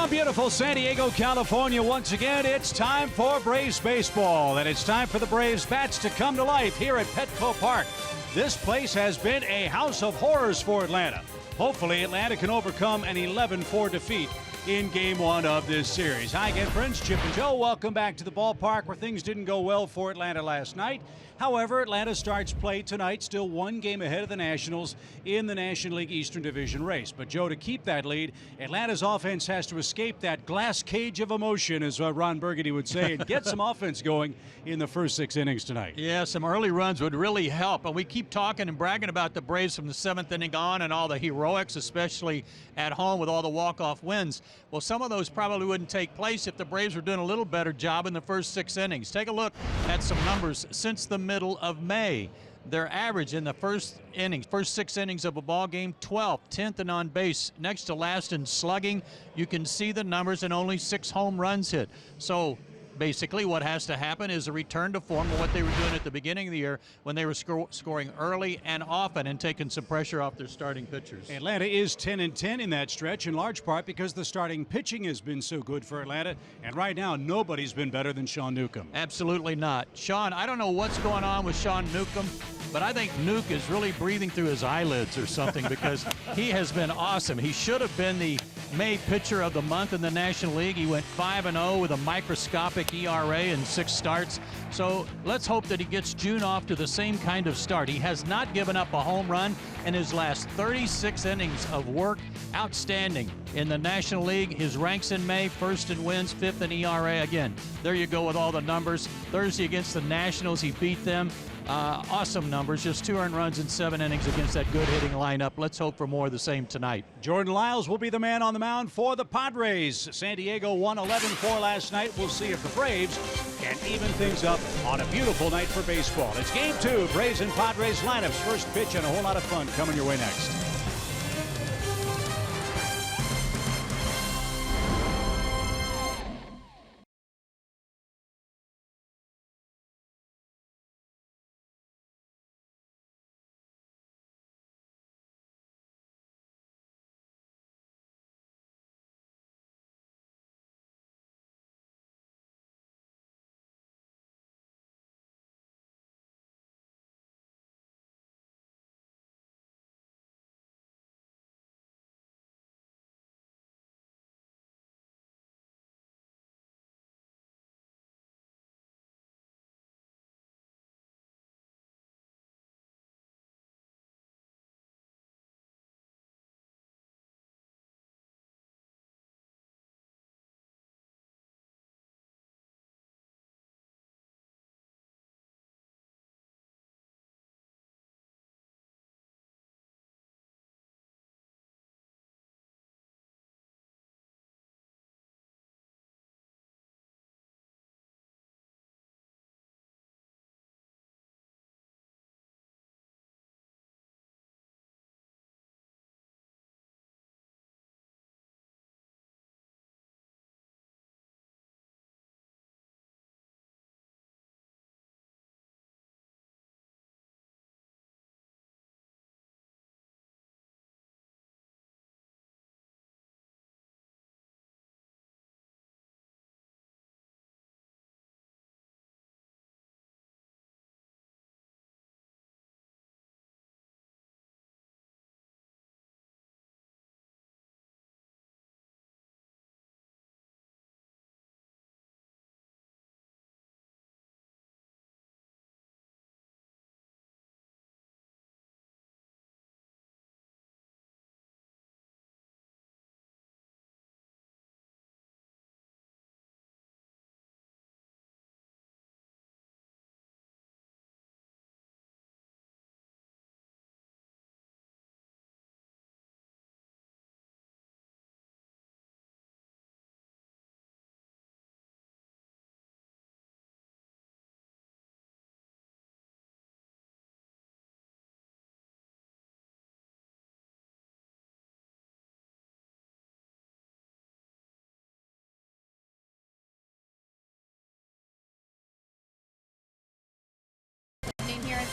From beautiful San Diego, California, once again, it's time for Braves baseball, and it's time for the Braves bats to come to life here at Petco Park. This place has been a house of horrors for Atlanta. Hopefully, Atlanta can overcome an 11-4 defeat in Game 1 of this series. Hi again, friends. Chip and Joe, welcome back to the ballpark where things didn't go well for Atlanta last night. However, Atlanta starts play tonight, still one game ahead of the Nationals in the National League Eastern Division race. But, Joe, to keep that lead, Atlanta's offense has to escape that glass cage of emotion, as Ron Burgundy would say, and get some offense going in the first 6 innings tonight. Yeah, some early runs would really help. And we keep talking and bragging about the Braves from the 7th inning on and all the heroics, especially at home with all the walk-off wins. Well, some of those probably wouldn't take place if the Braves were doing a little better job in the first 6 innings. Take a look at some numbers since the middle of May. Their average in the first 6 innings of a ball game, 12th, 10th and on base, next to last in slugging. You can see the numbers and only 6 home runs hit. So basically what has to happen is a return to form of what they were doing at the beginning of the year when they were scoring early and often and taking some pressure off their starting pitchers. Atlanta is 10-10 in that stretch, in large part because the starting pitching has been so good for Atlanta, and right now nobody's been better than Sean Newcomb. Absolutely not. Sean, I don't know what's going on with Sean Newcomb, but I think Nuke is really breathing through his eyelids or something because he has been awesome. He should have been the May pitcher of the month in the National League. He went 5-0 with a microscopic ERA and 6 starts. So let's hope that he gets June off to the same kind of start. He has not given up a home run in his last 36 innings of work. Outstanding. In the National League, his ranks in May, 1st in wins, 5th in ERA. Again, there you go with all the numbers. Thursday against the Nationals, he beat them. Awesome numbers, just 2 earned runs in 7 innings against that good hitting lineup. Let's hope for more of the same tonight. Jordan Lyles will be the man on the mound for the Padres. San Diego won 11-4 last night. We'll see if the Braves can even things up on a beautiful night for baseball. It's Game 2, Braves and Padres lineups. First pitch and a whole lot of fun coming your way next.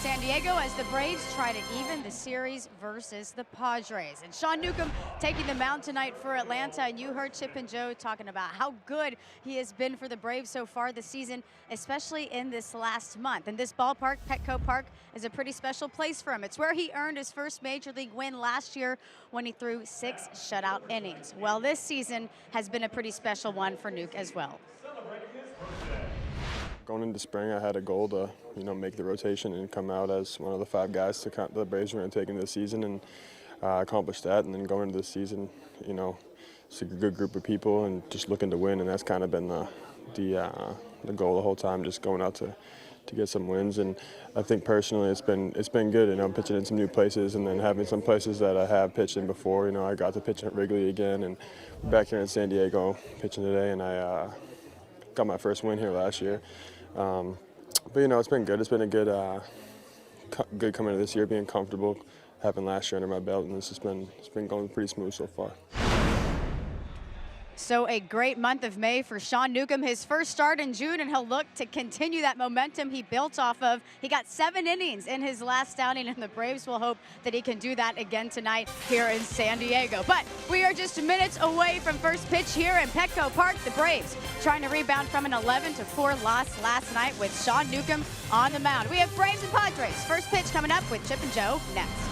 San Diego as the Braves try to even the series versus the Padres. And Sean Newcomb taking the mound tonight for Atlanta. And you heard Chip and Joe talking about how good he has been for the Braves so far this season, especially in this last month. And this ballpark, Petco Park, is a pretty special place for him. It's where he earned his first Major League win last year when he threw 6 shutout innings. Well, this season has been a pretty special one for Nuke as well. Going into spring, I had a goal to, make the rotation and come out as one of the 5 guys to the Braves were going to take into the season, and accomplished that. And then going into the season, it's a good group of people and just looking to win, and that's kind of been the goal the whole time, just going out to get some wins. And I think personally, it's been good. Pitching in some new places, and then having some places that I have pitched in before. I got to pitch at Wrigley again, and back here in San Diego pitching today, and I got my first win here last year. But it's been good. It's been a good coming to this year, being comfortable, having last year under my belt, and it's been going pretty smooth so far. So a great month of May for Sean Newcomb, his first start in June, and he'll look to continue that momentum he built off of. He got 7 innings in his last outing, and the Braves will hope that he can do that again tonight here in San Diego. But we are just minutes away from first pitch here in Petco Park. The Braves trying to rebound from an 11-4 loss last night with Sean Newcomb on the mound. We have Braves and Padres. First pitch coming up with Chip and Joe next.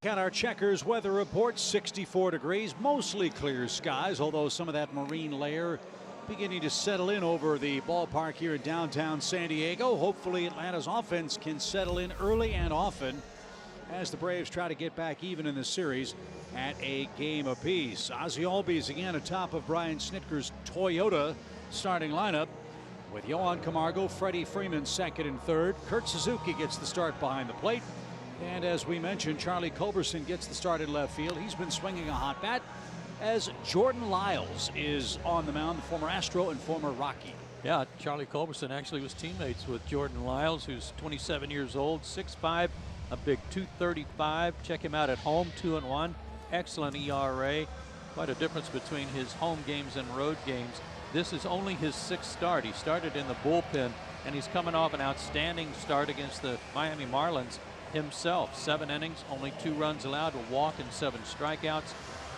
Back on our Checkers weather report, 64 degrees, mostly clear skies, although some of that marine layer beginning to settle in over the ballpark here in downtown San Diego. Hopefully Atlanta's offense can settle in early and often as the Braves try to get back even in the series at a game apiece. Ozzie Albies again atop of Brian Snitker's Toyota starting lineup with Yohan Camargo, Freddie Freeman second and third. Kurt Suzuki gets the start behind the plate. And as we mentioned, Charlie Culberson gets the start in left field. He's been swinging a hot bat as Jordan Lyles is on the mound, the former Astro and former Rocky. Yeah, Charlie Culberson actually was teammates with Jordan Lyles, who's 27 years old, 6'5", a big 235. Check him out at home, 2-1. Excellent ERA. Quite a difference between his home games and road games. This is only his 6th start. He started in the bullpen, and he's coming off an outstanding start against the Miami Marlins himself. 7 innings, only 2 runs allowed, a walk and 7 strikeouts.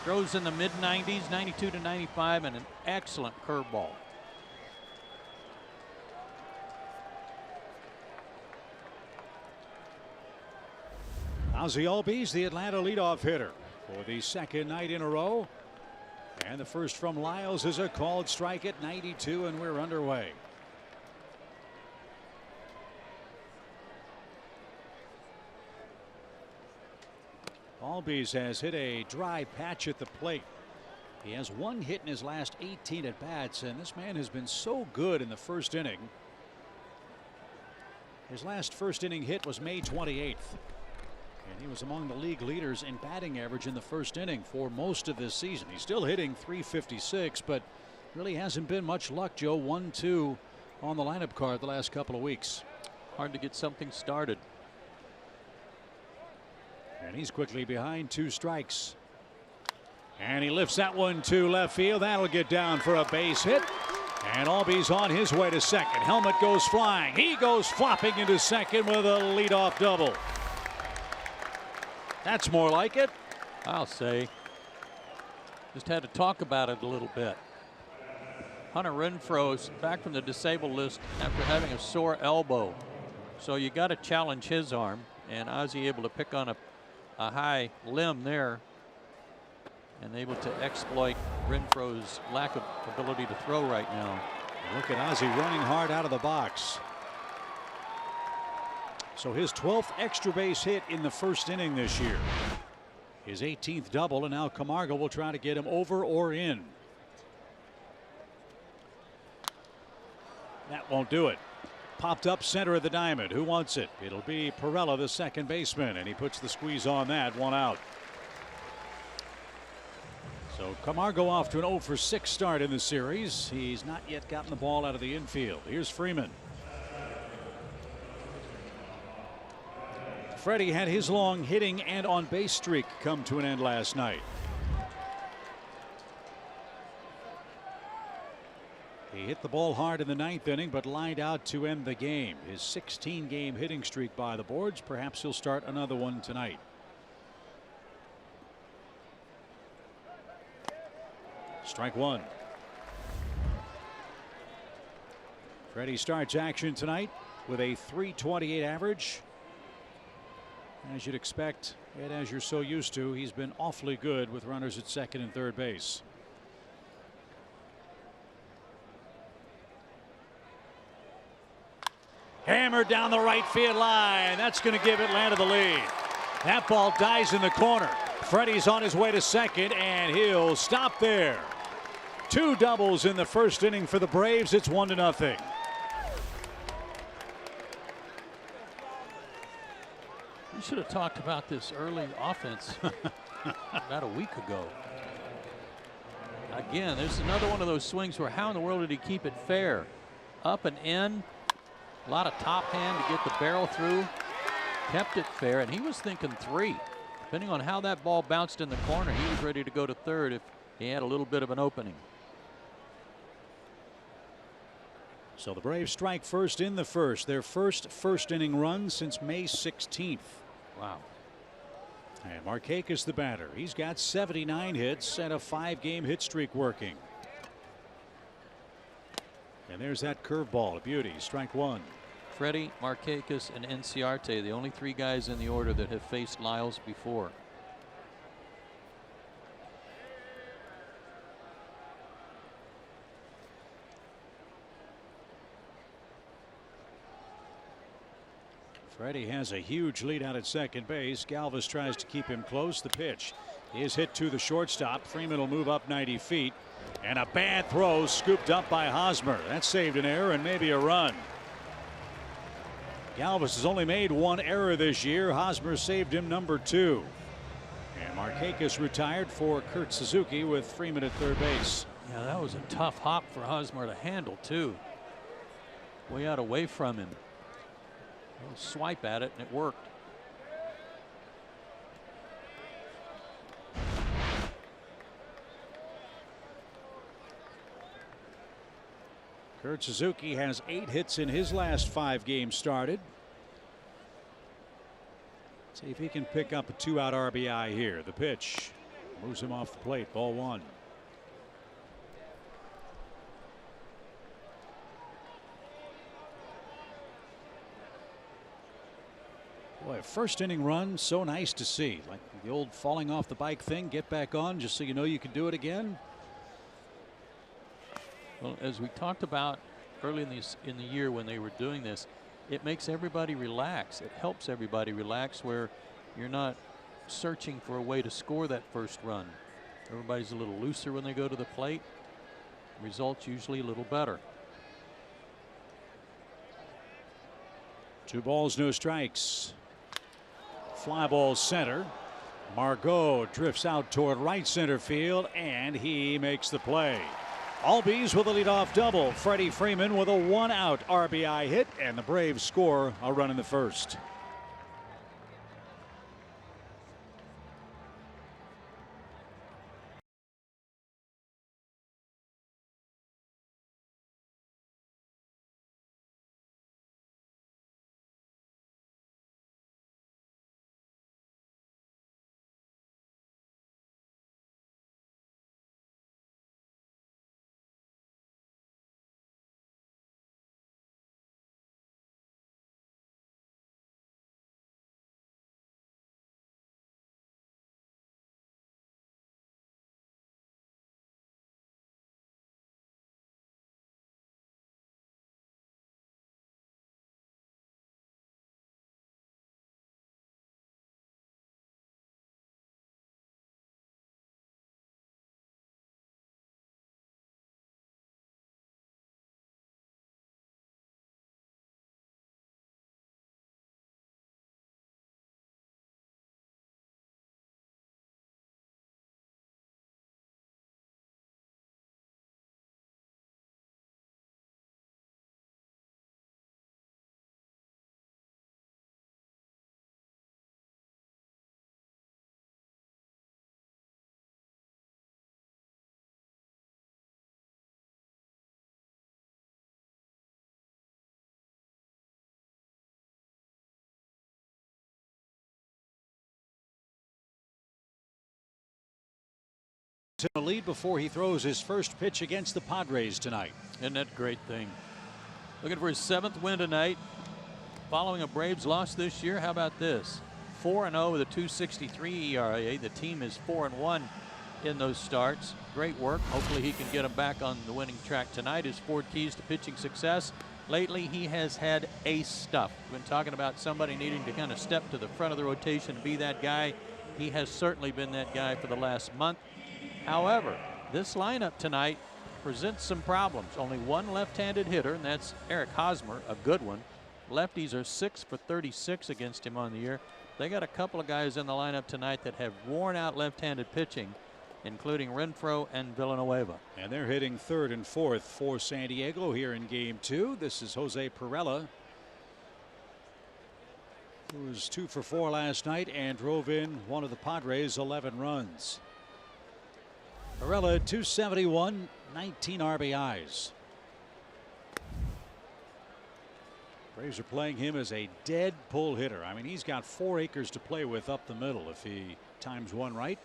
Throws in the mid-90s, 92 to 95, and an excellent curveball. Ozzie Albies, the Atlanta leadoff hitter for the second night in a row. And the first from Lyles is a called strike at 92, and we're underway. Albies has hit a dry patch at the plate. He has one hit in his last 18 at bats, and this man has been so good in the first inning. His last first inning hit was May 28th. And he was among the league leaders in batting average in the first inning for most of this season. He's still hitting .356, but really hasn't been much luck, Joe. 1-2 on the lineup card the last couple of weeks. Hard to get something started. And he's quickly behind 2 strikes. And he lifts that one to left field. That'll get down for a base hit. And Albies on his way to second. Helmet goes flying. He goes flopping into second with a leadoff double. That's more like it. I'll say. Just had to talk about it a little bit. Hunter Renfroe's back from the disabled list after having a sore elbow. So you got to challenge his arm. And Ozzie able to pick on a high limb there and able to exploit Renfroe's lack of ability to throw right now. Look at Ozzie running hard out of the box. So his 12th extra base hit in the first inning this year. His 18th double, and now Camargo will try to get him over or in. That won't do it. Popped up center of the diamond. Who wants it? It'll be Perella, the second baseman, and he puts the squeeze on that. 1 out. So Camargo off to an 0 for 6 start in the series. He's not yet gotten the ball out of the infield. Here's Freeman. Freddie had his long hitting and on base streak come to an end last night. He hit the ball hard in the 9th inning, but lined out to end the game. His 16-game hitting streak by the boards. Perhaps he'll start another one tonight. Strike 1. Freddie starts action tonight with a .328 average. As you'd expect, and as you're so used to, he's been awfully good with runners at second and third base. Hammered down the right field line. That's going to give Atlanta the lead. That ball dies in the corner. Freddie's on his way to second, and he'll stop there. 2 doubles in the first inning for the Braves. It's 1-0. We should have talked about this early offense about a week ago. Again, there's another one of those swings where how in the world did he keep it fair? Up and in. A lot of top hand to get the barrel through. Kept it fair, and he was thinking 3. Depending on how that ball bounced in the corner, he was ready to go to third if he had a little bit of an opening. So the Braves strike first in the first. Their first inning run since May 16th. Wow. And Markakis the batter. He's got 79 hits and a 5-game hit streak working. And there's that curveball, a beauty. Strike 1. Freddie, Markakis, and Enciarte, the only 3 guys in the order that have faced Lyles before. Freddie has a huge lead out at second base. Galvis tries to keep him close. The pitch is hit to the shortstop. Freeman will move up 90 feet. And a bad throw scooped up by Hosmer. That saved an error and maybe a run. Galvis has only made 1 error this year. Hosmer saved him number 2. And Markakis retired for Kurt Suzuki with Freeman at third base. Yeah, that was a tough hop for Hosmer to handle too. Way out away from him. A little swipe at it and it worked. Kurt Suzuki has 8 hits in his last 5 games started. See if he can pick up a 2-out RBI here. The pitch moves him off the plate. Ball 1. Boy, a first inning run, so nice to see. Like the old falling off the bike thing. Get back on just so you know you can do it again. Well, as we talked about early in the year when they were doing this, it makes everybody relax. It helps everybody relax where you're not searching for a way to score that first run. Everybody's a little looser when they go to the plate. Results usually a little better. 2 balls, no strikes. Fly ball center. Margot drifts out toward right center field, and he makes the play. Albies with a leadoff double. Freddie Freeman with a 1-out RBI hit, and the Braves score a run in the first. To the lead before he throws his first pitch against the Padres tonight. Isn't that a great thing? Looking for his 7th win tonight. Following a Braves loss this year. How about this? 4-0 with a 2.63 ERA. The team is 4-1 in those starts. Great work. Hopefully he can get him back on the winning track tonight. His 4 keys to pitching success. Lately he has had ace stuff. We've been talking about somebody needing to kind of step to the front of the rotation and be that guy. He has certainly been that guy for the last month. However, this lineup tonight presents some problems. Only one left-handed hitter, and that's Eric Hosmer, a good one. Lefties are 6 for 36 against him on the year. They got a couple of guys in the lineup tonight that have worn out left-handed pitching, including Renfroe and Villanueva. And they're hitting 3rd and 4th for San Diego here in game 2. This is Jose Perella, who was 2 for 4 last night and drove in one of the Padres' 11 runs. Perella 271, 19 RBIs. Braves are playing him as a dead pull hitter. I mean, he's got 4 acres to play with up the middle if he times one right.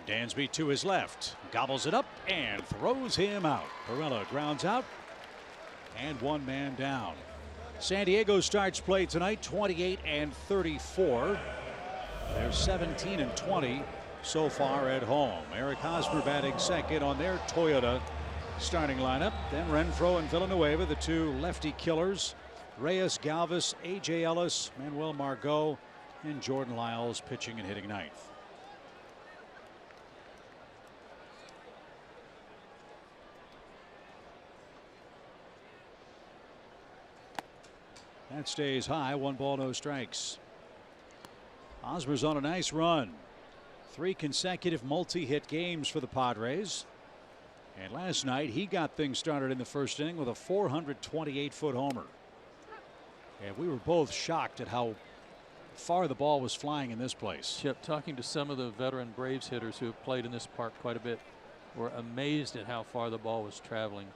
Dansby to his left, gobbles it up and throws him out. Perella grounds out and 1 man down. San Diego starts play tonight 28 and 34. They're 17 and 20 so far at home. Eric Hosmer batting second on their Toyota starting lineup. Then Renfroe and Villanueva, the 2 lefty killers. Reyes, Galvis, A.J. Ellis, Manuel Margot, and Jordan Lyles pitching and hitting 9th. That stays high. 1 ball, no strikes. Hosmer's on a nice run. 3 consecutive multi-hit games for the Padres. And last night he got things started in the first inning with a 428-foot homer. And we were both shocked at how far the ball was flying in this place. Chip, talking to some of the veteran Braves hitters who have played in this park quite a bit, were amazed at how far the ball was traveling.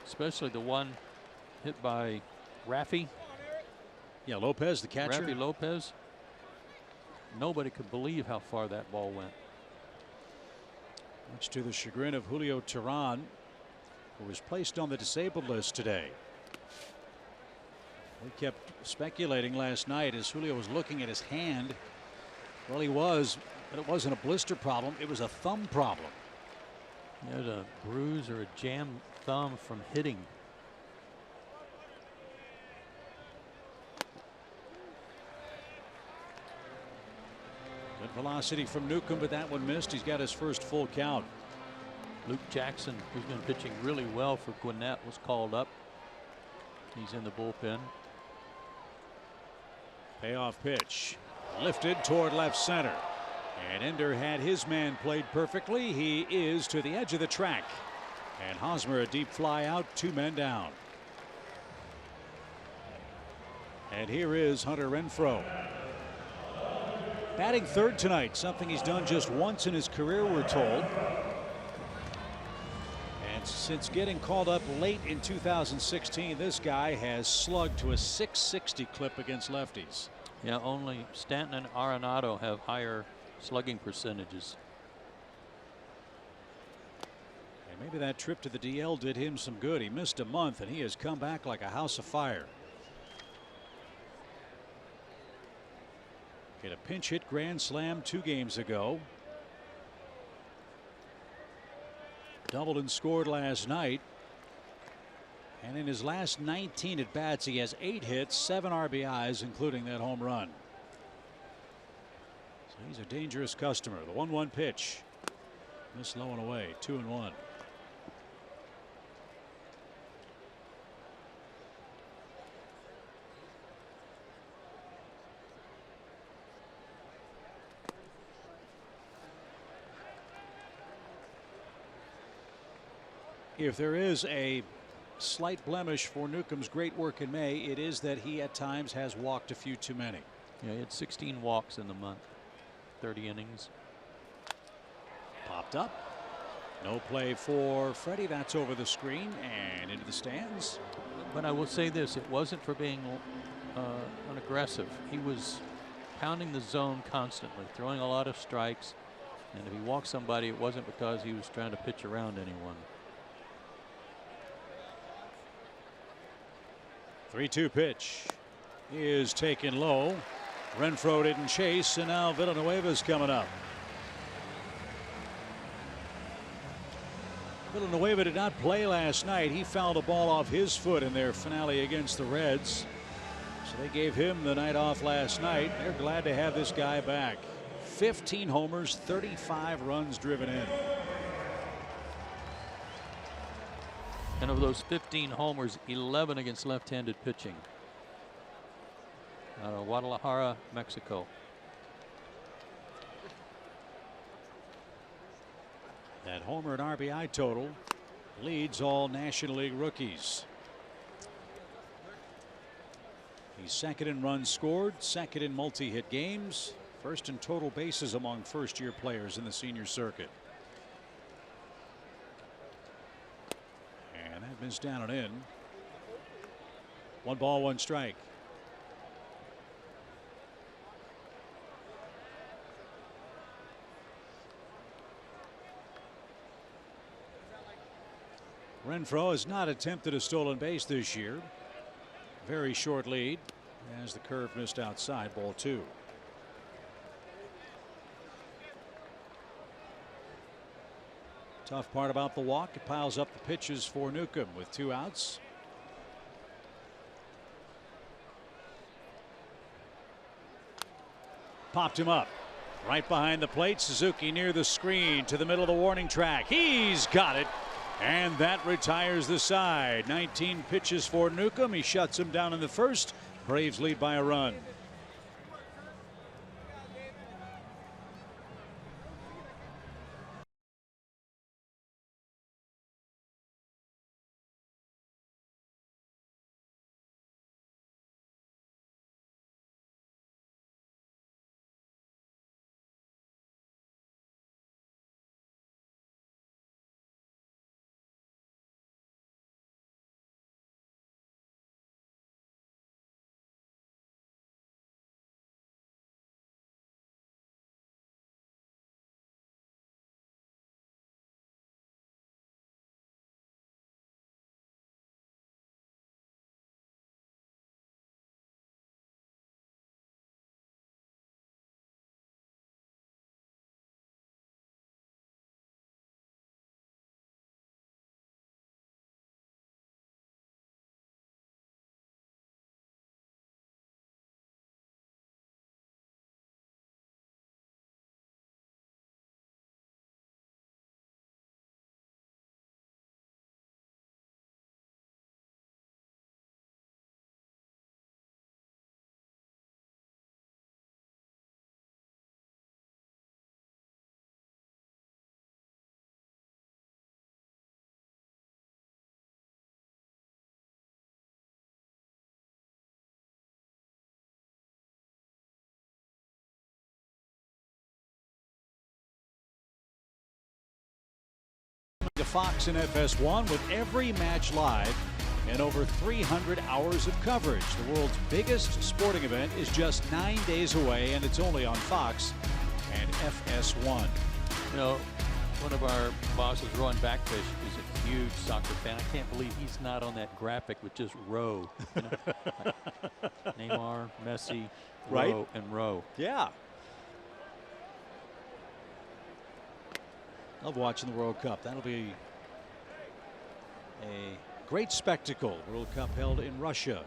Especially the one hit by Raffy. Yeah, Lopez, the catcher. Raffy Lopez. Nobody could believe how far that ball went. Much to the chagrin of Julio Teheran, who was placed on the disabled list today. We kept speculating last night as Julio was looking at his hand Well, he was, but it wasn't a blister problem. It was a thumb problem. He had a bruise or a jammed thumb from hitting. Good velocity from Newcomb, but that one missed. He's got his first full count. Luke Jackson, who's been pitching really well for Gwinnett, was called up. He's in the bullpen. Payoff pitch. Lifted toward left center. And Ender had his man played perfectly. He is to the edge of the track. And Hosmer, a deep fly out, 2 men down. And here is Hunter Renfroe. Batting third tonight, something he's done just once in his career, we're told. And since getting called up late in 2016, this guy has slugged to a .660 clip against lefties. Yeah, only Stanton and Arenado have higher slugging percentages. And maybe that trip to the DL did him some good. He missed a month and he has come back like a house of fire. Hit a pinch hit grand slam 2 games ago. Doubled and scored last night. And in his last 19 at bats, he has 8 hits, 7 RBIs, including that home run. So he's a dangerous customer. The 1-1 pitch. Missed low and away, 2-1. If there is a slight blemish for Newcomb's great work in May, it is that he at times has walked a few too many. Yeah, he had 16 walks in the month, 30 innings. Popped up. No play for Freddie. That's over the screen and into the stands. But I will say this, it wasn't for being unaggressive. He was pounding the zone constantly, throwing a lot of strikes. And if he walked somebody, it wasn't because he was trying to pitch around anyone. 3-2 pitch is taken low. Renfroe didn't chase, and now Villanueva's coming up. Villanueva did not play last night. He fouled a ball off his foot in their finale against the Reds. So they gave him the night off last night. They're glad to have this guy back. 15 homers, 35 runs driven in. And of those 15 homers, 11 against left-handed pitching. Out of Guadalajara, Mexico. That homer and RBI total leads all National League rookies. He's second in runs scored, second in multi-hit games, first in total bases among first-year players in the senior circuit. And that missed down and in. 1 ball, 1 strike. Renfroe has not attempted a stolen base this year. Very short lead as the curve missed outside, ball 2. Tough part about the walk, it piles up the pitches for Newcomb with 2 outs. Popped him up right behind the plate. Suzuki near the screen to the middle of the warning track. He's got it. And that retires the side. 19 pitches for Newcomb. He shuts him down in the first. Braves lead by a run. Fox and FS1 with every match live and over 300 hours of coverage. The world's biggest sporting event is just 9 days away, and it's only on Fox and FS1. You know, one of our bosses, Rowan Backfish, is a huge soccer fan. I can't believe he's not on that graphic with just row. You know? Like Neymar, Messi, right? Rowe, and Rowe. Yeah. Love watching the World Cup. That'll be a great spectacle. World Cup held in Russia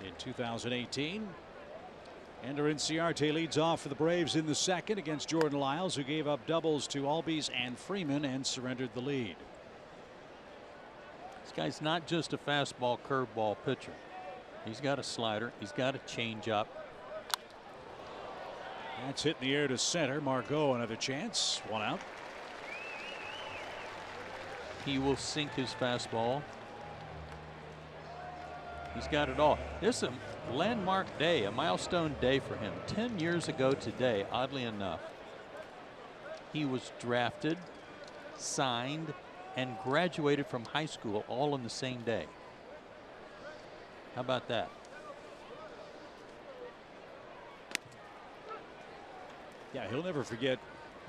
in 2018. Ender Inciarte leads off for the Braves in the second against Jordan Lyles, who gave up doubles to Albies and Freeman and surrendered the lead. This guy's not just a fastball curveball pitcher. He's got a slider. He's got a changeup. That's hit in the air to center. Margot another chance. One out. He will sink his fastball. He's got it all. This is a landmark day, a milestone day for him. 10 years ago today, oddly enough, he was drafted, signed, and graduated from high school all in the same day. How about that? Yeah, he'll never forget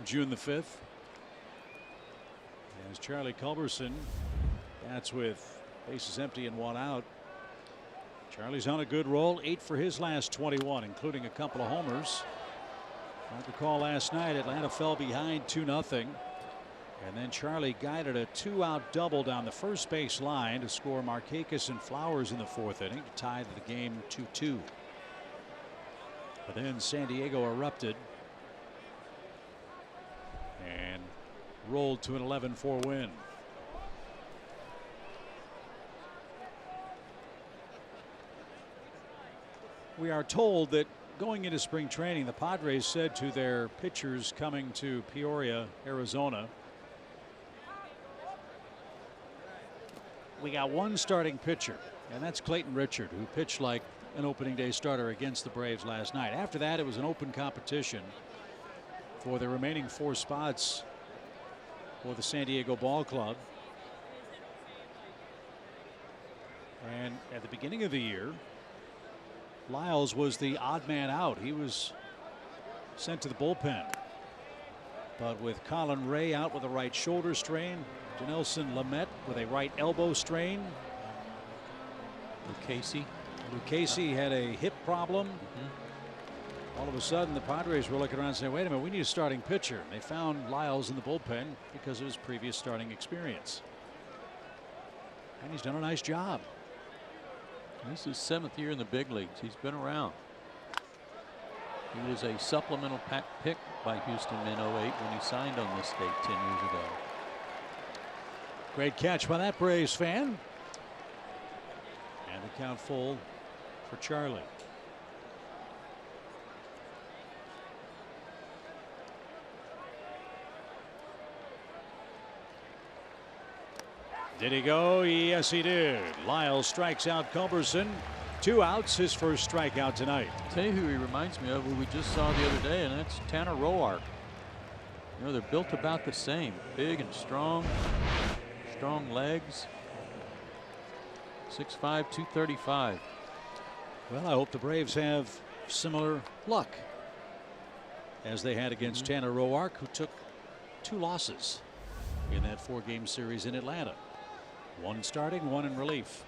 June the 5th. As Charlie Culberson, that's with bases empty and one out. Charlie's on a good roll, 8 for his last 21, including a couple of homers. I recall last night Atlanta fell behind 2-0, and then Charlie guided a 2-out double down the first base line to score Markakis and Flowers in the 4th inning to tie the game 2-2. But then San Diego erupted and rolled to an 11-4 win. We are told that going into spring training, the Padres said to their pitchers coming to Peoria, Arizona, we got one starting pitcher, and that's Clayton Richard, who pitched like an opening day starter against the Braves last night. After that, it was an open competition for the remaining 4 spots for the San Diego Ball Club. And at the beginning of the year, Lyles was the odd man out. He was sent to the bullpen. But with Colin Ray out with a right shoulder strain, Janelson Lamet with a right elbow strain, Lucchesi had a hip problem. All of a sudden, the Padres were looking around and saying, wait a minute, we need a starting pitcher. And they found Lyles in the bullpen because of his previous starting experience. And he's done a nice job. This is 7th year in the big leagues. He's been around. He was a supplemental pick by Houston in 08 when he signed on this date 10 years ago. Great catch by that Braves fan. And the count full for Charlie. Did he go? Yes, he did. Lyles strikes out Culberson. 2 outs, his first strikeout tonight. I'll tell you who he reminds me of, who we just saw the other day, and that's Tanner Roark. You know, they're built about the same. Big and strong. Strong legs. 6'5", 235. Well, I hope the Braves have similar luck as they had against Tanner Roark, who took 2 losses in that 4-game series in Atlanta. 1 starting, 1 in relief.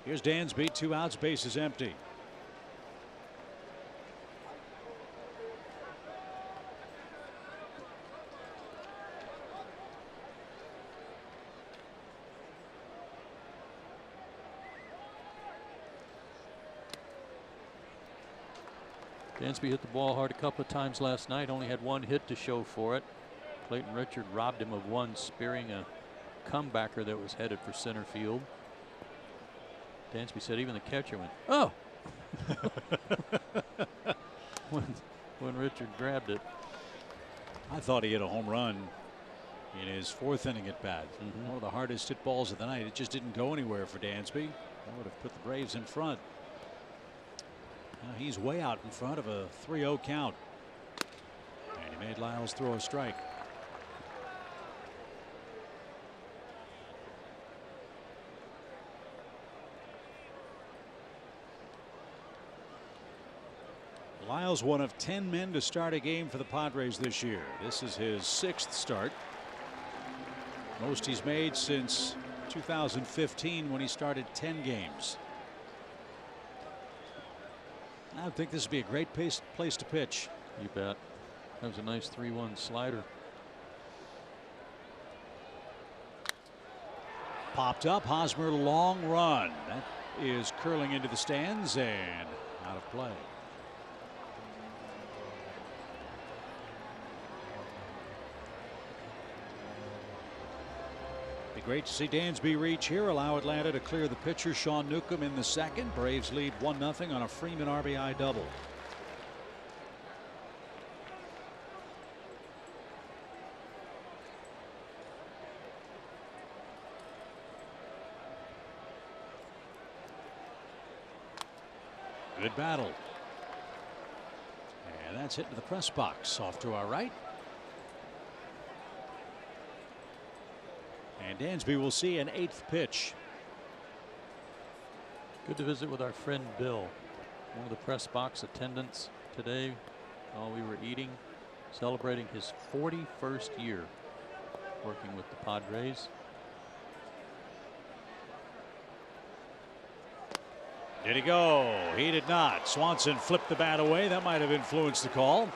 Here's Dansby, 2 outs, bases empty. Dansby hit the ball hard a couple of times last night, only had 1 hit to show for it. Clayton Richard robbed him of 1, spearing a comebacker that was headed for center field. Dansby said even the catcher went, oh! when Richard grabbed it. I thought he hit a home run in his 4th inning at bat. One of the hardest hit balls of the night. It just didn't go anywhere for Dansby. That would have put the Braves in front. Now he's way out in front of a 3-0 count. And he made Lyles throw a strike. Lyles, one of 10 men to start a game for the Padres this year. This is his 6th start. Most he's made since 2015 when he started 10 games. I think this would be a great place to pitch. You bet. That was a nice 3-1 slider. Popped up. Hosmer, long run. That is curling into the stands and out of play. Be great to see Dansby reach here, allow Atlanta to clear the pitcher. Sean Newcomb in the second. Braves lead 1-0 on a Freeman RBI double. Good battle. And that's hit to the press box off to our right. And Dansby will see an 8th pitch. Good to visit with our friend Bill, one of the press box attendants today while we were eating, celebrating his 41st year working with the Padres. Did he go? He did not. Swanson flipped the bat away. That might have influenced the call.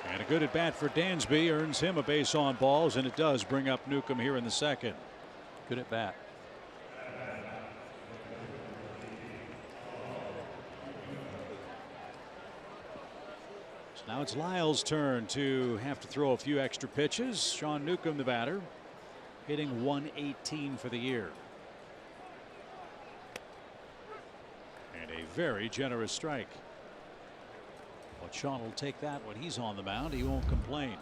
And a good at bat for Dansby earns him a base on balls, and it does bring up Newcomb here in the second. Good at bat. So now it's Lyles' turn to have to throw a few extra pitches. Sean Newcomb, the batter, hitting 118 for the year. And a very generous strike. But Sean will take that when he's on the mound. He won't complain.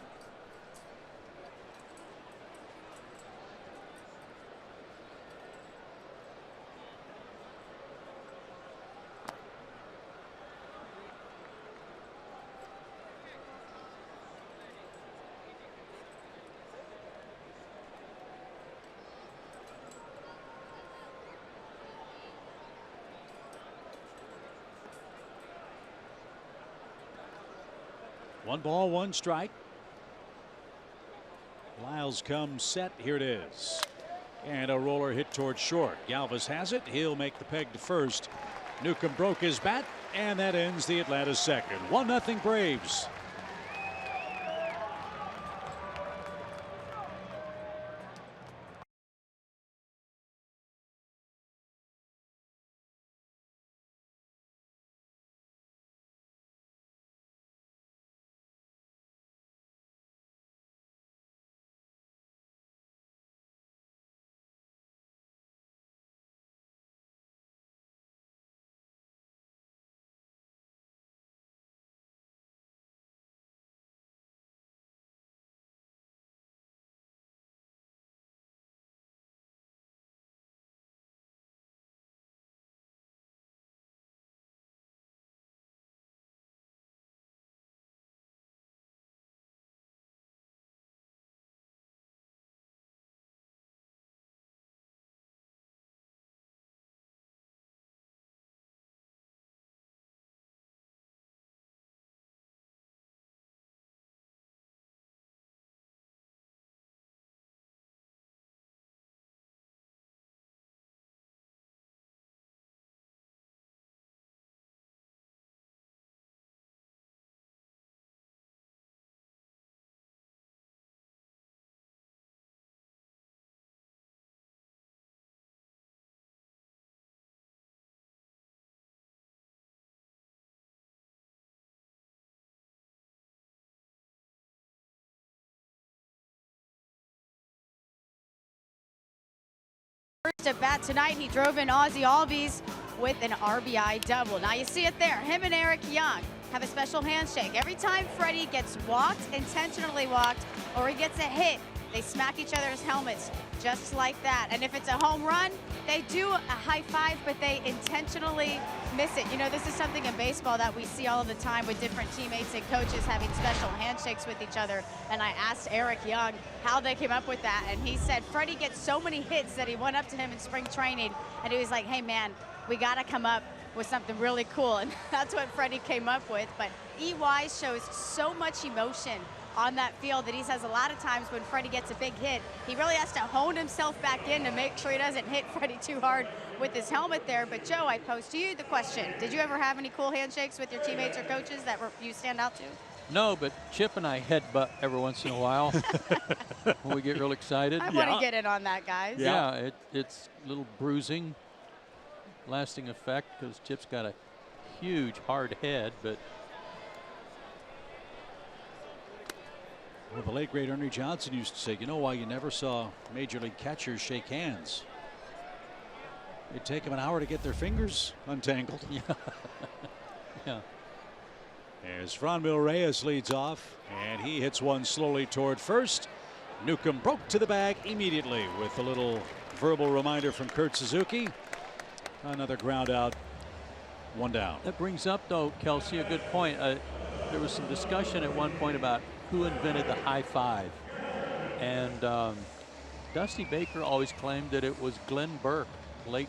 One ball, one strike. Lyles comes set. Here it is. And a roller hit towards short. Galvis has it. He'll make the peg to first. Newcomb broke his bat, and that ends the Atlanta second. 1-0 Braves. First at bat tonight, he drove in Ozzie Albies with an RBI double. Now you see it there. Him and Eric Young have a special handshake. Every time Freddie gets walked, intentionally walked, or he gets a hit, they smack each other's helmets just like that. And if it's a home run, they do a high five, but they intentionally miss it. You know, this is something in baseball that we see all of the time with different teammates and coaches having special handshakes with each other. And I asked Eric Young how they came up with that, and he said Freddie gets so many hits that he went up to him in spring training and he was like, hey man, we got to come up with something really cool, and that's what Freddie came up with. But EY shows so much emotion on that field that he says a lot of times when Freddie gets a big hit, he really has to hone himself back in to make sure he doesn't hit Freddie too hard with his helmet there. But Joe, I pose to you the question, did you ever have any cool handshakes with your teammates or coaches that you stand out to? No, but Chip and I headbutt every once in a while when we get real excited. I want to get in on that, guys. Yeah, it's a little bruising, lasting effect, because Chip's got a huge hard head, but well, the late great Ernie Johnson used to say, you know why you never saw major league catchers shake hands? It'd take them an hour to get their fingers untangled. Yeah. Yeah. As Franmil Reyes leads off, and he hits one slowly toward first. Newcomb broke to the bag immediately with a little verbal reminder from Kurt Suzuki. Another ground out, one down. That brings up, though, Kelsey, a good point. There was some discussion at one point about who invented the high five. And Dusty Baker always claimed that it was Glenn Burke, late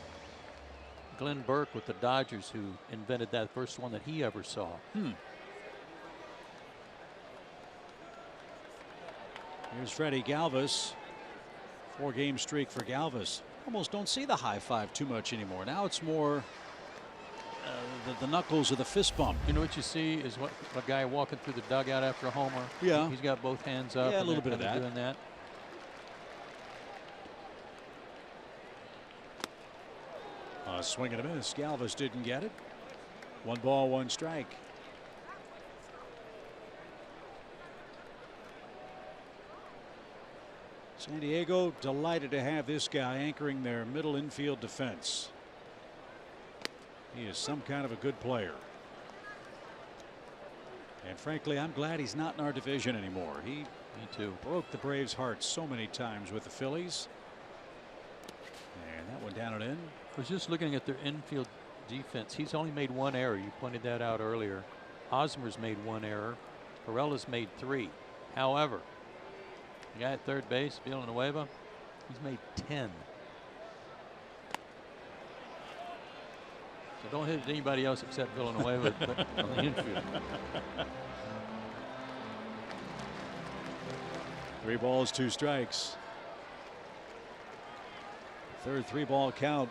Glenn Burke with the Dodgers, who invented that first one that he ever saw. Here's Freddie Galvis. 4-game streak for Galvis. Almost don't see the high five too much anymore. Now it's more the knuckles of the fist bump. You know what you see is what a guy walking through the dugout after a homer. Yeah. He's got both hands up. Yeah, a little bit of that. Doing that. Swing and a miss. Galvis didn't get it. 1 ball, 1 strike. San Diego delighted to have this guy anchoring their middle infield defense. He is some kind of a good player. And frankly, I'm glad he's not in our division anymore. Me too. Broke the Braves' heart so many times with the Phillies. And that one down and in. I was just looking at their infield defense. He's only made 1 error. You pointed that out earlier. Hosmer's made 1 error. Perella's made 3. However, the guy at third base, Villanueva, he's made 10. So don't hit at anybody else except Villanueva on the infield. 3 balls, 2 strikes. Third 3-ball count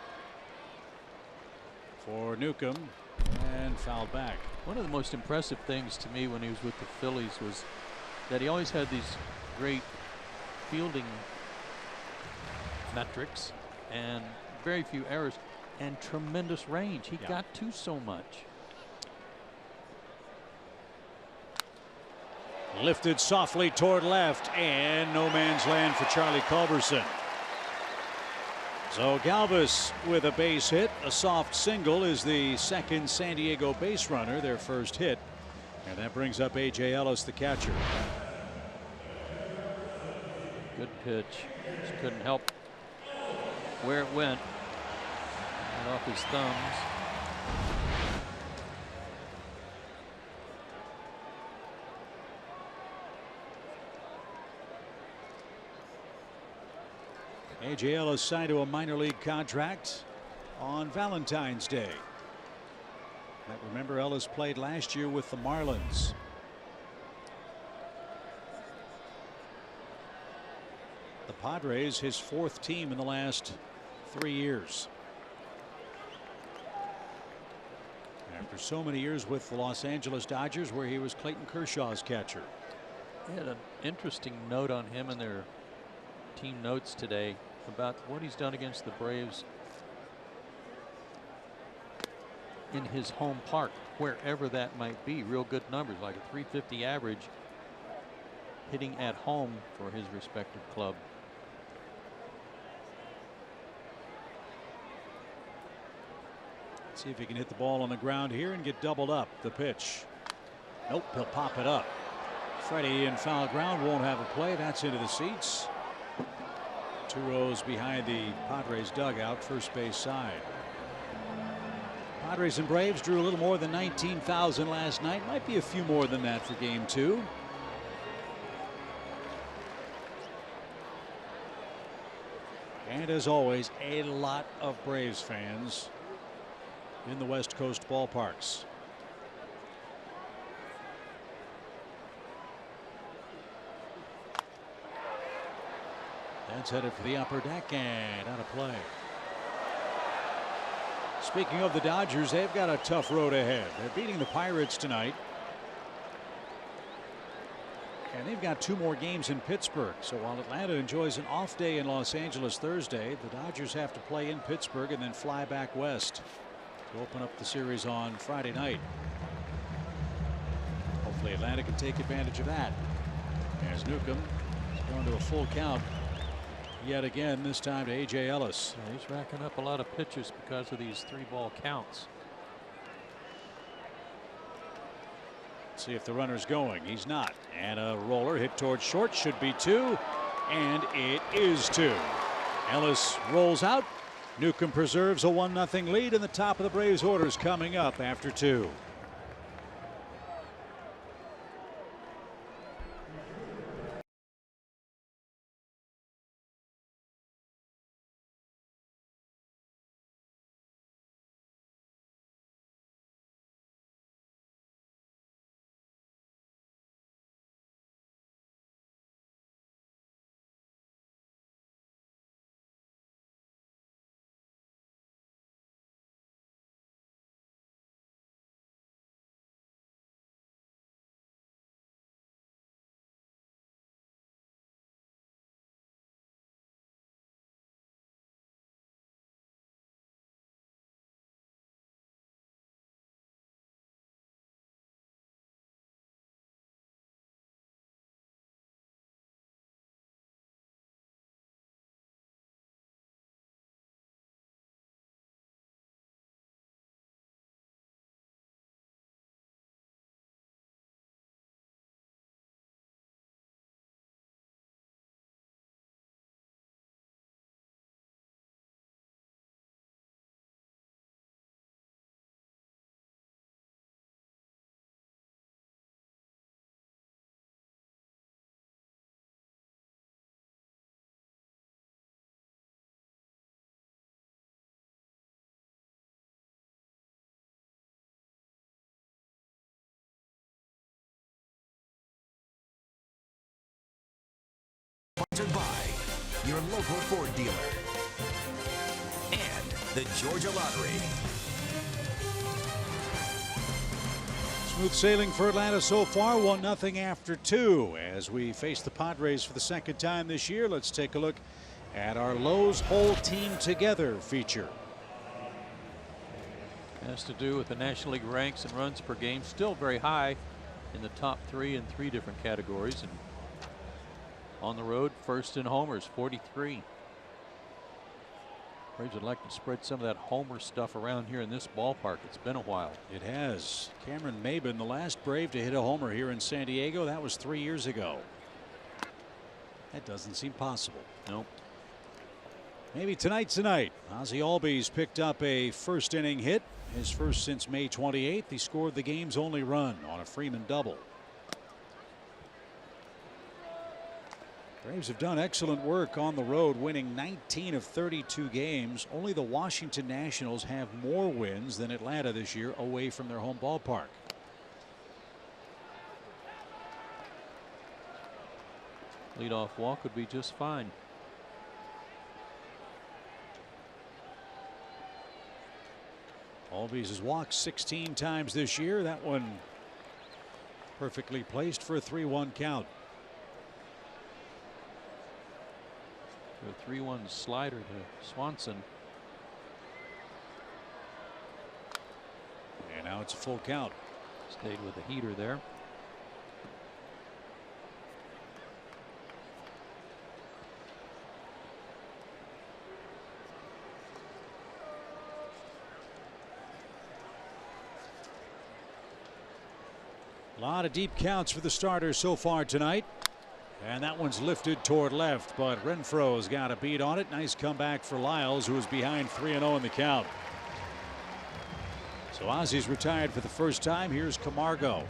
for Newcomb, and fouled back. One of the most impressive things to me when he was with the Phillies was that he always had these great fielding metrics and very few errors and tremendous range. He got to so much. Lifted softly toward left, and no man's land for Charlie Culberson. So Galvis with a base hit. A soft single is the second San Diego base runner, their first hit. And that brings up A.J. Ellis, the catcher. Good pitch. Just couldn't help where it went. Went off his thumbs. A.J. Ellis signed to a minor league contract on Valentine's Day. Remember, Ellis played last year with the Marlins. The Padres, his 4th team in the last 3 years. After so many years with the Los Angeles Dodgers, where he was Clayton Kershaw's catcher. They had an interesting note on him in their team notes today about what he's done against the Braves in his home park, wherever that might be. Real good numbers, like a .350 average hitting at home for his respective club. See if he can hit the ball on the ground here and get doubled up. The pitch. Nope, he'll pop it up. Freddie in foul ground, won't have a play. That's into the seats. 2 rows behind the Padres dugout, first base side. Padres and Braves drew a little more than 19,000 last night. Might be a few more than that for game 2. And as always, a lot of Braves fans in the West Coast ballparks. That's headed for the upper deck and out of play. Speaking of the Dodgers, they've got a tough road ahead. They're beating the Pirates tonight. And they've got 2 more games in Pittsburgh. So while Atlanta enjoys an off day in Los Angeles Thursday, the Dodgers have to play in Pittsburgh and then fly back west to open up the series on Friday night. Hopefully Atlanta can take advantage of that. As Newcomb is going to a full count yet again, this time to A.J. Ellis. Yeah, he's racking up a lot of pitches because of these 3-ball counts. See if the runner's going. He's not. And a roller hit towards short, should be 2, and it is 2. Ellis rolls out. Newcomb preserves a 1-0 lead, and the top of the Braves orders coming up after 2. Sponsored by your local Ford dealer and the Georgia Lottery. Smooth sailing for Atlanta so far, 1-0 after 2. As we face the Padres for the second time this year, let's take a look at our Lowe's Whole Team Together feature. Has to do with the National League ranks and runs per game, still very high in the top 3 in 3 different categories, and on the road first in homers, 43. Braves would like to spread some of that homer stuff around here in this ballpark. It's been a while. It has. Cameron Maben, the last Brave to hit a homer here in San Diego, that was 3 years ago. That doesn't seem possible. Nope. Maybe tonight's the night. Ozzie Albies picked up a first inning hit, his first since May 28th. He scored the game's only run on a Freeman double. Braves have done excellent work on the road, winning 19 of 32 games. Only the Washington Nationals have more wins than Atlanta this year away from their home ballpark. Leadoff walk would be just fine. Albies has walked 16 times this year. That one perfectly placed for a 3-1 count. A 3-1 slider to Swanson. And now it's a full count. Stayed with the heater there. A lot of deep counts for the starters so far tonight. And that one's lifted toward left, but Renfroe's got a beat on it. Nice comeback for Lyles, who was behind 3-0 in the count. So Ozzie's retired for the first time. Here's Camargo.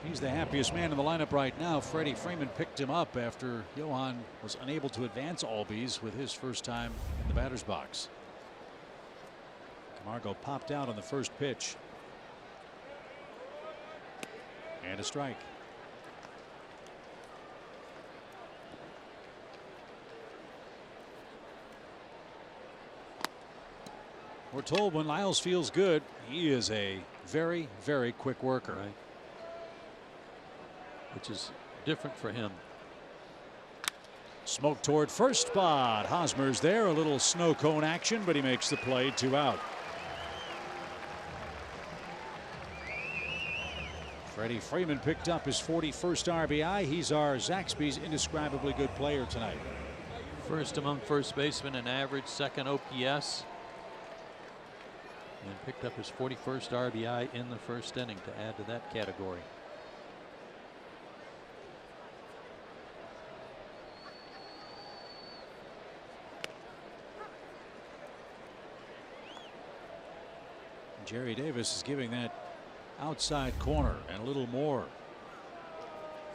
He's the happiest man in the lineup right now. Freddie Freeman picked him up after Johan was unable to advance Albies with his first time in the batter's box. Camargo popped out on the first pitch. And a strike. We're told when Lyles feels good, he is a very, very quick worker. Right. Which is different for him. Smoke toward first spot. Hosmer's there. A little snow cone action, but he makes the play. 2 out. Freddie Freeman picked up his 41st RBI. He's our Zaxby's indescribably good player tonight. First among first basemen in average, second OPS. And picked up his 41st RBI in the first inning to add to that category. Jerry Davis is giving that outside corner and a little more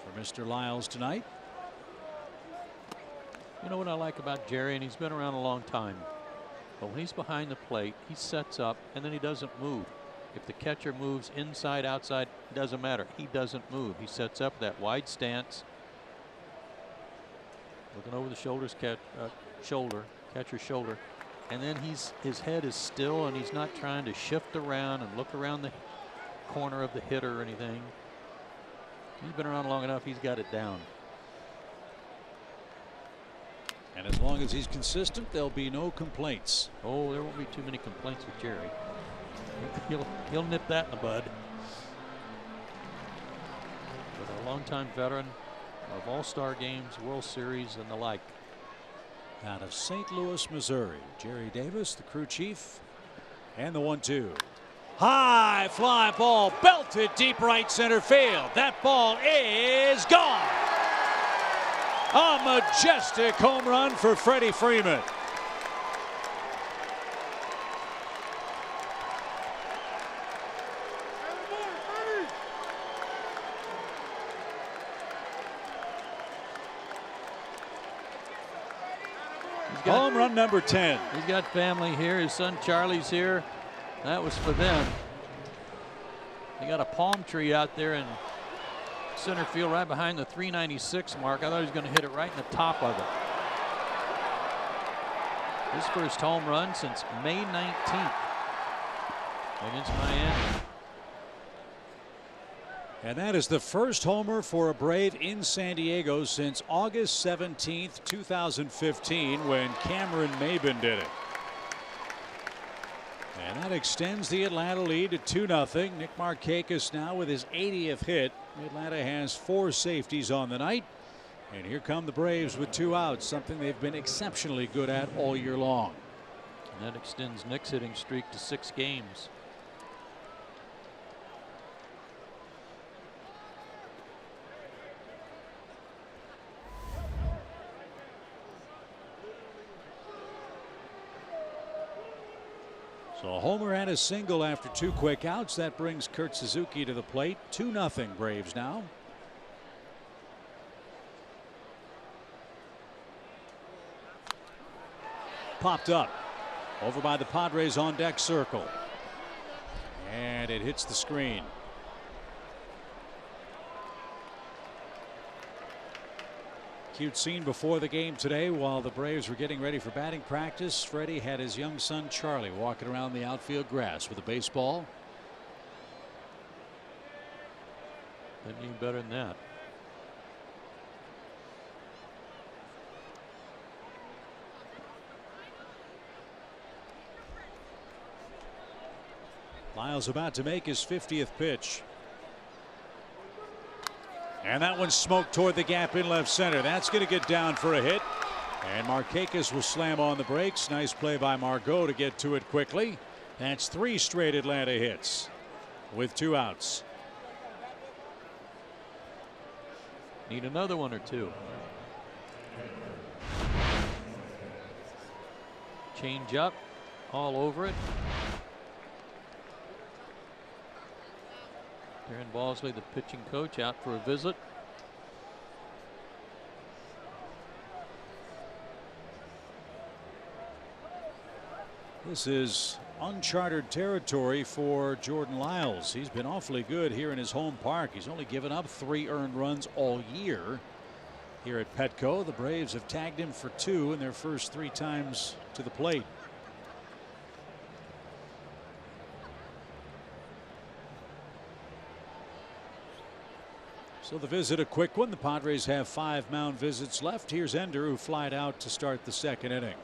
for Mr. Lyles tonight. You know what I like about Jerry, and he's been around a long time. But when he's behind the plate, he sets up and then he doesn't move. If the catcher moves inside, outside, it doesn't matter. He doesn't move. He sets up that wide stance, looking over the catcher's shoulder, and then his head is still and he's not trying to shift around and look around the corner of the hitter or anything. He's been around long enough. He's got it down. And as long as he's consistent, there'll be no complaints. Oh, there won't be too many complaints with Jerry. He'll nip that in the bud. But a longtime veteran of All-Star games, World Series, and the like. Out of St. Louis, Missouri, Jerry Davis, the crew chief, and the 1-2. High fly ball belted deep right center field. That ball is gone. A majestic home run for Freddie Freeman. Home run number 10. He's got family here. His son Charlie's here. That was for them. They got a palm tree out there in center field right behind the 396 mark. I thought he was going to hit it right in the top of it. His first home run since May 19th against Miami. And that is the first homer for a Brave in San Diego since August 17th, 2015, when Cameron Maben did it. And that extends the Atlanta lead to 2-0. Nick Markakis now with his 80th hit. Atlanta has 4 safeties on the night. And here come the Braves with 2 outs, something they've been exceptionally good at all year long. And that extends Nick's hitting streak to 6 games. So a homer and a single after 2 quick outs. That brings Kurt Suzuki to the plate. 2-0 Braves now. Popped up over by the Padres on deck circle. And it hits the screen. Cute scene before the game today while the Braves were getting ready for batting practice. Freddie had his young son Charlie walking around the outfield grass with a baseball. Doesn't even better than that. Lyles about to make his 50th pitch. And that one's smoked toward the gap in left center. That's going to get down for a hit. And Markakis will slam on the brakes. Nice play by Margot to get to it quickly. That's 3 straight Atlanta hits with 2 outs. Need another one or 2. Change up all over it. Aaron Balsley, the pitching coach, out for a visit. This is uncharted territory for Jordan Lyles. He's been awfully good here in his home park. He's only given up 3 earned runs all year here at Petco. The Braves have tagged him for 2 in their first 3 times to the plate. So the visit a quick one. The Padres have 5 mound visits left. Here's Ender, who flied out to start the 2nd inning.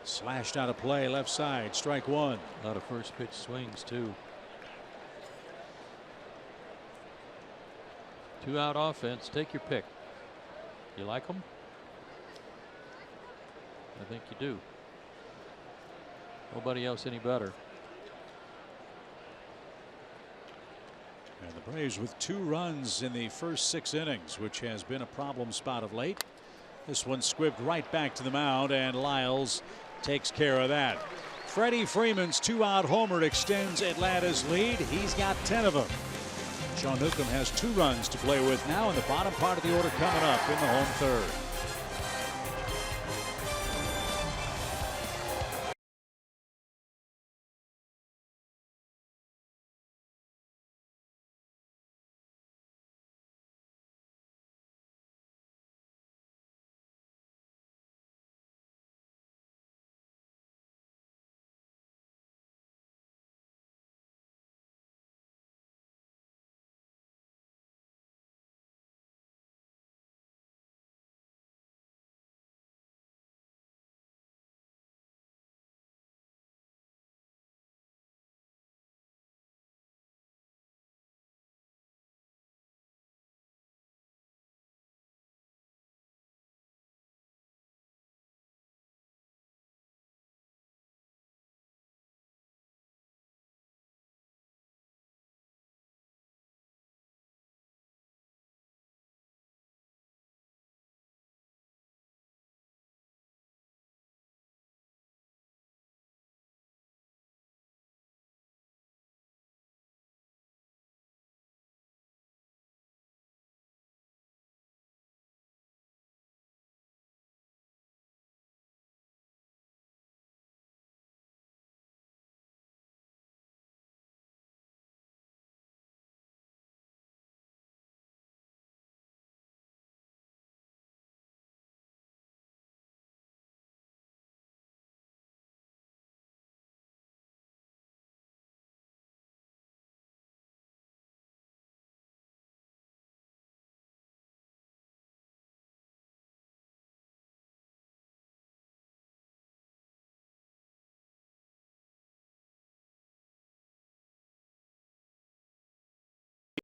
Slashed out of play, left side, strike 1. A lot of first pitch swings too. 2-out offense. Take your pick. You like them? I think you do. Nobody else any better. And the Braves with 2 runs in the first 6 innings, which has been a problem spot of late. This one squibbed right back to the mound, and Lyles takes care of that. Freddie Freeman's 2-out homer extends Atlanta's lead. He's got 10 of them. Sean Newcomb has 2 runs to play with now in the bottom part of the order coming up in the home third.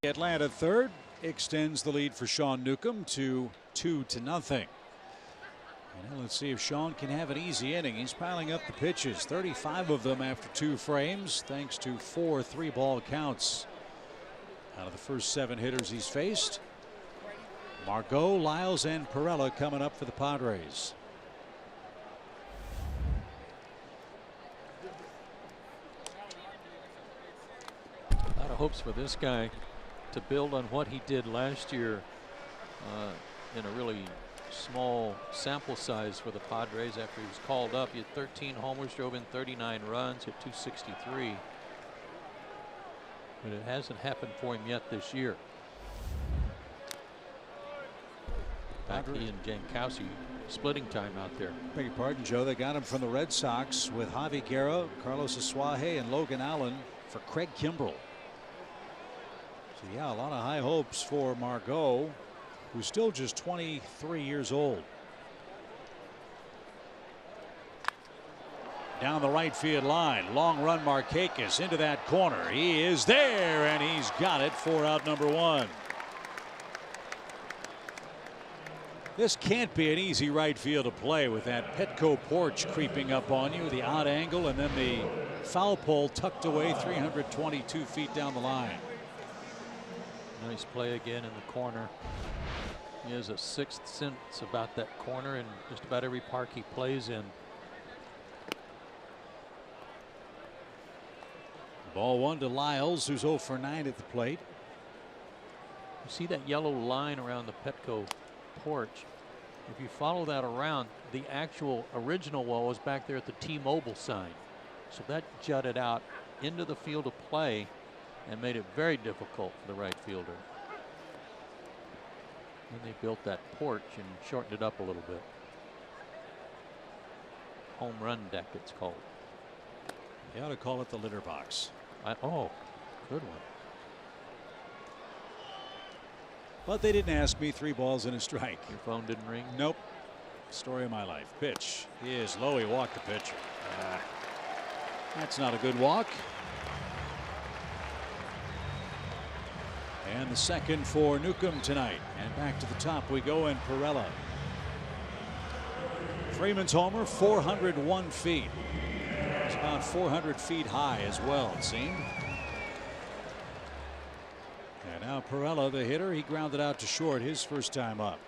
Atlanta third extends the lead for Sean Newcomb to 2-0. And let's see if Sean can have an easy inning. He's piling up the pitches, 35 of them after 2 frames, thanks to 4 3-ball counts out of the first 7 hitters he's faced. Margot, Lyles, and Perella coming up for the Padres. A lot of hopes for this guy to build on what he did last year in a really small sample size for the Padres after he was called up. He had 13 homers, drove in 39 runs, hit .263. But it hasn't happened for him yet this year. Back he and Jankowski splitting time out there. Beg your pardon, Joe. They got him from the Red Sox with Javi Guerra, Carlos Asuaje, and Logan Allen for Craig Kimbrell. So yeah, a lot of high hopes for Margot, who's still just 23 years old. Down the right field line, long run Markakis into that corner. He is there, and he's got it for out number 1. This can't be an easy right field to play with that Petco porch creeping up on you, the odd angle, and then the foul pole tucked away 322 feet down the line. Nice play again in the corner. He has a sixth sense about that corner in just about every park he plays in. Ball 1 to Lyles, who's 0 for 9 at the plate. You see that yellow line around the Petco porch? If you follow that around, the actual original wall was back there at the T-Mobile sign. So that jutted out into the field of play and made it very difficult for the right fielder. And they built that porch and shortened it up a little bit. Home run deck, it's called. You ought to call it the litter box. Oh, good one. But they didn't ask me. 3 balls and a strike. Your phone didn't ring? Nope. Story of my life. Pitch is low. He walked the pitcher. That's not a good walk. And the second for Newcomb tonight. And back to the top we go in Perella. Freeman's homer, 401 feet. It's about 400 feet high as well, it seemed. And now Perella, the hitter, he grounded out to short his first time up.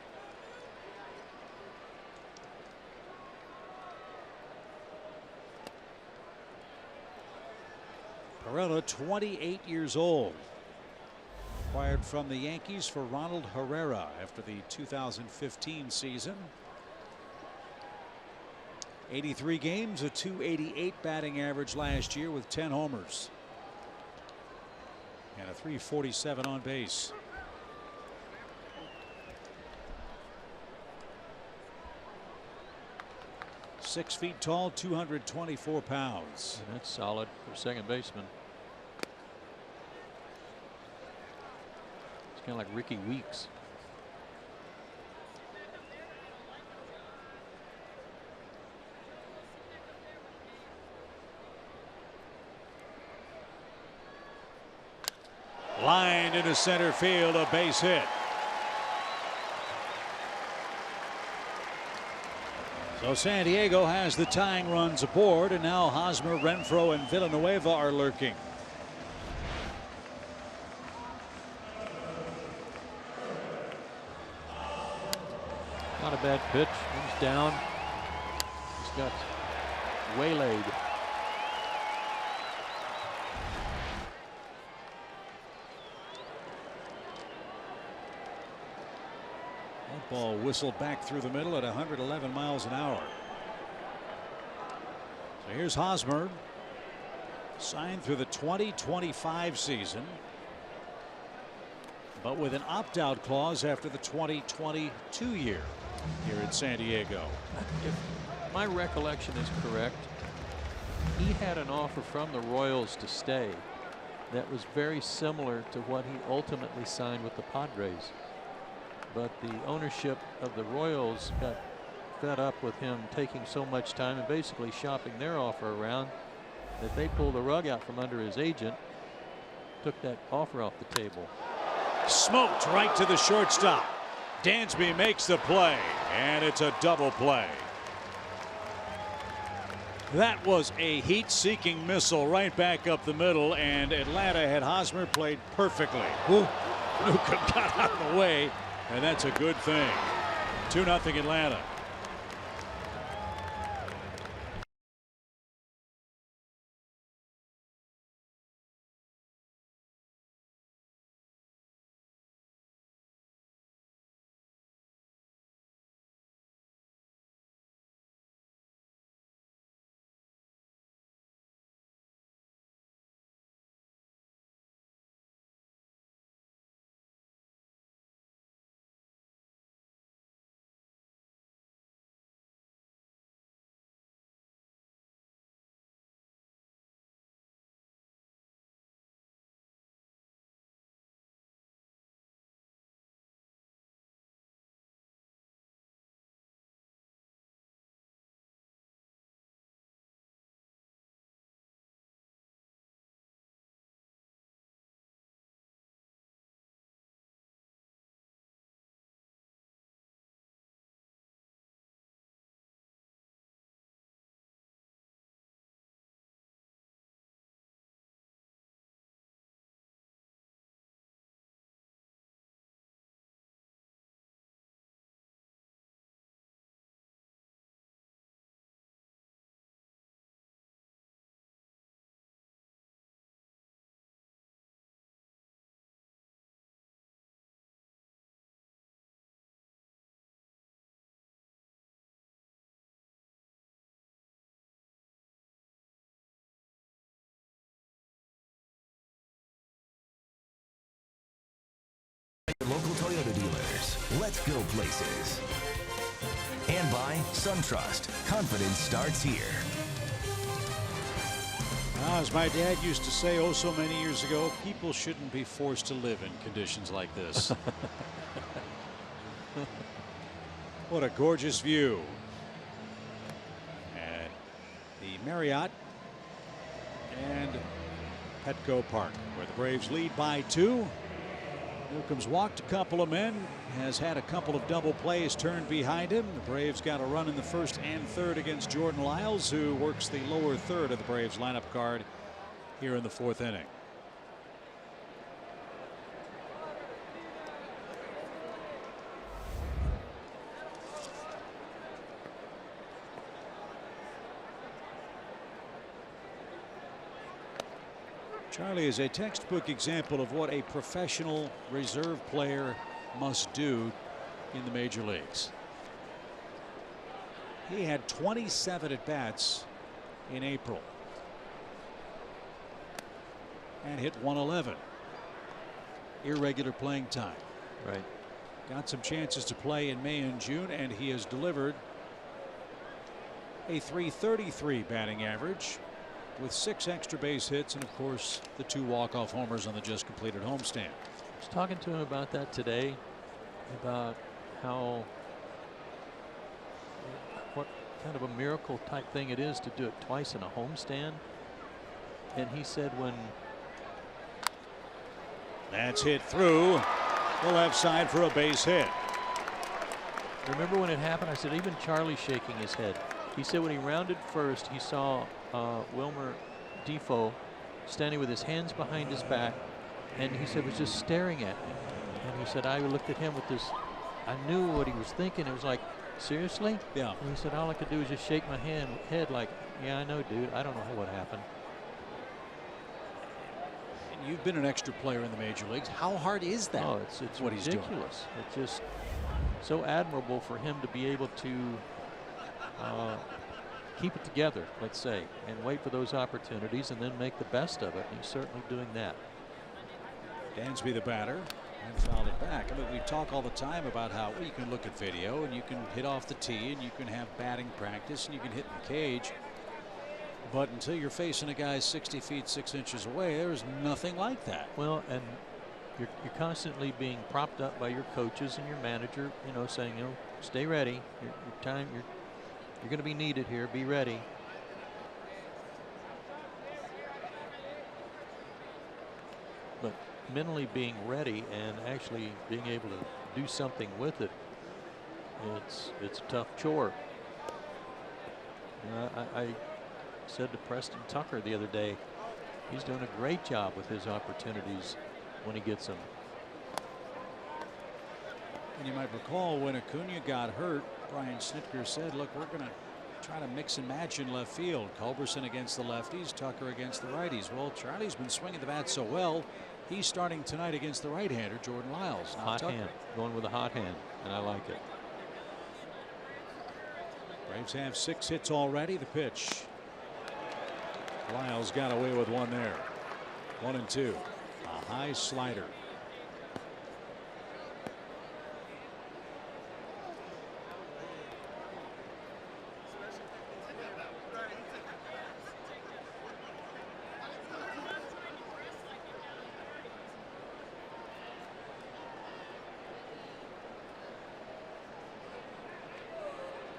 Perella, 28 years old. Acquired from the Yankees for Ronald Herrera after the 2015 season. 83 games, a .288 batting average last year with 10 homers. And a .347 on base. Six feet tall, 224 pounds. And that's solid for second baseman. It's kind of like Ricky Weeks. Lined into center field, a base hit. So San Diego has the tying runs aboard, and now Hosmer, Renfroe, and Villanueva are lurking. Not a bad pitch. He's down. He's got waylaid. That ball whistled back through the middle at 111 miles an hour. So here's Hosmer, signed through the 2025 season, but with an opt-out clause after the 2022 year here in San Diego. If my recollection is correct, he had an offer from the Royals to stay that was very similar to what he ultimately signed with the Padres. But the ownership of the Royals got fed up with him taking so much time and basically shopping their offer around that they pulled the rug out from under his agent, took that offer off the table. Smoked right to the shortstop. Dansby makes the play, and it's a double play. That was a heat-seeking missile right back up the middle, and Atlanta had Hosmer played perfectly. Newcomb got out of the way, and that's a good thing. 2-0 Atlanta. let's go places. And by SunTrust. Confidence starts here. As my dad used to say oh so many years ago, people shouldn't be forced to live in conditions like this. What a gorgeous view. At the Marriott and Petco Park, where the Braves lead by 2. Newcomb's walked a couple of men, has had a couple of double plays turned behind him. The Braves got a run in the first and third against Jordan Lyles, who works the lower third of the Braves lineup card here in the 4th inning. Charlie is a textbook example of what a professional reserve player must do in the major leagues. He had 27 at-bats in April and hit 111. Irregular playing time. Right. Got some chances to play in May and June, and he has delivered a .333 batting average with 6 extra base hits and, of course, the 2 walk-off homers on the just completed homestand. I was talking to him about that today, about how what kind of a miracle type thing it is to do it twice in a homestand. And he said when that's hit through the left side for a base hit. Remember when it happened? I said even Charlie shaking his head. He said when he rounded first, he saw Wilmer Defoe standing with his hands behind his back, and he said was just staring at me. And he said I looked at him with this. I knew what he was thinking. It was like, seriously? Yeah. And he said all I could do was just shake my head like, yeah, I know, dude. I don't know what happened. And you've been an extra player in the major leagues. How hard is that? Oh, it's what ridiculous. He's doing. It's just so admirable for him to be able to keep it together, let's say, and wait for those opportunities and then make the best of it. And he's certainly doing that. Dansby the batter, and fouled it back. I mean, we talk all the time about how you can look at video and you can hit off the tee and you can have batting practice and you can hit in the cage. But until you're facing a guy 60 feet 6 inches away, there's nothing like that. Well, and you're constantly being propped up by your coaches and your manager, you know, saying, you know, stay ready. Your time, you're going to be needed here. Be ready. But mentally being ready and actually being able to do something with it, it's a tough chore. I said to Preston Tucker the other day, he's doing a great job with his opportunities when he gets them. And you might recall when Acuna got hurt, Brian Snitker said, look, we're going to try to mix and match in left field. Culberson against the lefties, Tucker against the righties. Well, Charlie's been swinging the bat so well, he's starting tonight against the right-hander, Jordan Lyles. Hot hand, going with a hot hand, and I like it. Braves have 6 hits already. The pitch. Lyles got away with one there. 1-2. A high slider.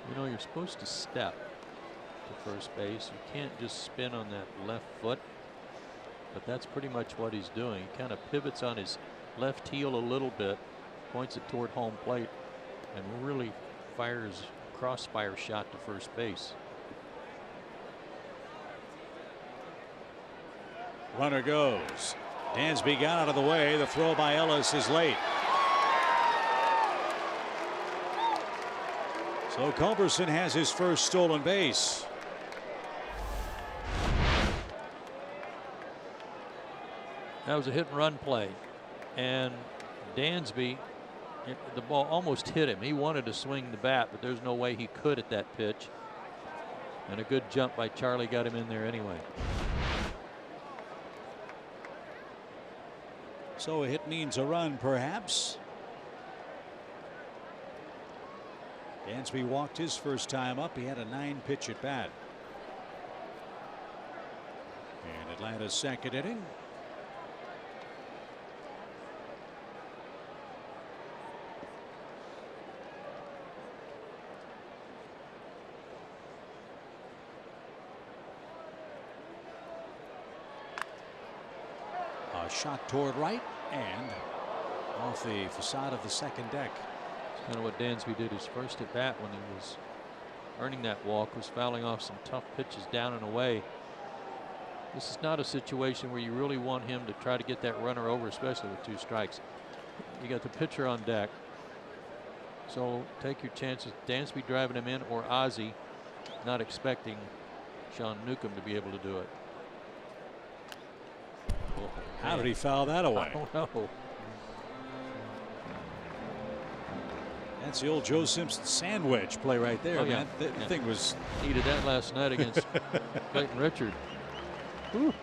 You know, you're supposed to step to first base. You can't just spin on that left foot, but that's pretty much what he's doing. He kind of pivots on his left heel a little bit, points it toward home plate, and really fires a crossfire shot to first base. Runner goes. Dansby got out of the way. The throw by Ellis is late. So Culberson has his first stolen base. That was a hit and run play, and Dansby, the ball almost hit him. He wanted to swing the bat, but there's no way he could at that pitch. And a good jump by Charlie got him in there anyway. So a hit means a run, perhaps. Dansby walked his first time up. He had a 9-pitch at bat. And Atlanta's second inning. A shot toward right and off the facade of the second deck. It's kind of what Dansby did his first at bat when he was earning that walk, was fouling off some tough pitches down and away. This is not a situation where you really want him to try to get that runner over, especially with 2 strikes. You got the pitcher on deck, so take your chances. Dansby driving him in, or Ozzie, not expecting Sean Newcomb to be able to do it. Oh, how did he foul that away? I don't know. That's the old Joe Simpson sandwich play right there. Oh, yeah. Man. The thing was. Needed that last night against Clayton Richard. When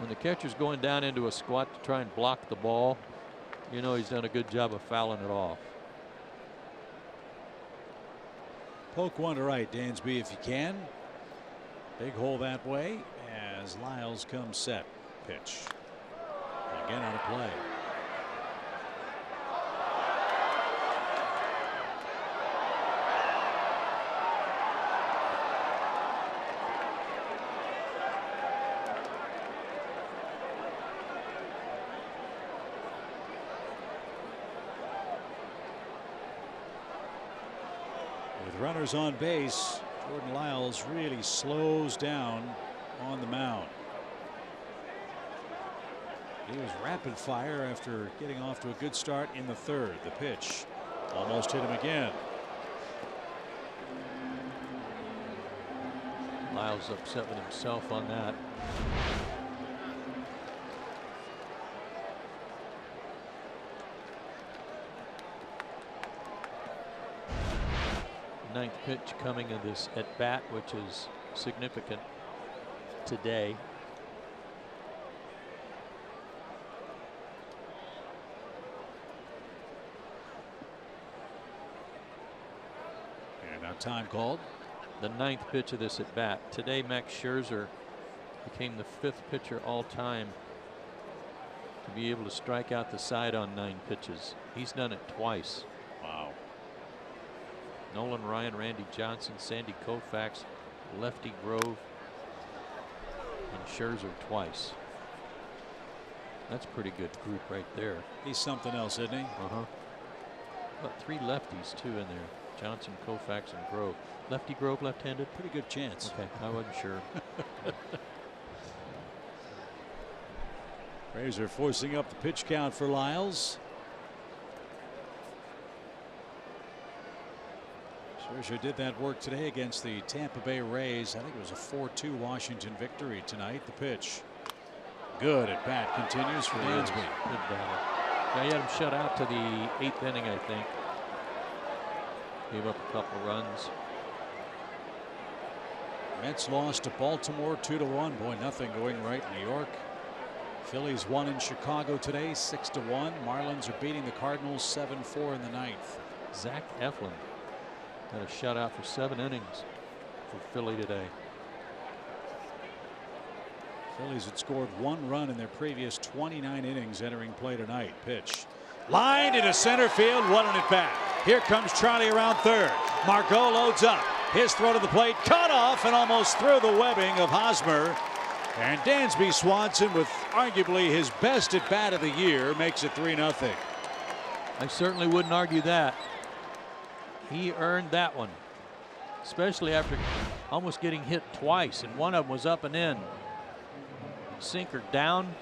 the catcher's going down into a squat to try and block the ball, you know he's done a good job of fouling it off. Poke one to right, Dansby, if you can. Big hole that way as Lyles comes set. Pitch. Again on a play. With runners on base, Jordan Lyles really slows down on the mound. He was rapid fire after getting off to a good start in the third. The pitch almost hit him again. Lyles upset with himself on that. Ninth pitch coming in this at bat, which is significant today. And now time called. The ninth pitch of this at bat. Today, Max Scherzer became the 5th pitcher all time to be able to strike out the side on 9 pitches. He's done it twice. Wow. Nolan Ryan, Randy Johnson, Sandy Koufax, Lefty Grove, and Scherzer twice. That's a pretty good group right there. He's something else, isn't he? About 3 lefties too in there. Johnson, Koufax, and Grove. Lefty Grove left-handed? Pretty good chance. Okay, I wasn't sure. Braves are forcing up the pitch count for Lyles. Scherzer did that work today against the Tampa Bay Rays. I think it was a 4-2 Washington victory tonight. The pitch. Good at bat continues for Dansby. Good battle. Yeah, he had him shut out to the 8th inning, I think. Gave up a couple runs. Mets lost to Baltimore 2-1. Boy, nothing going right in New York. Phillies won in Chicago today 6-1. Marlins are beating the Cardinals 7-4 in the 9th. Zach Eflin had a shutout for 7 innings for Philly today. Phillies had scored 1 run in their previous 29 innings entering play tonight. Pitch. Line into center field, 1 at bat. Here comes Charlie around third. Margot loads up. His throw to the plate, cut off and almost through the webbing of Hosmer. And Dansby Swanson, with arguably his best at bat of the year, makes it 3-0. I certainly wouldn't argue that. He earned that one, especially after almost getting hit twice, and one of them was up and in. Sinker down.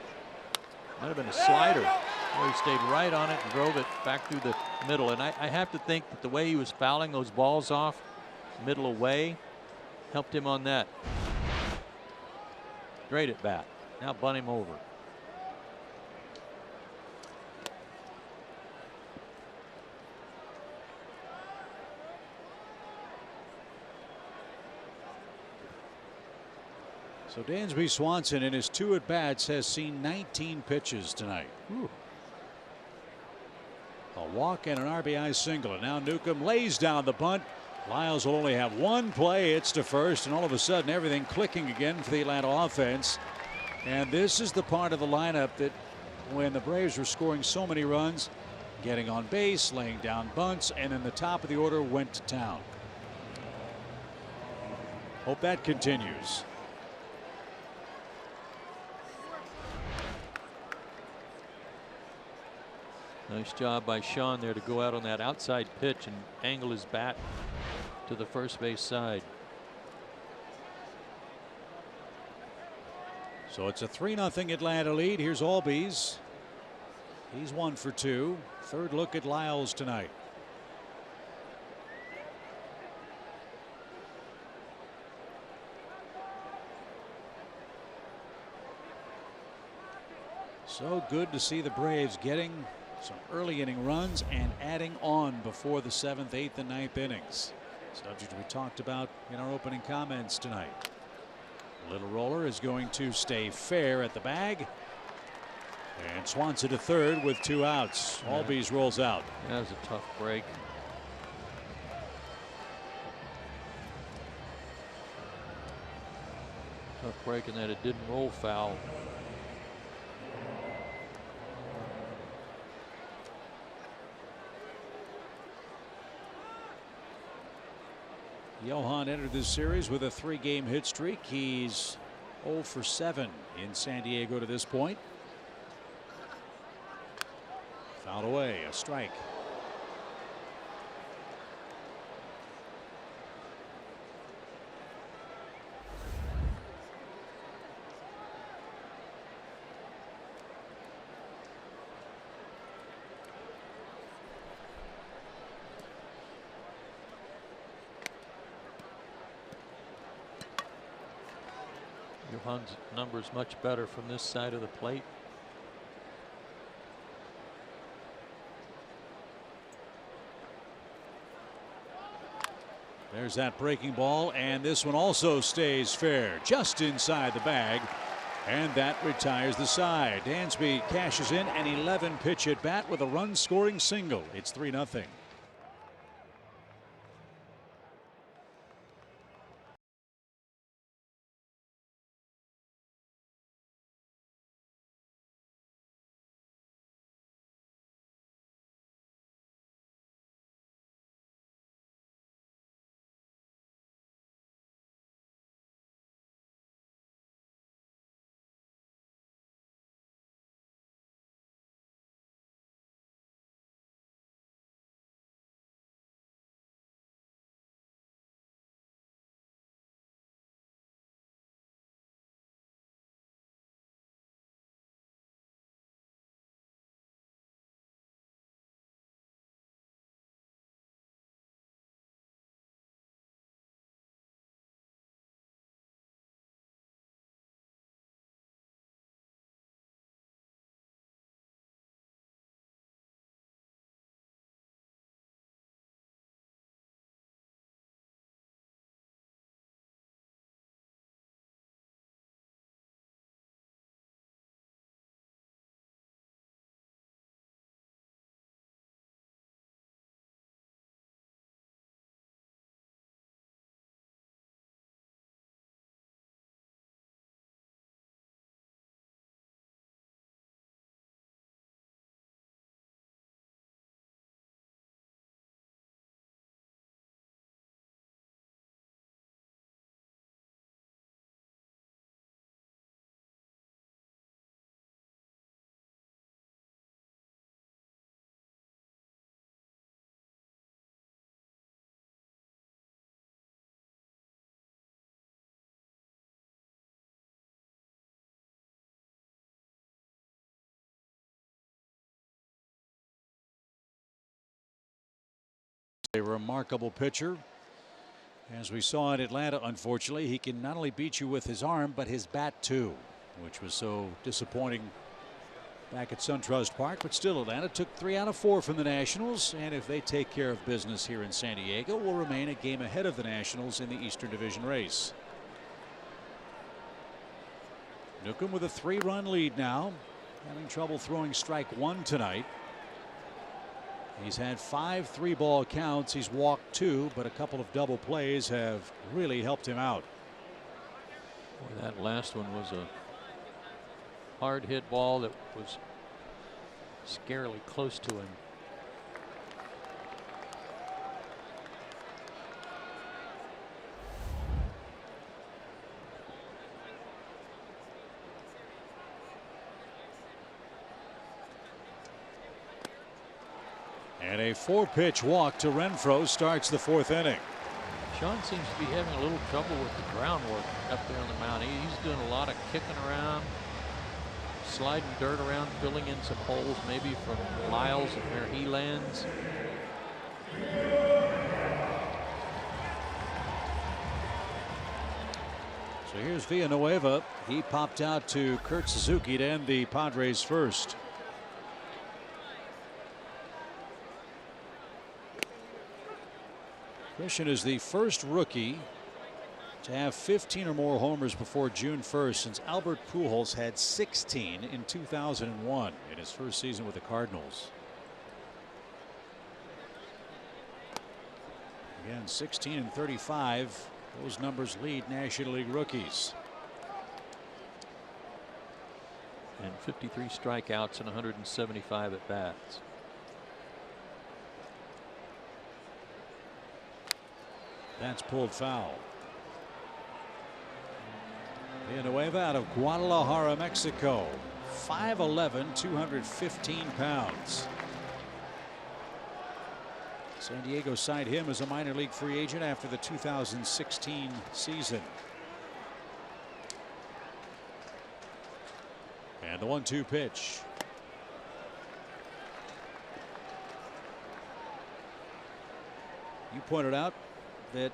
Might have been a slider. Well, he stayed right on it and drove it back through the middle. And I have to think that the way he was fouling those balls off middle away helped him on that. Great at bat. Now bunt him over. So Dansby Swanson in his 2 at bats has seen 19 pitches tonight. Ooh. A walk and an RBI single. And now Newcomb lays down the bunt. Lyles will only have one play. It's to first, and all of a sudden everything clicking again for the Atlanta offense. And this is the part of the lineup that when the Braves were scoring so many runs, getting on base, laying down bunts, and then the top of the order went to town. Hope that continues. Nice job by Sean there to go out on that outside pitch and angle his bat to the first base side. So it's a 3-0 Atlanta lead. Here's Albies. He's 1 for 2. Third look at Lyles tonight. So good to see the Braves getting some early inning runs and adding on before the 7th, 8th, and 9th innings. Subject we talked about in our opening comments tonight. Little roller is going to stay fair at the bag. And Swanson to third with 2 outs. Albies rolls out. That was a tough break. Tough break in that it didn't roll foul. Johan entered this series with a 3-game hit streak. He's 0 for 7 in San Diego to this point. Fouled away, a strike. Johan's numbers much better from this side of the plate. There's that breaking ball, and this one also stays fair just inside the bag, and that retires the side. Dansby cashes in an 11 pitch at bat with a run scoring single. It's 3-0. A remarkable pitcher. As we saw in Atlanta, unfortunately, he can not only beat you with his arm, but his bat too, which was so disappointing back at SunTrust Park. But still, Atlanta took 3 out of 4 from the Nationals, and if they take care of business here in San Diego, will remain a game ahead of the Nationals in the Eastern Division race. Newcomb with a 3-run lead now, having trouble throwing strike 1 tonight. He's had 5 3-ball counts. He's walked 2, but a couple of double plays have really helped him out. Boy, that last one was a hard hit ball that was scarily close to him. And a 4-pitch walk to Renfroe starts the 4th inning. Sean seems to be having a little trouble with the groundwork up there on the mound. He's doing a lot of kicking around, sliding dirt around, filling in some holes maybe from Lyles and where he lands. So here's Villanueva. He popped out to Kurt Suzuki to end the Padres first. Christian is the first rookie to have 15 or more homers before June 1st since Albert Pujols had 16 in 2001 in his first season with the Cardinals. Again, 16 and 35. Those numbers lead National League rookies. And 53 strikeouts and 175 at bats. That's pulled foul. Villanueva out of Guadalajara, Mexico. 5'11", 215 pounds. San Diego signed him as a minor league free agent after the 2016 season. And the 1-2 pitch. You pointed out that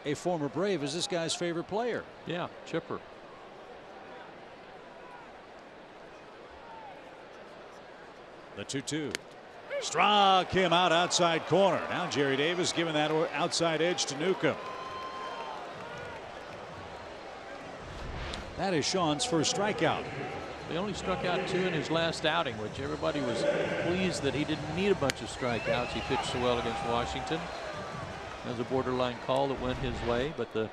a former Brave is this guy's favorite player. Yeah, Chipper. The 2-2. Struck him out outside corner. Now Jerry Davis giving that outside edge to Newcomb. That is Sean's first strikeout. He only struck out 2 in his last outing, which everybody was pleased that he didn't need a bunch of strikeouts. He pitched so well against Washington. That was a borderline call that went his way, but the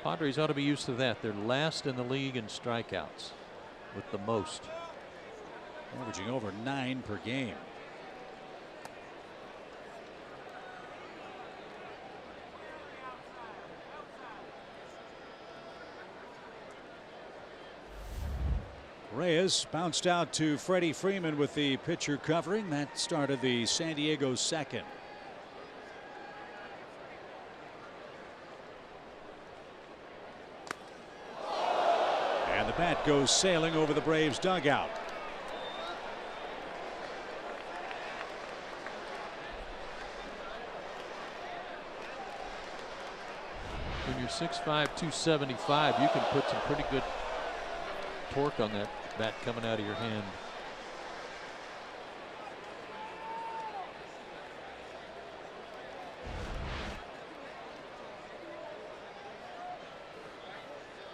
Padres ought to be used to that. They're last in the league in strikeouts with the most. Averaging over 9 per game. Reyes bounced out to Freddie Freeman with the pitcher covering. That started the San Diego second. And the bat goes sailing over the Braves dugout. When you're 6'5", 275, you can put some pretty good torque on that bat coming out of your hand.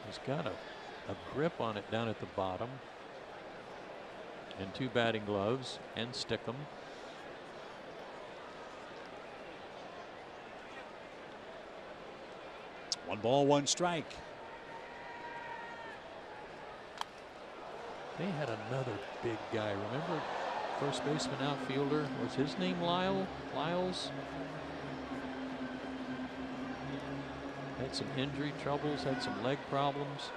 He's got a grip on it down at the bottom, and 2 batting gloves and stickum. One ball, 1 strike. They had another big guy. Remember, first baseman, outfielder, was his name Lyles? Had some injury troubles, had some leg problems.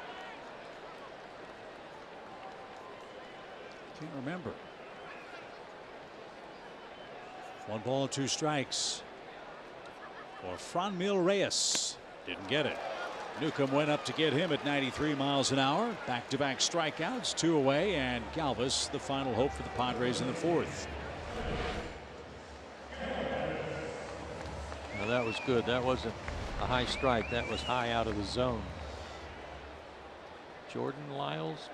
Can't remember. 1 ball, 2 strikes for Franmil Reyes. Didn't get it. Newcomb went up to get him at 93 miles an hour. Back-to-back strikeouts, 2 away, and Galvis the final hope for the Padres in the 4th. Now that was good. That wasn't a high strike. That was high out of the zone. Jordan Lyles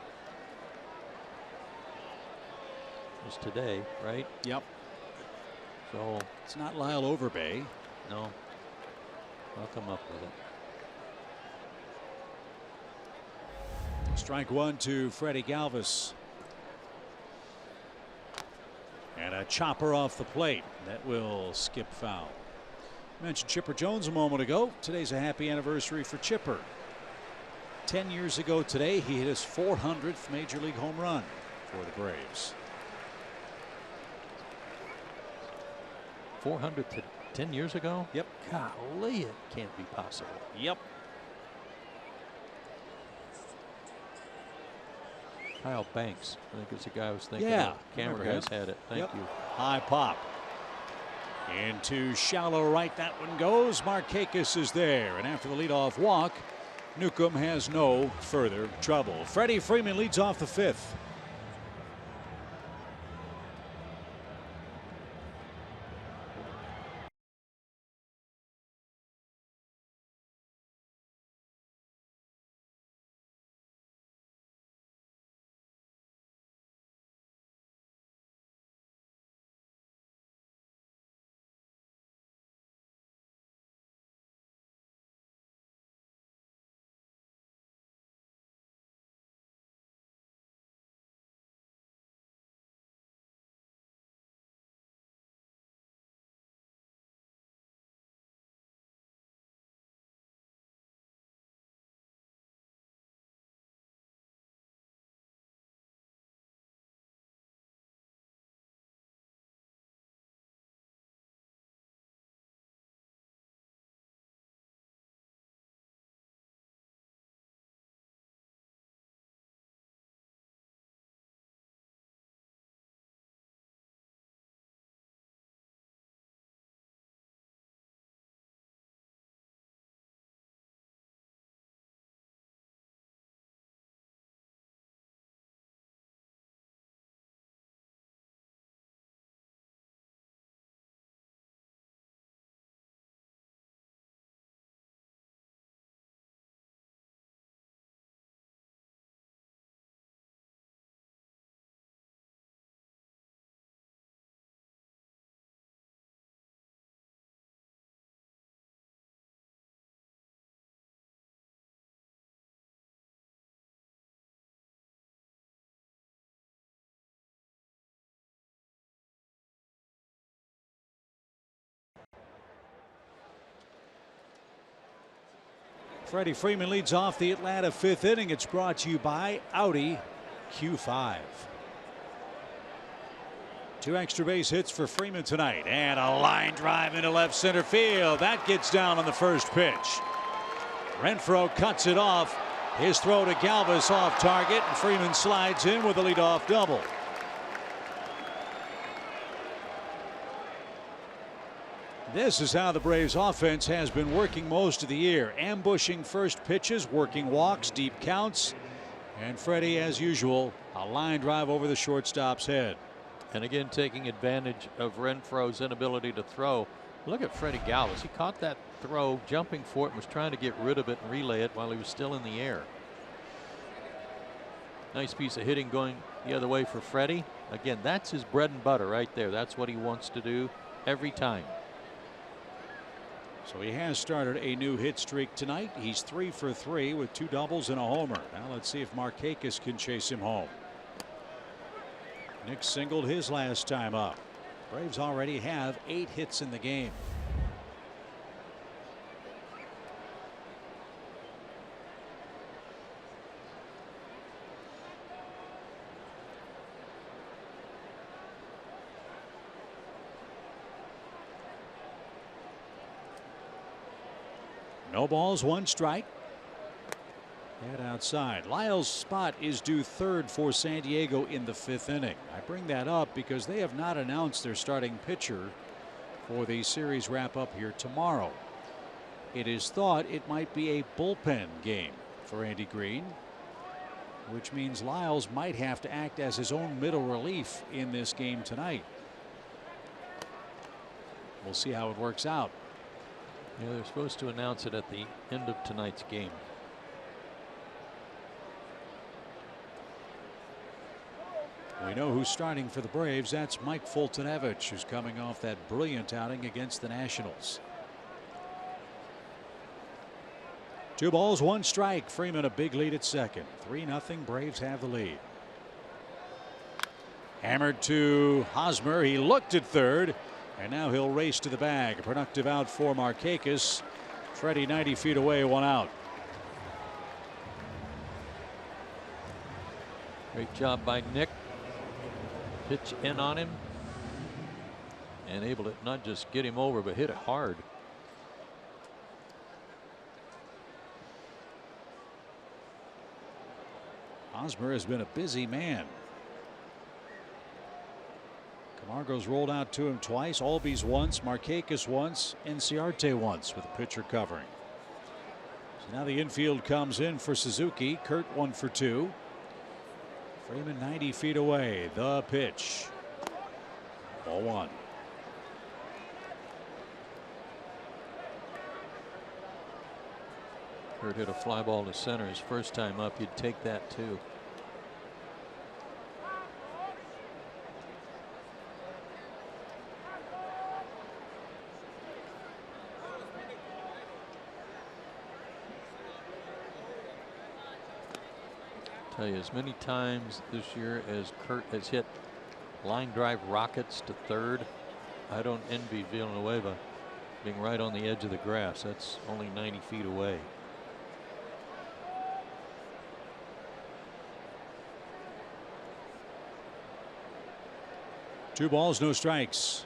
was today, right? Yep. So it's not Lyle Overbay. No. I'll come up with it. Strike 1 to Freddie Galvis. And a chopper off the plate that will skip foul. Mentioned Chipper Jones a moment ago. Today's a happy anniversary for Chipper. 10 years ago today, he hit his 400th major league home run for the Braves. 400 to 10 years ago? Yep. Golly, it can't be possible. Yep. Kyle Banks, I think it's the guy I was thinking Yeah, of. Camera guys had it. Thank you. High pop. Into shallow right, that one goes. Markakis is there, and after the leadoff walk, Newcomb has no further trouble. Freddie Freeman leads off the 5th. Freddie Freeman leads off the Atlanta 5th inning. It's brought to you by Audi Q5. 2 extra base hits for Freeman tonight, and a line drive into left center field. That gets down on the first pitch. Renfroe cuts it off. His throw to Galvis off target, and Freeman slides in with a leadoff double. This is how the Braves offense has been working most of the year. Ambushing first pitches, working walks, deep counts. And Freddie, as usual, a line drive over the shortstop's head. And again, taking advantage of Renfroe's inability to throw. Look at Freddie Galvis. He caught that throw, jumping for it, and was trying to get rid of it and relay it while he was still in the air. Nice piece of hitting going the other way for Freddie. Again, that's his bread and butter right there. That's what he wants to do every time. So he has started a new hit streak tonight. He's 3 for 3 with 2 doubles and a homer. Now let's see if Markakis can chase him home. Nick singled his last time up. Braves already have 8 hits in the game. No balls, 1 strike. Head outside. Lyle's spot is due 3rd for San Diego in the 5th inning. I bring that up because they have not announced their starting pitcher for the series wrap up here tomorrow. It is thought it might be a bullpen game for Andy Green, which means Lyles might have to act as his own middle relief in this game tonight. We'll see how it works out. Yeah, they're supposed to announce it at the end of tonight's game. We know who's starting for the Braves. That's Mike Fultonevich, who's coming off that brilliant outing against the Nationals. 2 balls, 1 strike. Freeman a big lead at second. 3-0. Braves have the lead. Hammered to Hosmer. He looked at third, and now he'll race to the bag. A productive out for Markakis. Freddie 90 feet away, 1 out. Great job by Nick. Pitch in on him and able to not just get him over, but hit it hard. Hosmer has been a busy man. Camargo's rolled out to him twice. Albies once, Markakis once, Enciarte once with a pitcher covering. So now the infield comes in for Suzuki. Kurt 1 for 2. Freeman 90 feet away. The pitch. Ball 1. Kurt hit a fly ball to center his first time up. You'd take that too. Tell you, as many times this year as Kurt has hit line drive rockets to third, I don't envy Villanueva being right on the edge of the grass. That's only 90 feet away. Two balls, no strikes.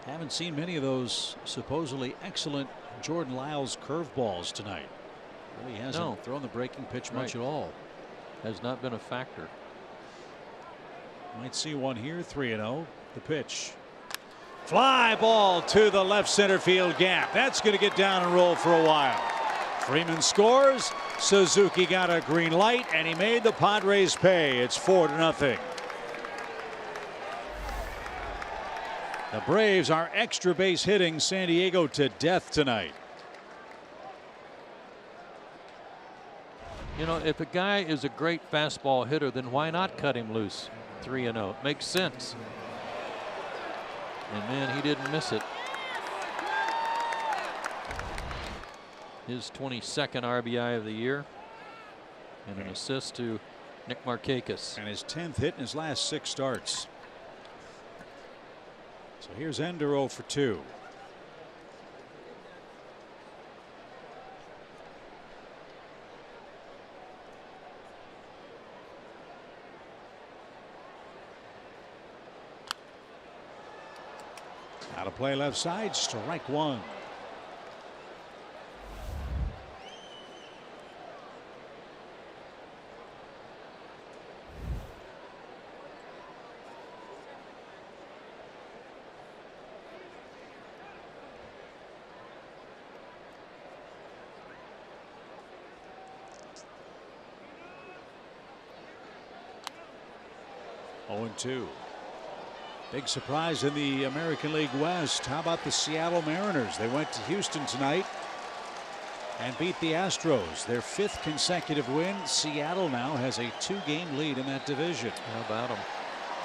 Haven't seen many of those supposedly excellent Jordan Lyles curveballs tonight. Really hasn't thrown the breaking pitch much at all. Has not been a factor. Might see one here. 3-0. The pitch. Fly ball to the left center field gap. That's going to get down and roll for a while. Freeman scores. Suzuki got a green light, and he made the Padres pay. It's 4-0. The Braves are extra base hitting San Diego to death tonight. You know, if a guy is a great fastball hitter, then why not cut him loose? 3-0. It makes sense. And man, he didn't miss it. His 22nd RBI of the year and an assist to Nick Markakis. And his 10th hit in his last 6 starts. So here's Ender 0 for 2. Out of play left side, strike 1. Oh, 2. Big surprise in the American League West. How about the Seattle Mariners? They went to Houston tonight and beat the Astros. Their 5th consecutive win. Seattle now has a 2-game lead in that division. How about them?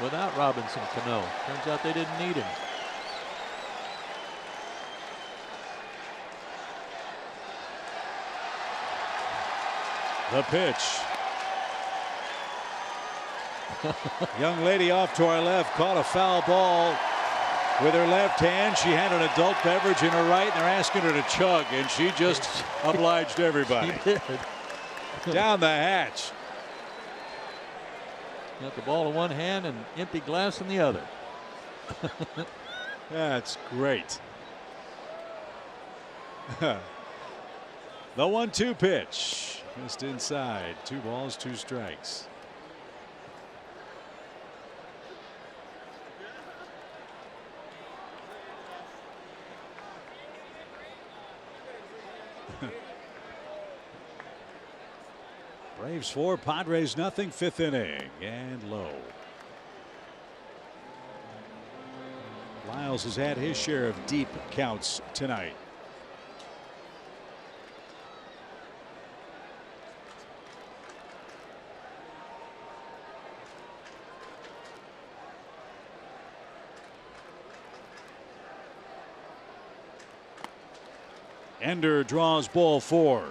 Without Robinson Cano. Turns out they didn't need him. The pitch. Young lady off to our left caught a foul ball with her left hand. She had an adult beverage in her right, and they're asking her to chug, and she just obliged everybody. She did. Down the hatch. Got the ball in one hand and empty glass in the other. That's great. The 1-2 pitch. Just inside. 2 balls, 2 strikes. Braves 4, Padres nothing. 5th inning, and low. Lyles has had his share of deep counts tonight. Ender draws ball 4.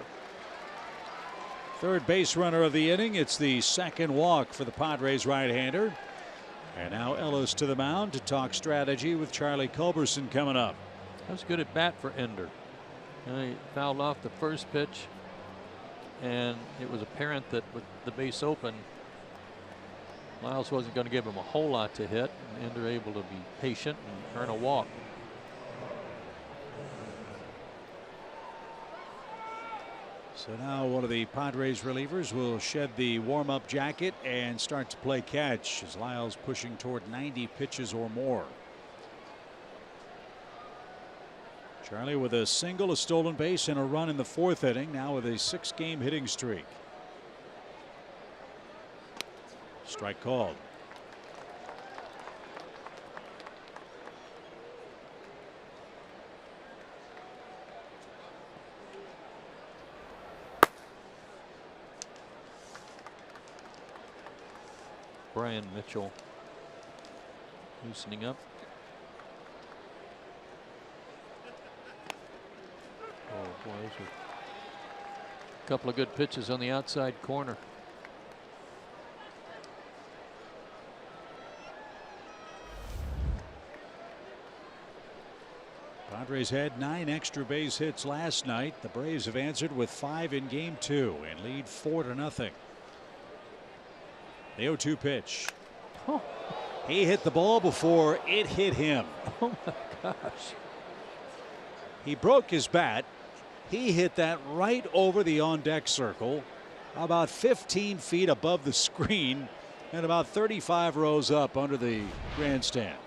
Third base runner of the inning. It's the second walk for the Padres right-hander. And now Ellis to the mound to talk strategy with Charlie Culberson coming up. That was good at bat for Ender. He fouled off the first pitch, and it was apparent that with the base open, Lyles wasn't going to give him a whole lot to hit, and Ender able to be patient and earn a walk. So now one of the Padres relievers will shed the warm-up jacket and start to play catch as Lyles pushing toward 90 pitches or more. Charlie with a single, a stolen base, and a run in the 4th inning, now with a 6-game hitting streak. Strike called. Brian Mitchell loosening up. Oh boy, those are a couple of good pitches on the outside corner. Padres had 9 extra base hits last night. The Braves have answered with 5 in game 2 and lead 4-0. The 0-2 pitch. Oh. He hit the ball before it hit him. Oh my gosh. He broke his bat. He hit that right over the on-deck circle, about 15 feet above the screen and about 35 rows up under the grandstand.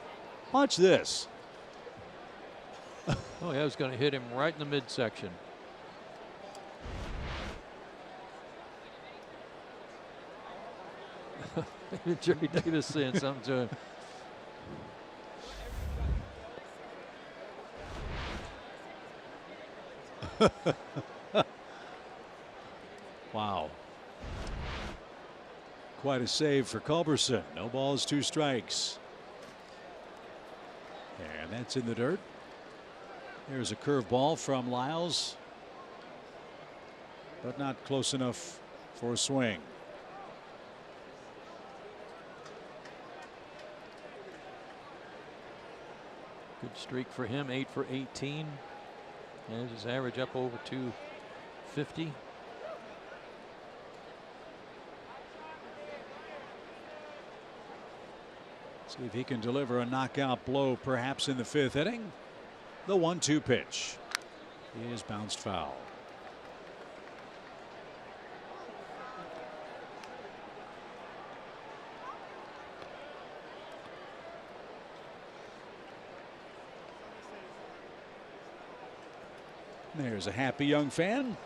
Watch this. Oh, yeah, I was going to hit him right in the midsection. Jerry Davis saying something to him. Wow. Quite a save for Culberson. No balls, 2 strikes. And that's in the dirt. There's a curveball from Lyles, but not close enough for a swing. Good streak for him, 8 for 18. There's his average up over 250. See if he can deliver a knockout blow perhaps in the 5th inning. The 1-2 pitch is bounced foul. There's a happy young fan.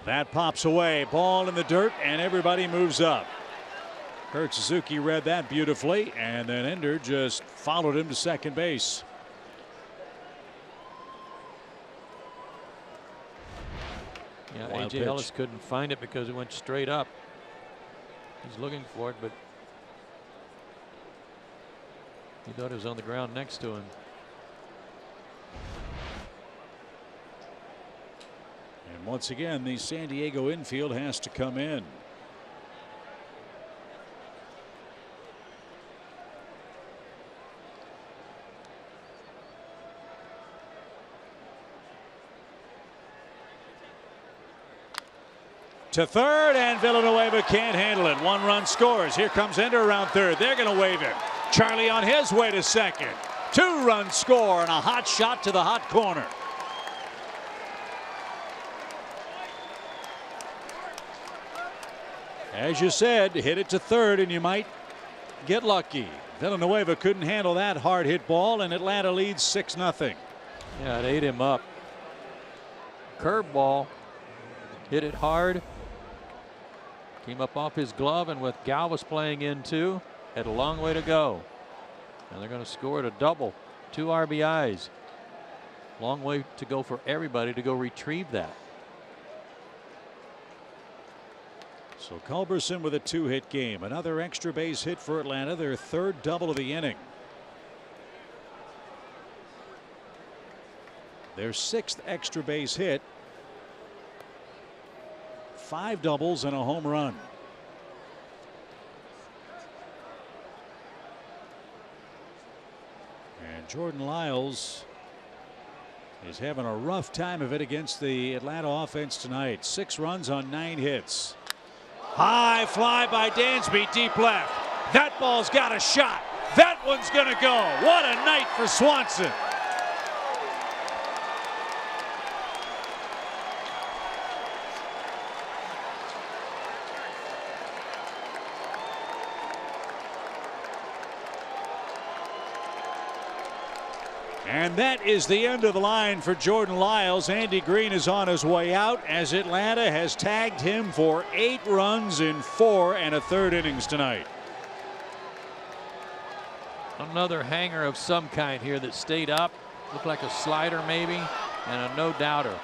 That pops away. Ball in the dirt, and everybody moves up. Kurt Suzuki read that beautifully, and then Ender just followed him to second base. Yeah, Wild A.J. pitch. Ellis couldn't find it because it went straight up. He's looking for it, but he thought it was on the ground next to him. And once again, the San Diego infield has to come in. To third, and Villanueva can't handle it. 1 run scores. Here comes Ender around third. They're going to wave him. Charlie on his way to second. 2-run score and a hot shot to the hot corner. As you said, hit it to third and you might get lucky. Villanueva couldn't handle that hard hit ball, and Atlanta leads 6-0. Yeah, it ate him up. Curveball. Hit it hard. Came up off his glove, and with Galvis playing in too, had a long way to go. And they're going to score it a double. 2 RBIs. Long way to go for everybody to go retrieve that. So Culberson with a 2-hit game. Another extra base hit for Atlanta, their 3rd double of the inning. Their 6th extra base hit. 5 doubles and a home run. And Jordan Lyles is having a rough time of it against the Atlanta offense tonight. 6 runs on 9 hits. High fly by Dansby, deep left. That ball's got a shot. That one's gonna go. What a night for Swanson. And that is the end of the line for Jordan Lyles. Andy Green is on his way out as Atlanta has tagged him for 8 runs in 4 1/3 innings tonight. Another hanger of some kind here that stayed up. Looked like a slider maybe, and a no-doubter.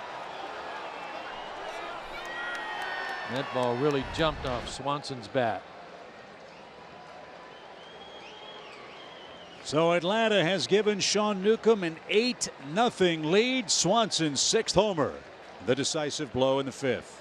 That ball really jumped off Swanson's bat. So Atlanta has given Sean Newcomb an 8-0 lead. Swanson's 6th homer, the decisive blow in the 5th.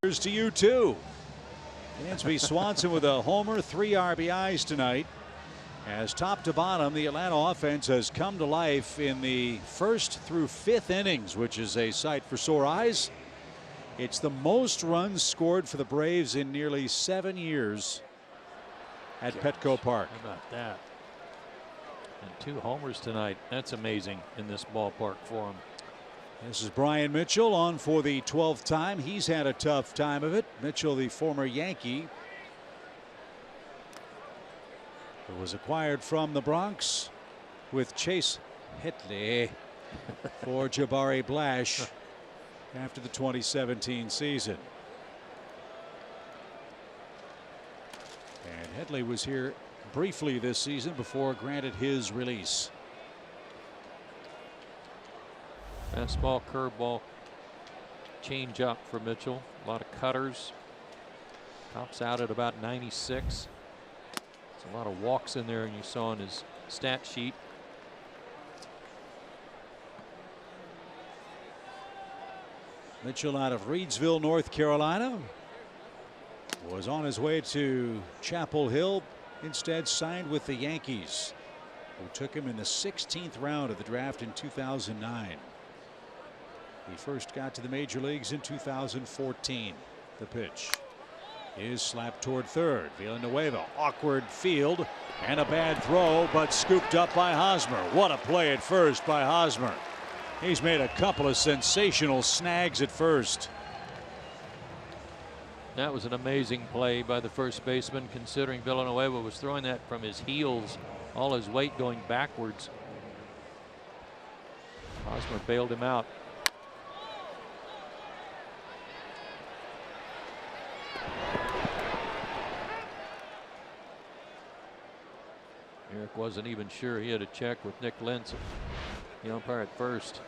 Here's to you too. Dansby Swanson with a homer, 3 RBIs tonight. As top to bottom, the Atlanta offense has come to life in the 1st through 5th innings, which is a sight for sore eyes. It's the most runs scored for the Braves in nearly 7 years at Petco Park. How about that? And 2 homers tonight. That's amazing in this ballpark for him. This is Brian Mitchell on for the 12th time. He's had a tough time of it. Mitchell, the former Yankee, who was acquired from the Bronx with Chase Hitley for Jabari Blash after the 2017 season. And Hitley was here briefly this season before granted his release. Fastball, curveball, change up for Mitchell. A lot of cutters. Tops out at about 96. There's a lot of walks in there, and you saw in his stat sheet. Mitchell out of Reidsville, North Carolina, was on his way to Chapel Hill. Instead signed with the Yankees, who took him in the 16th round of the draft in 2009. He first got to the major leagues in 2014. The pitch is slapped toward third. Villanueva, awkward field and a bad throw, but scooped up by Hosmer. What a play at first by Hosmer. He's made a couple of sensational snags at first. That was an amazing play by the first baseman, considering Villanueva was throwing that from his heels, all his weight going backwards. Hosmer bailed him out. Eric wasn't even sure. He had to check with Nick Lentz, the umpire at first.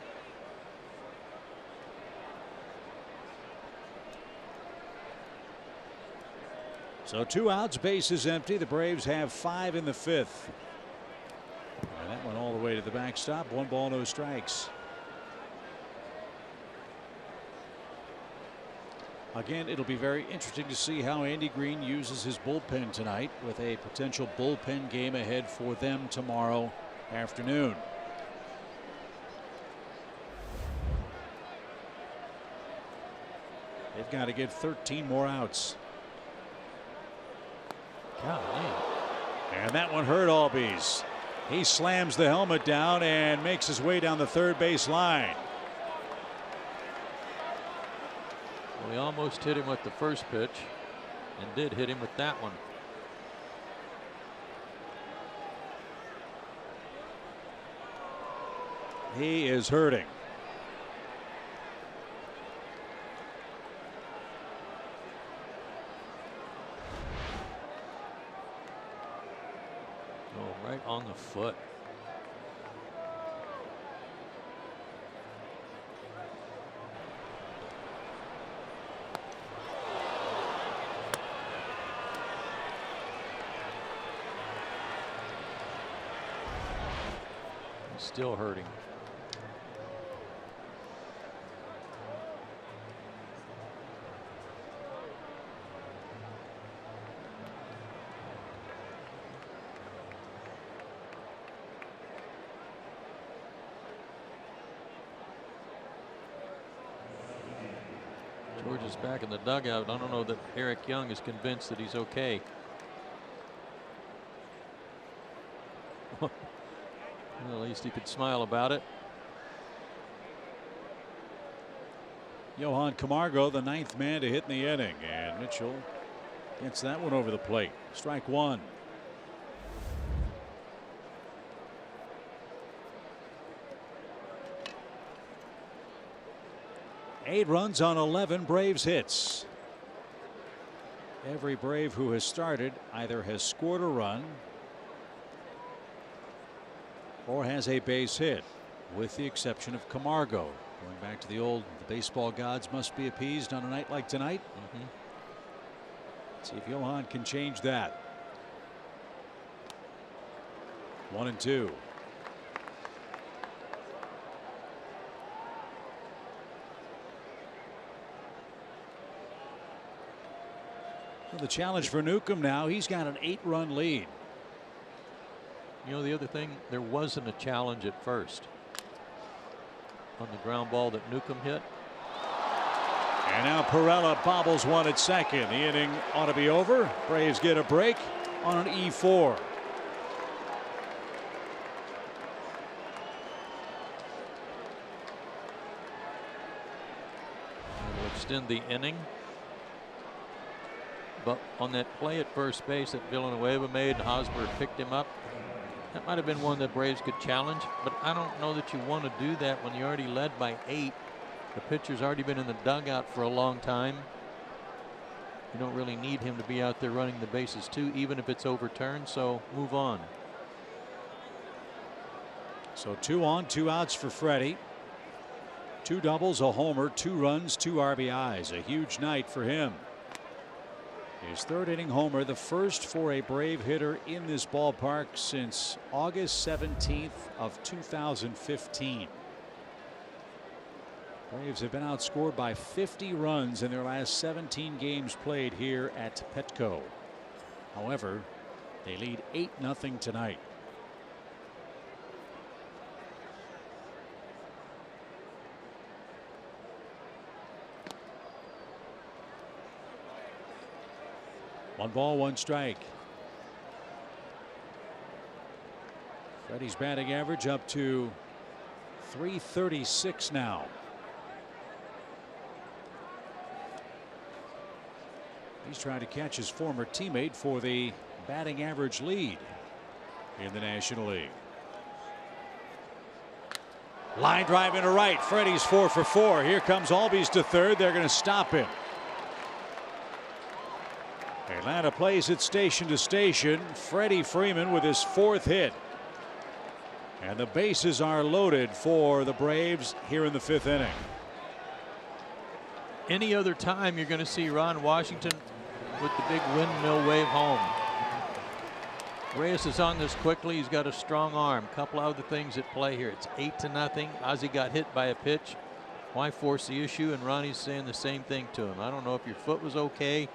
So 2 outs, bases empty. The Braves have 5 in the 5th. And that went all the way to the backstop. 1 ball, no strikes. Again, it'll be very interesting to see how Andy Green uses his bullpen tonight, with a potential bullpen game ahead for them tomorrow afternoon. They've got to get 13 more outs. Golly. And that one hurt Albies. He slams the helmet down and makes his way down the third base line. Well, he almost hit him with the first pitch and did hit him with that one. He is hurting. Oh, right on the foot. He's still hurting. George is back in the dugout. I don't know that Eric Young is convinced that he's okay. Well, at least he could smile about it. Johan Camargo, the 9th man to hit in the inning, and Mitchell gets that one over the plate. Strike 1. Eight runs on 11 Braves hits. Every Brave who has started either has scored a run or has a base hit, with the exception of Camargo. Going back to the old, the baseball gods must be appeased on a night like tonight. Let's see if Johan can change that. 1-2. Well, the challenge for Newcomb now, he's got an 8-run lead. You know, the other thing, there wasn't a challenge at first on the ground ball that Newcomb hit. And now Perella bobbles one at second. The inning ought to be over. Braves get a break on an E4. Will extend the inning. But on that play at first base that Villanueva made, Hosmer picked him up. That might have been one that Braves could challenge, but I don't know that you want to do that when you already led by 8. The pitcher's already been in the dugout for a long time. You don't really need him to be out there running the bases too, even if it's overturned, so move on. So 2 on, 2 outs for Freddie. 2 doubles, a homer, 2 runs, 2 RBIs. A huge night for him. His 3rd inning homer, the first for a Brave hitter in this ballpark since August 17th of 2015. Braves have been outscored by 50 runs in their last 17 games played here at Petco. However, they lead 8-0 tonight. One ball, one strike. Freddie's batting average up to .336 now. He's trying to catch his former teammate for the batting average lead in the National League. Line drive into right. Freddie's 4 for 4. Here comes Albies to third. They're going to stop him. Atlanta plays it station to station. Freddie Freeman with his 4th hit. And the bases are loaded for the Braves here in the 5th inning. Any other time you're going to see Ron Washington with the big windmill wave home. Reyes is on this quickly. He's got a strong arm. Couple other things at play here. It's 8-0. Ozzie got hit by a pitch. Why force the issue? And Ronnie's saying the same thing to him. I don't know if your foot was okay,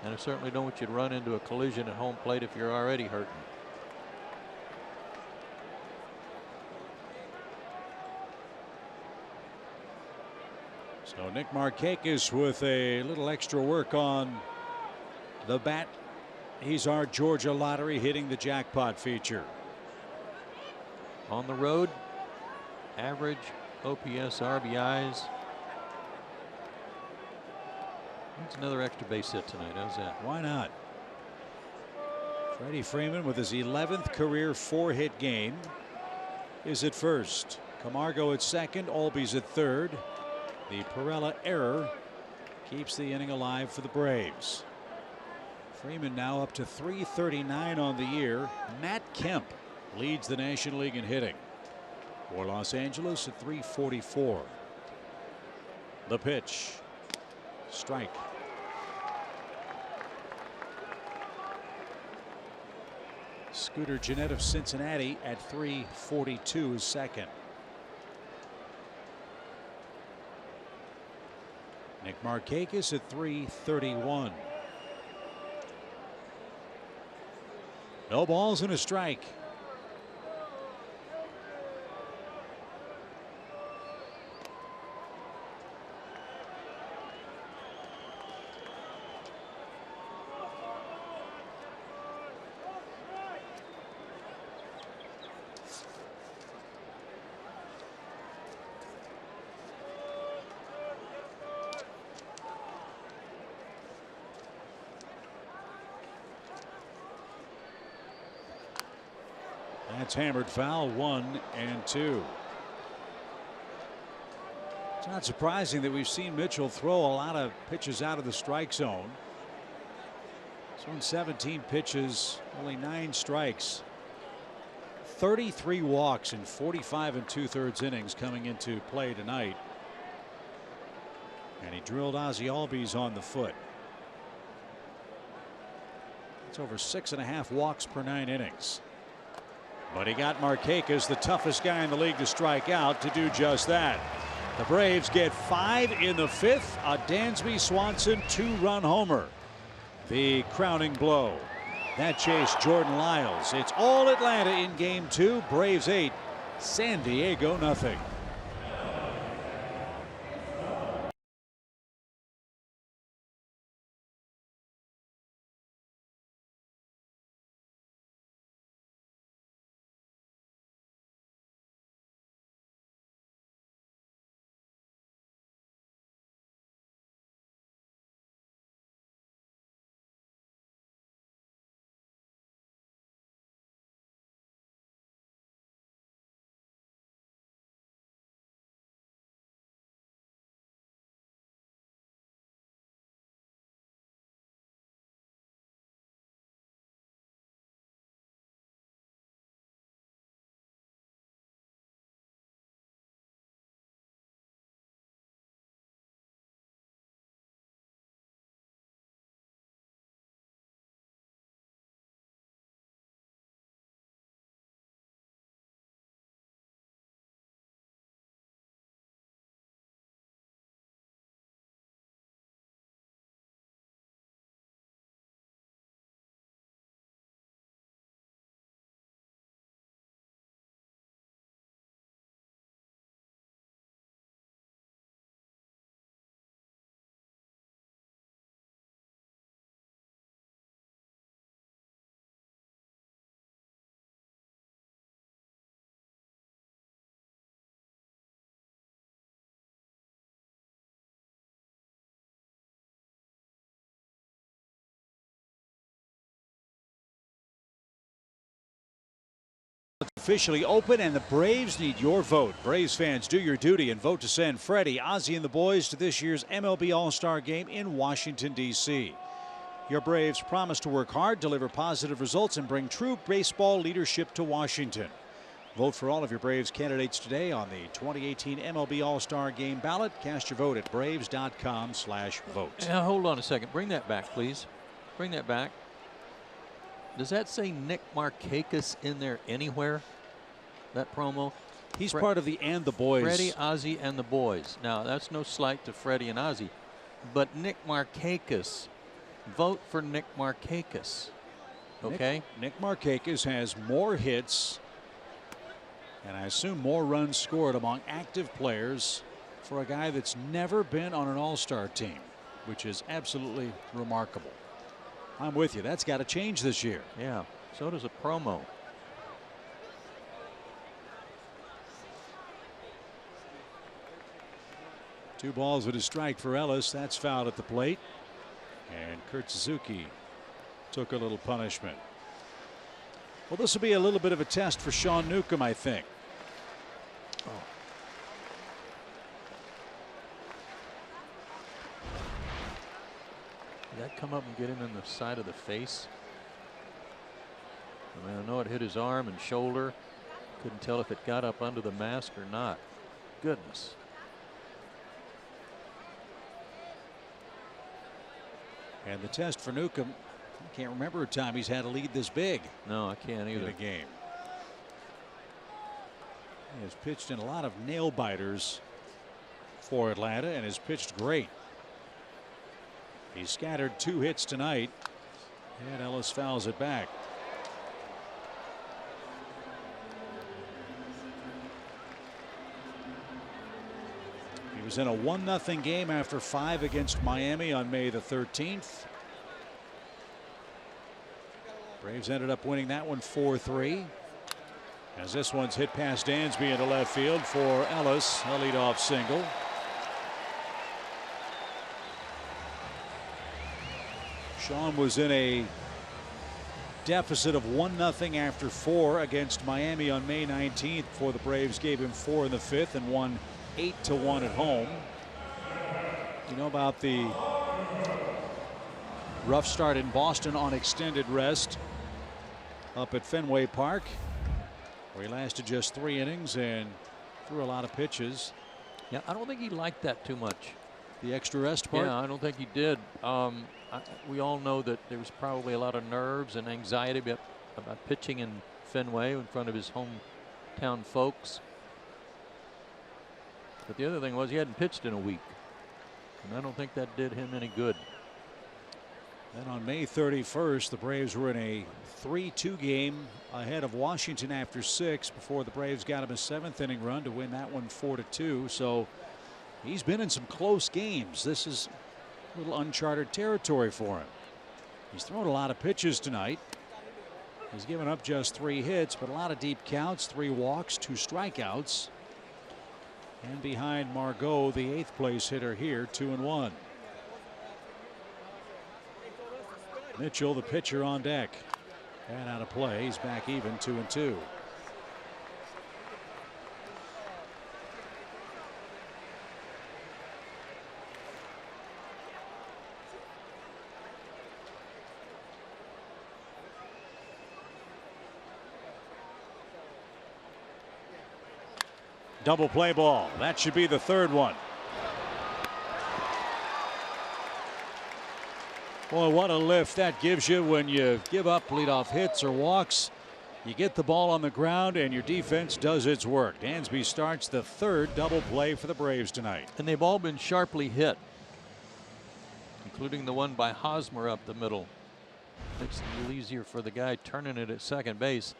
and I certainly don't want you to run into a collision at home plate if you're already hurting. So Nick Markakis with a little extra work on the bat. He's our Georgia lottery hitting the jackpot feature. On the road, average OPS, RBIs. That's another extra base hit tonight. How's that? Why not? Freddie Freeman with his 11th career 4-hit game is at first. Camargo at second. Albies at third. The Perella error keeps the inning alive for the Braves. Freeman now up to .339 on the year. Matt Kemp leads the National League in hitting for Los Angeles at .344. The pitch. Strike. Scooter Gennett of Cincinnati at .342 is second. Nick Markakis at .331. No balls and a strike. That's hammered foul, 1-2. It's not surprising that we've seen Mitchell throw a lot of pitches out of the strike zone. Thrown 17 pitches, only 9 strikes. 33 walks in 45 2/3 innings coming into play tonight. And he drilled Ozzie Albies on the foot. It's over 6.5 walks per 9 innings. But he got Markakis, the toughest guy in the league to strike out, to do just that. The Braves get 5 in the 5th. A Dansby Swanson 2-run homer. The crowning blow. That chased Jordan Lyles. It's all Atlanta in game 2. Braves 8, San Diego nothing. officially open, and the Braves need your vote. Braves fans, do your duty and vote to send Freddie, Ozzie, and the boys to this year's MLB All-Star Game in Washington, D.C. Your Braves promise to work hard, deliver positive results, and bring true baseball leadership to Washington. Vote for all of your Braves candidates today on the 2018 MLB All-Star Game ballot. Cast your vote at braves.com/vote. Hold on a second. Bring that back, please. Bring that back. Does that say Nick Markakis in there anywhere? That promo? He's part of the And the Boys. Freddie, Ozzie, and the boys. Now, that's no slight to Freddie and Ozzie, but Nick Markakis. Vote for Nick Markakis. Okay? Nick Markakis has more hits, and I assume more runs scored among active players for a guy that's never been on an All-Star team, which is absolutely remarkable. I'm with you. That's got to change this year. Yeah, so does a promo. Two balls with a strike for Ellis. That's fouled at the plate. And Kurt Suzuki took a little punishment. Well, this will be a little bit of a test for Sean Newcomb, I think. Did that come up and get him in the side of the face? I mean, I know it hit his arm and shoulder. Couldn't tell if it got up under the mask or not. Goodness. And the test for Newcomb, I can't remember a time he's had a lead this big. No, I can't either. In a game. He has pitched in a lot of nail biters for Atlanta and has pitched great. He scattered 2 hits tonight, and Ellis fouls it back. He was in a 1-0 game after 5 against Miami on May the 13th. Braves ended up winning that one 4-3. As this one's hit past Dansby into left field for Ellis, a leadoff single. Sean was in a deficit of 1-0 after 4 against Miami on May 19th before the Braves gave him 4 in the 5th and won 8-1 at home. You know about the rough start in Boston on extended rest up at Fenway Park, where he lasted just 3 innings and threw a lot of pitches. Yeah, I don't think he liked that too much. The extra rest part? Yeah, I don't think he did. We all know that there was probably a lot of nerves and anxiety about pitching in Fenway in front of his hometown folks. But the other thing was he hadn't pitched in a week, and I don't think that did him any good. Then on May 31st, the Braves were in a 3-2 game ahead of Washington after 6 before the Braves got him a 7th inning run to win that one 4-2. So he's been in some close games. This is a little uncharted territory for him. He's thrown a lot of pitches tonight. He's given up just 3 hits, but a lot of deep counts, 3 walks, 2 strikeouts. And behind Margot, the 8th place hitter here, 2-1. Mitchell, the pitcher, on deck. And out of play. He's back even, 2-2. Double play ball. That should be the 3rd one. Boy, what a lift that gives you when you give up leadoff hits or walks. You get the ball on the ground and your defense does its work. Dansby starts the 3rd double play for the Braves tonight. And they've all been sharply hit, including the one by Hosmer up the middle. Makes it a little easier for the guy turning it at second base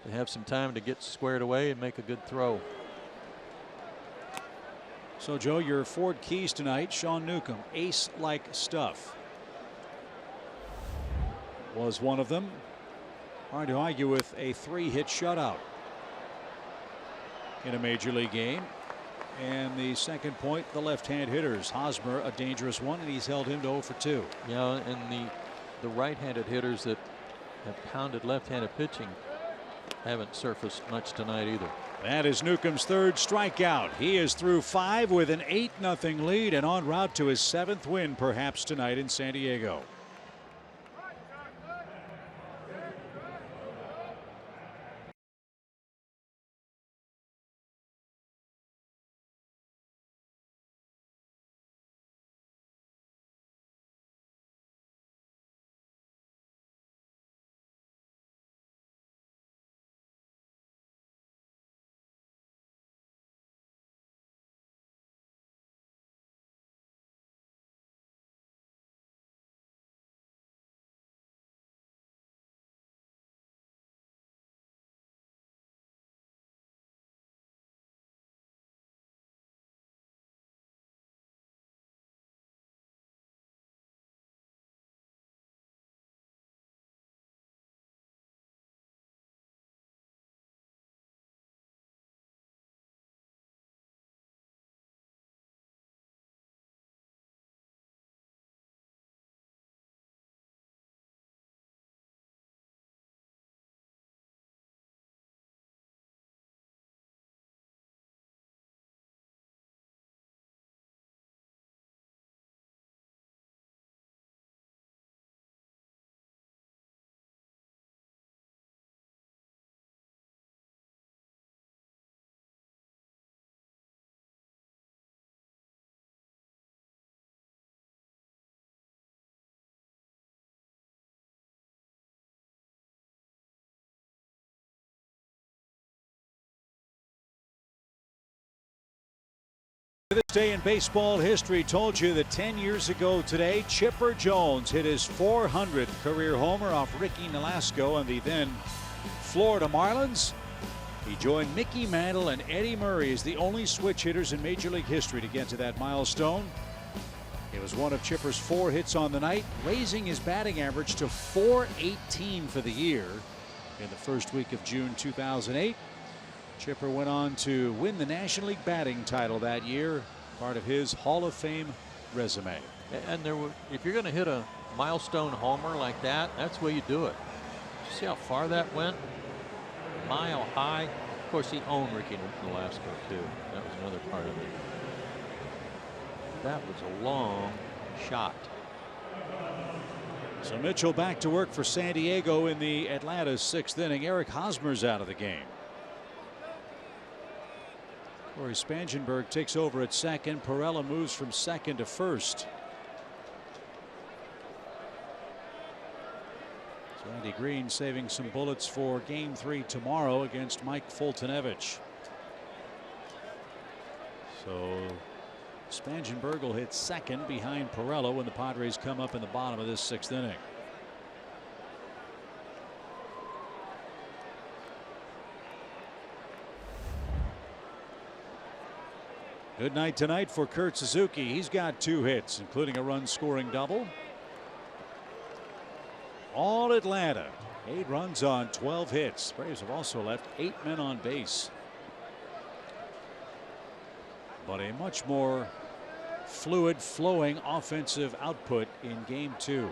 to have some time to get squared away and make a good throw. So, Joe, your Ford keys tonight, Sean Newcomb, ace-like stuff was one of them. Hard to argue with a 3-hit shutout in a major league game. And the second point, the left-hand hitters. Hosmer, a dangerous one, and he's held him to 0 for 2. Yeah, and the right-handed hitters that have pounded left-handed pitching haven't surfaced much tonight either. That is Newcomb's third strikeout. He is through 5 with an 8-0 lead and en route to his 7th win perhaps tonight in San Diego. This day in baseball history told you that 10 years ago today, Chipper Jones hit his 400th career homer off Ricky Nolasco and the then Florida Marlins. He joined Mickey Mantle and Eddie Murray as the only switch hitters in Major League history to get to that milestone. It was one of Chipper's 4 hits on the night, raising his batting average to .418 for the year in the first week of June 2008. Chipper went on to win the National League batting title that year, part of his Hall of Fame resume. And if you're going to hit a milestone homer like that, that's the way you do it. See how far that went? A mile high. Of course, he owned Ricky Nolasco too. That was another part of it. That was a long shot. So Mitchell back to work for San Diego in the Atlanta's 6th inning. Eric Hosmer's out of the game. Corey Spangenberg takes over at second. Perella moves from second to first. So Andy Green saving some bullets for game 3 tomorrow against Mike Fultonevich. So Spangenberg will hit second behind Perella when the Padres come up in the bottom of this 6th inning. Good night tonight for Kurt Suzuki. He's got 2 hits, including a run-scoring double. All Atlanta. 8 runs on 12 hits. Braves have also left 8 men on base. But a much more fluid, flowing offensive output in game 2.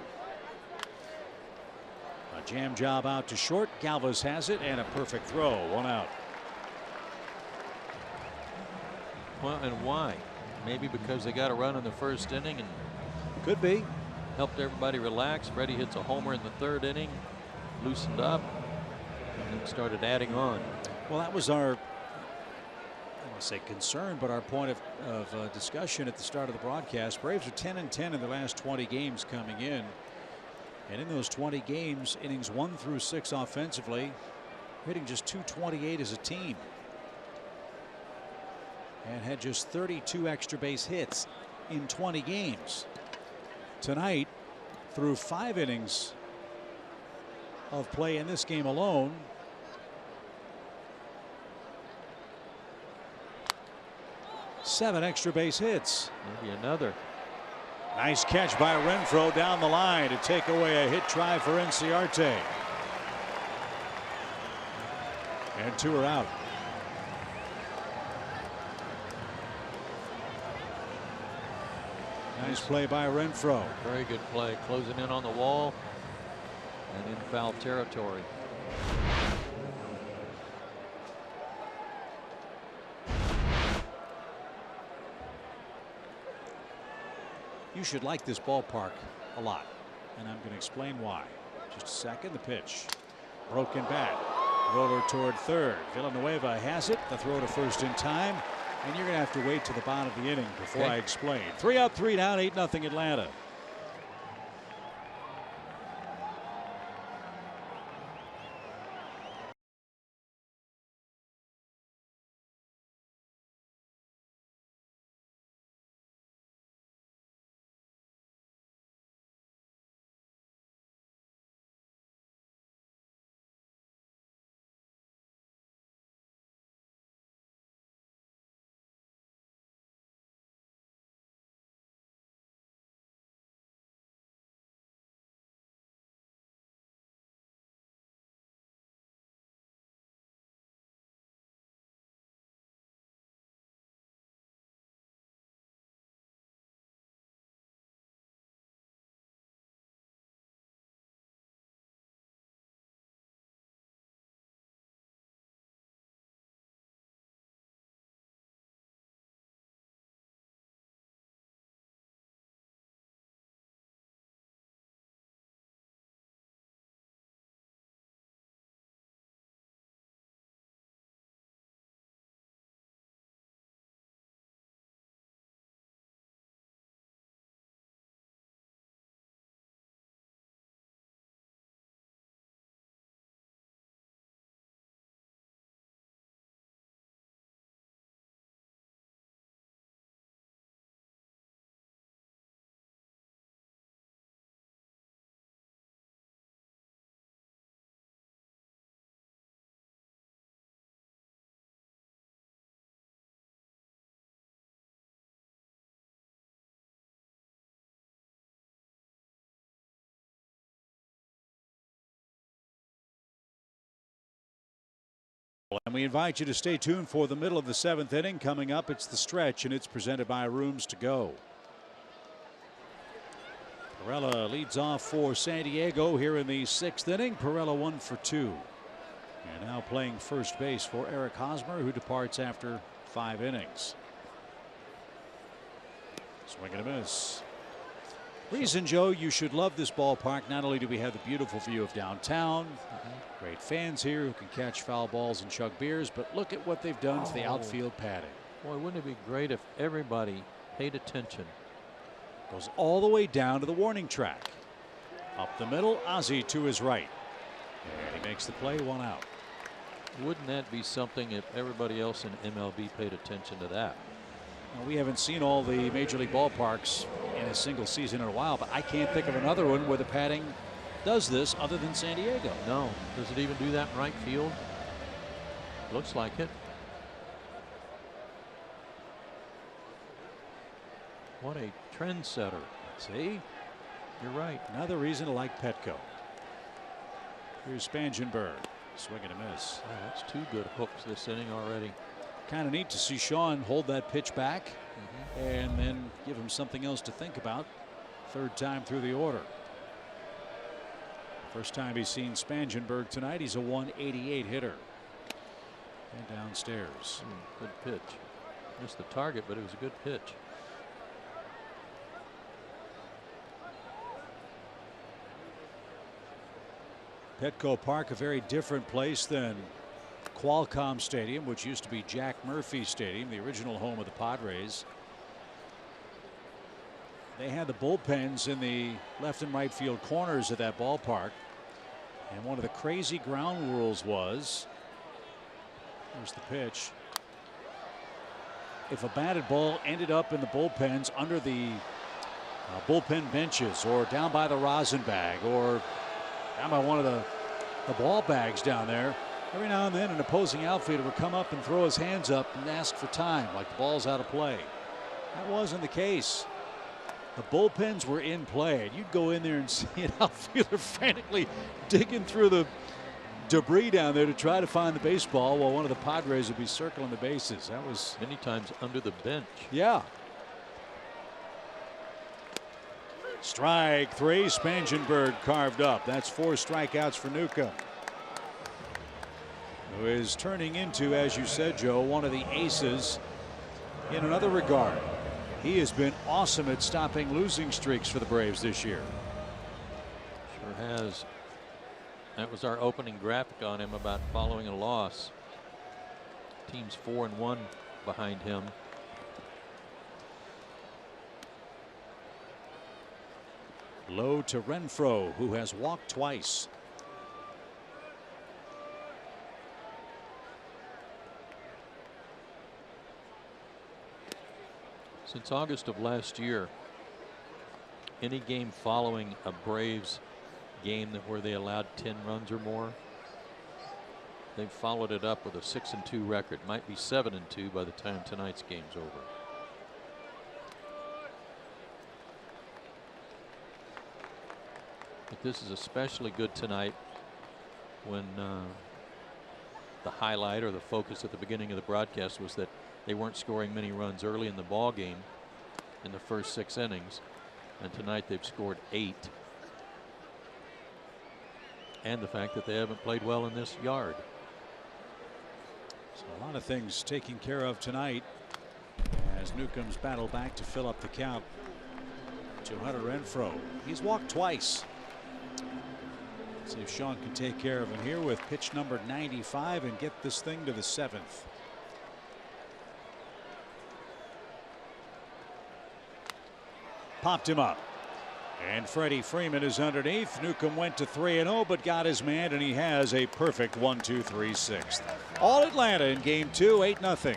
A jam job out to short. Galvis has it, and a perfect throw. 1 out. Well, and why? Maybe because they got a run in the first inning and could be helped everybody relax. Freddie hits a homer in the 3rd inning, loosened up, and then started adding on. Well, that was our, I want to say concern, but our point of discussion at the start of the broadcast. Braves are 10-10 in the last 20 games coming in, and in those 20 games, innings 1 through 6 offensively, hitting just .228 as a team. And had just 32 extra base hits in 20 games. Tonight, through 5 innings of play in this game alone, seven extra base hits. Maybe another. Nice catch by Renfroe down the line to take away a hit try for Inciarte. And 2 are out. Nice play by Renfroe. Very good play, closing in on the wall and in foul territory. you should like this ballpark a lot. And I'm going to explain why. Just a second. The pitch. Broken bat. Roller toward third. Villanueva has it. The throw to first in time. And you're going to have to wait to the bottom of the inning before I explain. 3 up, 3 down, 8-0 Atlanta. And we invite you to stay tuned for the middle of the 7th inning. Coming up, it's the stretch, and it's presented by Rooms to Go. Perella leads off for San Diego here in the 6th inning. Perella 1 for 2. And now playing first base for Eric Hosmer, who departs after 5 innings. Swing and a miss. Reason, Joe, you should love this ballpark. Not only do we have the beautiful view of downtown, great fans here who can catch foul balls and chug beers, but look at what they've done to the outfield padding. Boy, wouldn't it be great if everybody paid attention? Goes all the way down to the warning track. Up the middle, Ozzie to his right. And he makes the play, 1 out. Wouldn't that be something if everybody else in MLB paid attention to that? Well, we haven't seen all the major league ballparks in a single season in a while, but I can't think of another one where the padding does this other than San Diego. No. Does it even do that in right field? Looks like it. What a trendsetter. See? You're right. Another reason to like Petco. Here's Spangenberg. Swing and a miss. Oh, that's 2 good hooks this inning already. Kind of neat to see Sean hold that pitch back and then give him something else to think about. 3rd time through the order. First time he's seen Spangenberg tonight. He's a 188 hitter. And downstairs. Good pitch. Missed the target, but it was a good pitch. Petco Park, a very different place than Qualcomm Stadium, which used to be Jack Murphy Stadium, the original home of the Padres. They had the bullpens in the left and right field corners of that ballpark. And one of the crazy ground rules was, here's the pitch, if a batted ball ended up in the bullpens under the bullpen benches or down by the rosin bag or down by one of the ball bags down there, every now and then an opposing outfielder would come up and throw his hands up and ask for time, like the ball's out of play. That wasn't the case. The bullpens were in play, and you'd go in there and see an outfielder frantically digging through the debris down there to try to find the baseball while one of the Padres would be circling the bases. That was many times under the bench. Yeah. Strike 3. Spangenberg carved up. That's 4 strikeouts for Newcomb, who is turning into, as you said, Joe, one of the aces in another regard. He has been awesome at stopping losing streaks for the Braves this year. Sure has. That was our opening graphic on him about following a loss. Team's 4-1 behind him. Low to Renfroe, who has walked twice. Since August of last year, any game following a Braves game where they allowed 10 runs or more, they've followed it up with a 6-2 record. Might be 7-2 by the time tonight's game's over. But this is especially good tonight when the highlight or the focus at the beginning of the broadcast was that they weren't scoring many runs early in the ball game in the first 6 innings, and tonight they've scored 8. And the fact that they haven't played well in this yard. So a lot of things taken care of tonight as Newcomb's battle back to fill up the count to Hunter Renfroe. He's walked twice. Let's see if Sean can take care of him here with pitch number 95 and get this thing to the 7th. Popped him up. And Freddie Freeman is underneath. Newcomb went to 3-0 but got his man, and he has a perfect 1-2-3 6th. All Atlanta in game 2, 8-0.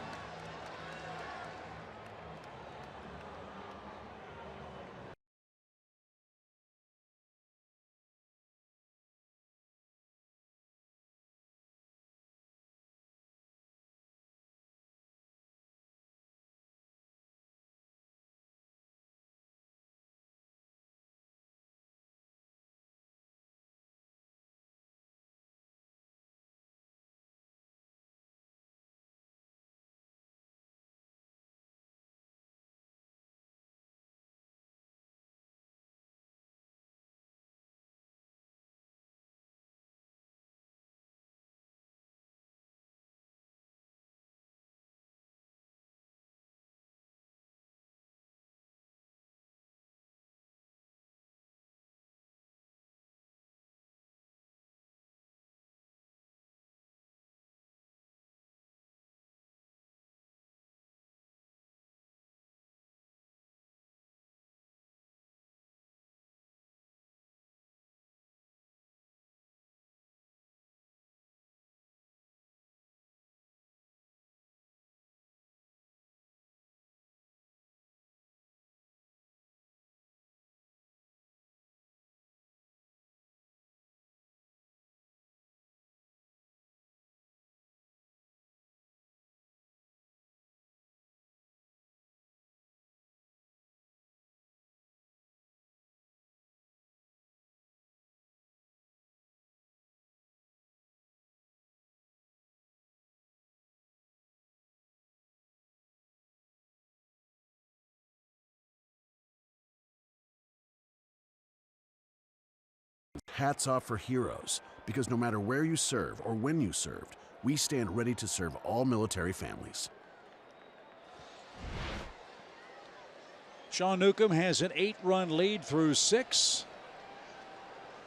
Hats off for heroes, because no matter where you serve or when you served, we stand ready to serve all military families. Sean Newcomb has an 8-run lead through 6.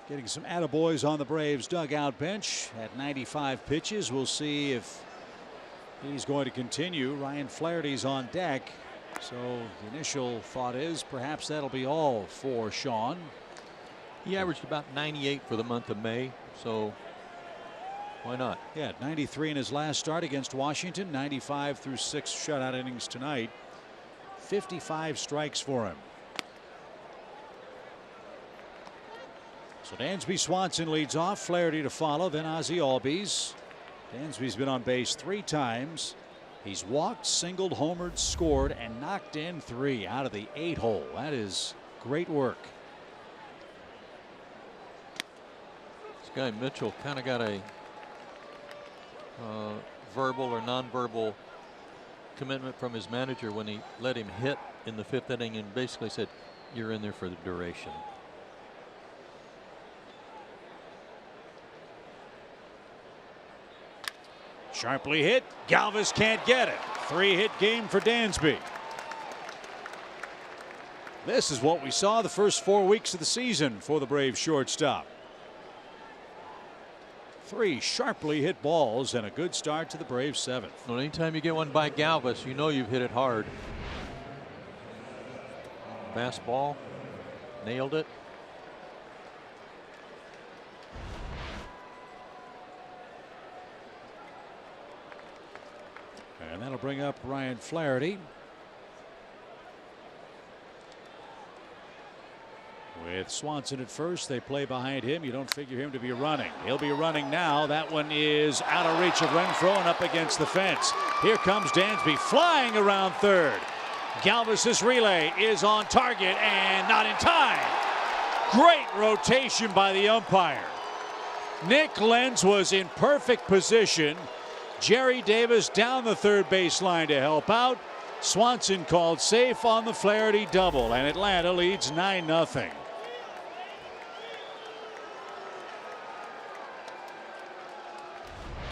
Getting some attaboys on the Braves dugout bench at 95 pitches. We'll see if he's going to continue. Ryan Flaherty's on deck. So the initial thought is perhaps that'll be all for Sean. He averaged about 98 for the month of May, so why not? Yeah, 93 in his last start against Washington, 95 through 6 shutout innings tonight. 55 strikes for him. So Dansby Swanson leads off, Flaherty to follow, then Ozzie Albies. Dansby's been on base 3 times. He's walked, singled, homered, scored, and knocked in 3 out of the 8-hole. That is great work. This guy Mitchell kind of got a verbal or nonverbal commitment from his manager when he let him hit in the 5th inning and basically said, "You're in there for the duration." Sharply hit. Galvis can't get it. 3-hit game for Dansby. This is what we saw the first 4 weeks of the season for the Braves shortstop. 3 sharply hit balls and a good start to the Braves 7th. Well, anytime you get one by Galvis, you know you've hit it hard. Fastball, nailed it. And that'll bring up Ryan Flaherty. With Swanson at first, they play behind him. You don't figure him to be running. He'll be running now. That one is out of reach of Renfroe and up against the fence. Here comes Dansby flying around third. Galvis's relay is on target and not in time. Great rotation by the umpire. Nick Lenz was in perfect position. Jerry Davis down the third baseline to help out. Swanson called safe on the Flaherty double, and Atlanta leads 9-0.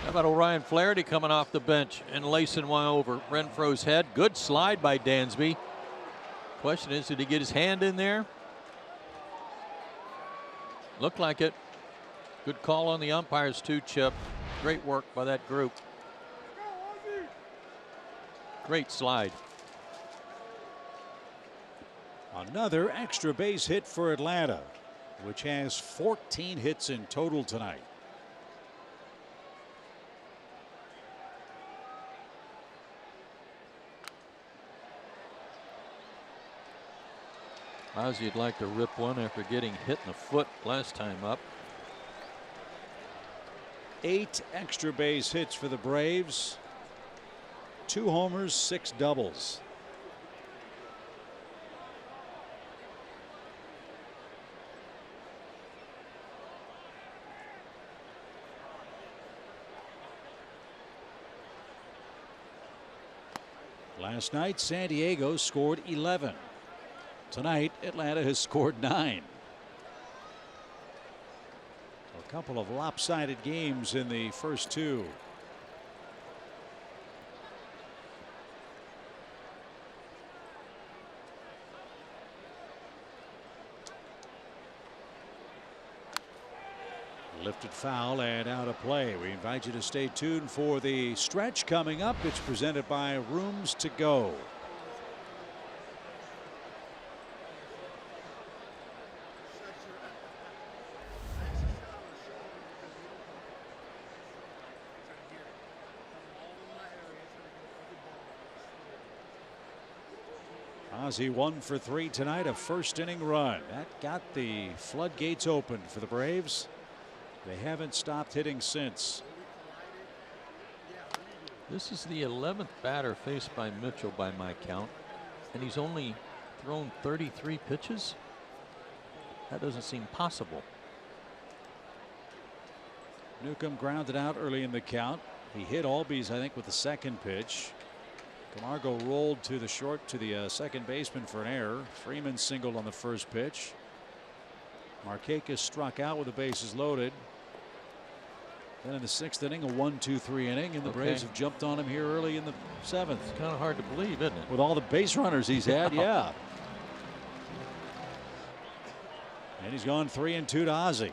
How about Orion Flaherty coming off the bench and lacing one over Renfroe's head? Good slide by Dansby. Question is, did he get his hand in there? Looked like it. Good call on the umpires too, Chip. Great work by that group. Great slide. Another extra base hit for Atlanta, which has 14 hits in total tonight. Ozzy'd like to rip one after getting hit in the foot last time up. 8 extra base hits for the Braves. 2 homers, 6 doubles. Last night, San Diego scored 11. Tonight, Atlanta has scored 9. A couple of lopsided games in the first 2. Lifted foul and out of play. We invite you to stay tuned for the stretch coming up. It's presented by Rooms to Go. Ozzy 1 for 3 tonight, a first inning run. That got the floodgates open for the Braves. They haven't stopped hitting since. This is the 11th batter faced by Mitchell by my count, and he's only thrown 33 pitches. That doesn't seem possible. Newcomb grounded out early in the count. He hit Albies, I think, with the second pitch. Camargo rolled to the second baseman for an error. Freeman singled on the first pitch. Markakis struck out with the bases loaded. Then in the 6th inning, a 1-2-3 inning, and the Braves have jumped on him here early in the 7th. It's kind of hard to believe, isn't it? With all the base runners he's had, yeah. And he's gone 3-2 to Ozzy.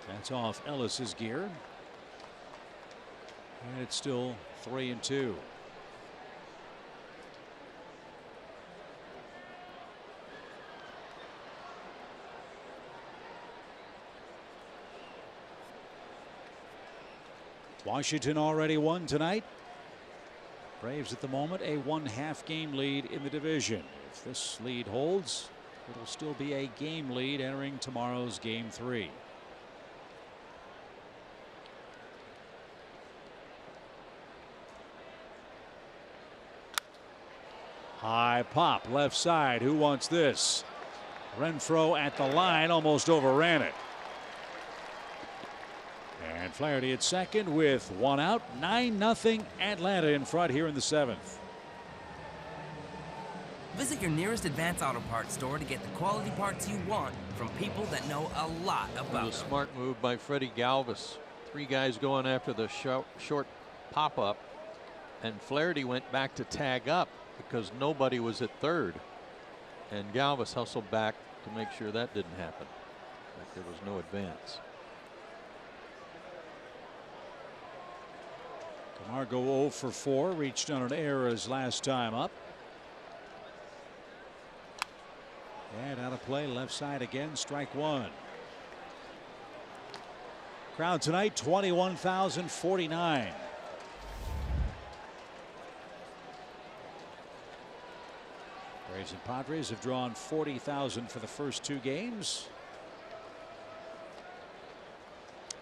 That's off Ellis's gear. And it's still 3-2. Washington already won tonight. Braves at the moment a 1/2 game lead in the division. If this lead holds, it'll still be a game lead entering tomorrow's game 3. High pop left side. Who wants this? Renfroe at the line almost overran it. And Flaherty at second with 1 out. 9-0 Atlanta in front here in the 7th. Visit your nearest Advance Auto Parts store to get the quality parts you want from people that know a lot about It was a them. smart move by Freddie Galvis. 3 guys going after the short pop-up, and Flaherty went back to tag up because nobody was at third, and Galvis hustled back to make sure that didn't happen. Like there was no advance. Camargo 0 for 4, reached on an error his last time up. And out of play, left side again, strike 1. Crowd tonight, 21,049. Braves and Padres have drawn 40,000 for the first 2 games.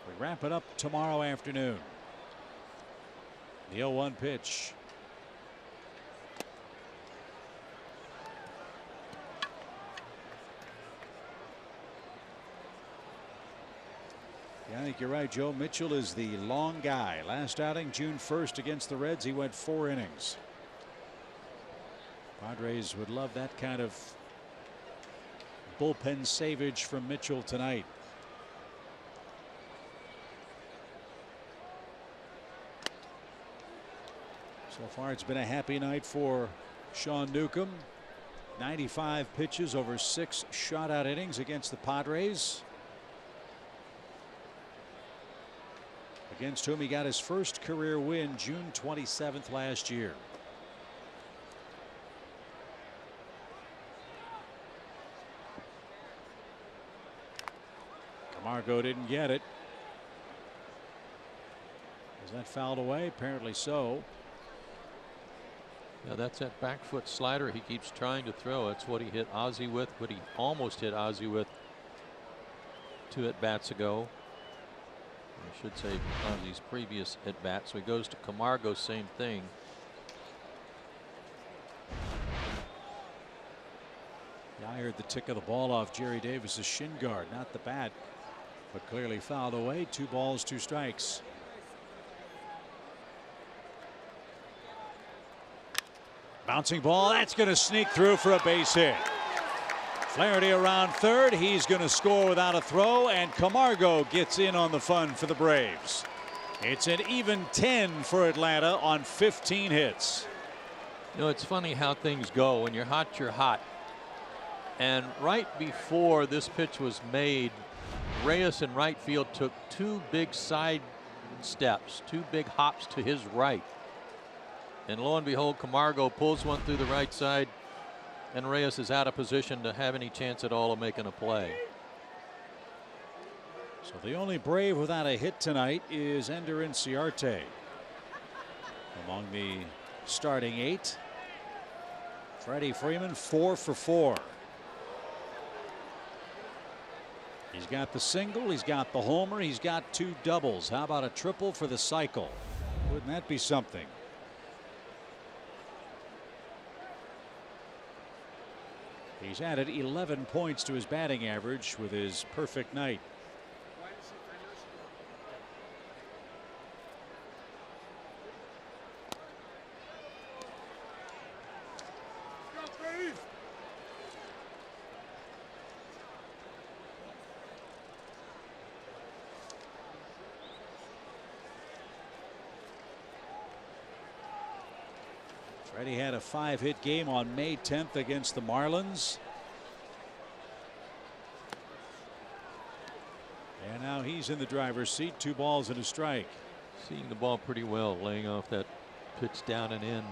We wrap it up tomorrow afternoon. The 0-1 pitch. Yeah, I think you're right, Joe. Mitchell is the long guy. Last outing, June 1st against the Reds, he went 4 innings. Padres would love that kind of bullpen savage from Mitchell tonight. So far, it's been a happy night for Sean Newcomb. 95 pitches over 6 shutout innings against the Padres, against whom he got his first career win June 27th last year. Camargo didn't get it. Was that fouled away? Apparently so. Yeah, that's that back foot slider he keeps trying to throw. That's what he hit Ozzie with, what he almost hit Ozzie with 2 at-bats ago. I should say Ozzie's previous at-bat. So he goes to Camargo, same thing. Yeah, I heard the tick of the ball off Jerry Davis's shin guard, not the bat, but clearly fouled away. 2 balls, 2 strikes. Bouncing ball, that's going to sneak through for a base hit. Flaherty around third. He's going to score without a throw, and Camargo gets in on the fun for the Braves. It's an even 10 for Atlanta on 15 hits. You know, it's funny how things go. When you're hot, you're hot. And right before this pitch was made, Reyes in right field took 2 big side steps, 2 big hops to his right. And lo and behold, Camargo pulls one through the right side, and Reyes is out of position to have any chance at all of making a play. So the only Brave without a hit tonight is Ender Inciarte. Among the starting 8, Freddie Freeman 4 for 4. He's got the single, he's got the homer, he's got 2 doubles. How about a triple for the cycle? Wouldn't that be something? He's added 11 points to his batting average with his perfect night. Freddie had a 5-hit game on May 10th against the Marlins. And now he's in the driver's seat. 2 balls and a strike. Seeing the ball pretty well, laying off that pitch down and in.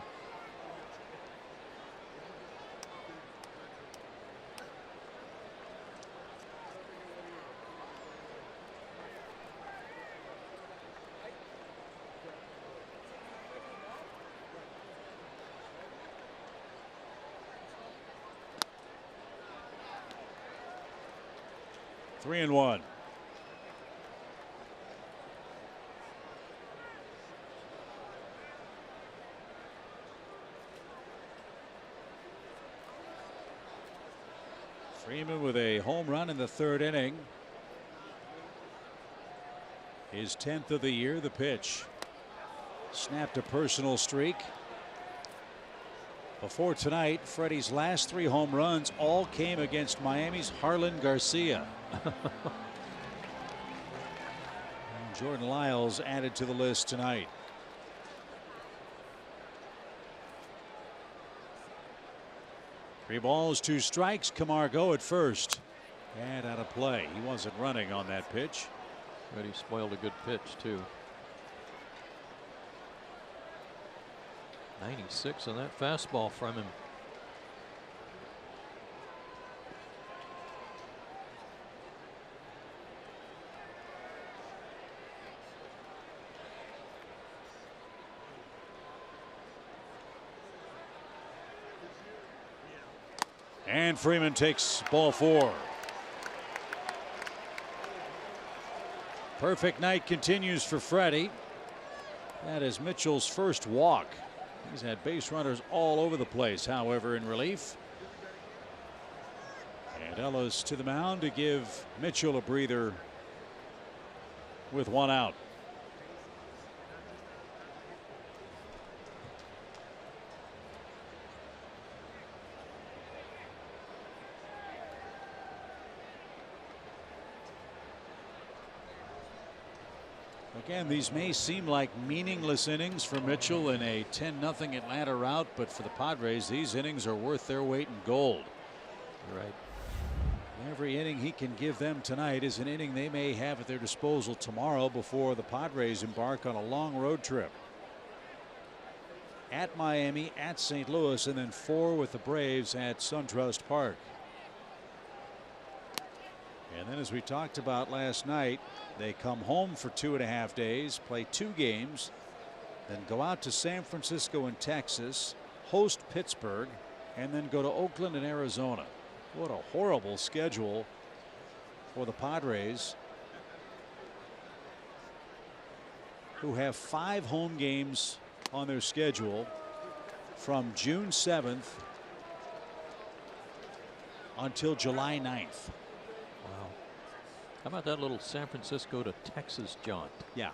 Three and 1. Freeman with a home run in the 3rd inning. His 10th of the year. The pitch snapped a personal streak. Before tonight, Freddie's last 3 home runs all came against Miami's Harlan Garcia. Jordan Lyles added to the list tonight. Three balls, 2 strikes. Camargo at first. And out of play. He wasn't running on that pitch. But he spoiled a good pitch, too. 96 on that fastball from him. And Freeman takes ball 4. Perfect night continues for Freddie. That is Mitchell's first walk. He's had base runners all over the place, however, in relief. And Ellis to the mound to give Mitchell a breather with 1 out. Again, these may seem like meaningless innings for Mitchell in a 10-0 Atlanta rout, but for the Padres, these innings are worth their weight in gold. Right. Every inning he can give them tonight is an inning they may have at their disposal tomorrow before the Padres embark on a long road trip. At Miami, at St. Louis, and then 4 with the Braves at SunTrust Park. And then, as we talked about last night, they come home for 2.5 days, play 2 games, then go out to San Francisco and Texas, host Pittsburgh, and then go to Oakland and Arizona. What a horrible schedule for the Padres, who have 5 home games on their schedule from June 7th until July 9th. Wow. How about that little San Francisco to Texas jaunt? Yeah.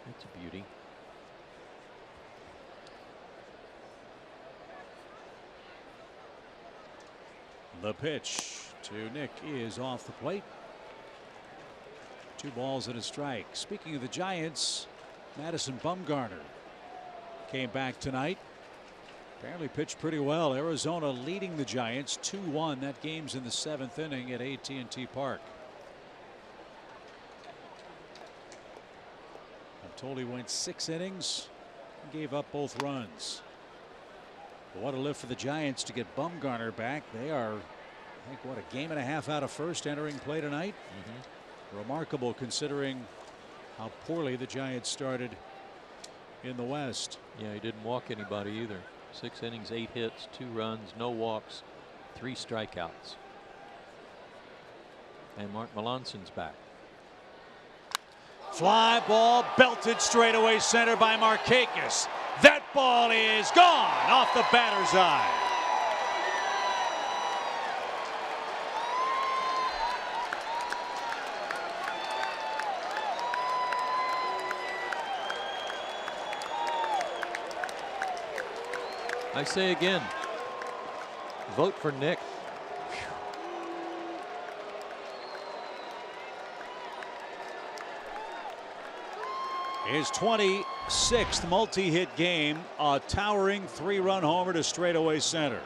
That's a beauty. The pitch to Nick is off the plate. 2 balls and a strike. Speaking of the Giants, Madison Bumgarner came back tonight. Apparently pitched pretty well. Arizona leading the Giants 2-1. That game's in the 7th inning at AT&T Park. I'm told he went 6 innings and gave up both runs. But what a lift for the Giants to get Bumgarner back. They are, I think, what, a game and a half out of first entering play tonight. Remarkable considering how poorly the Giants started in the West. Yeah, he didn't walk anybody either. 6 innings, 8 hits, 2 runs, no walks, 3 strikeouts. And Mark Melanson's back. Fly ball belted straightaway center by Markakis. That ball is gone off the batter's eye. I say again, vote for Nick. His 26th multi-hit game, a towering 3-run homer to straightaway center.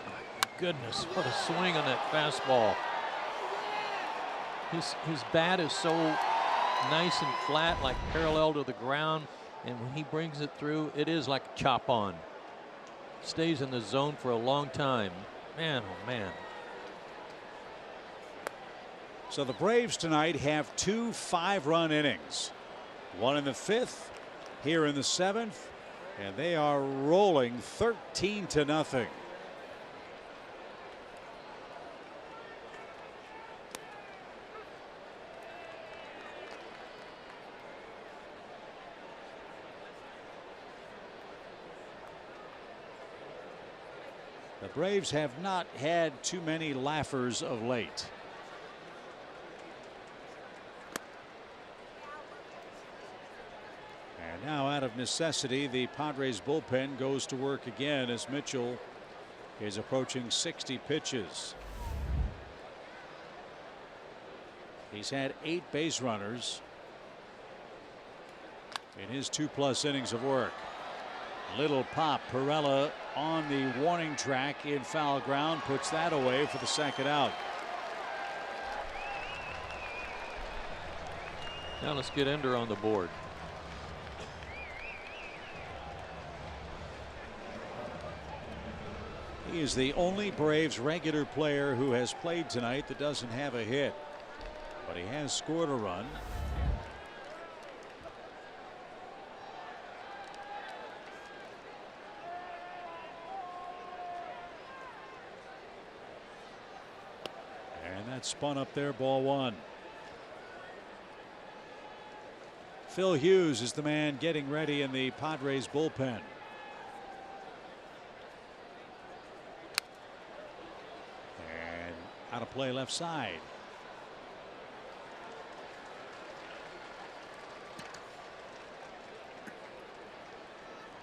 Goodness, what a swing on that fastball. His bat is so nice and flat, like parallel to the ground, and when he brings it through, it is like a chop on. Stays in the zone for a long time. Man, oh man. So the Braves tonight have 2 5-run innings. One in the 5th, here in the 7th, and they are rolling 13-0. The Braves have not had too many laughers of late. And now, out of necessity, the Padres bullpen goes to work again as Mitchell is approaching 60 pitches. He's had 8 base runners in his 2+ innings of work. Little pop. Perella on the warning track in foul ground, puts that away for the second out. Now let's get Ender on the board. He is the only Braves regular player who has played tonight that doesn't have a hit, but he has scored a run. And that spun up there, ball 1. Phil Hughes is the man getting ready in the Padres bullpen. And out of play left side.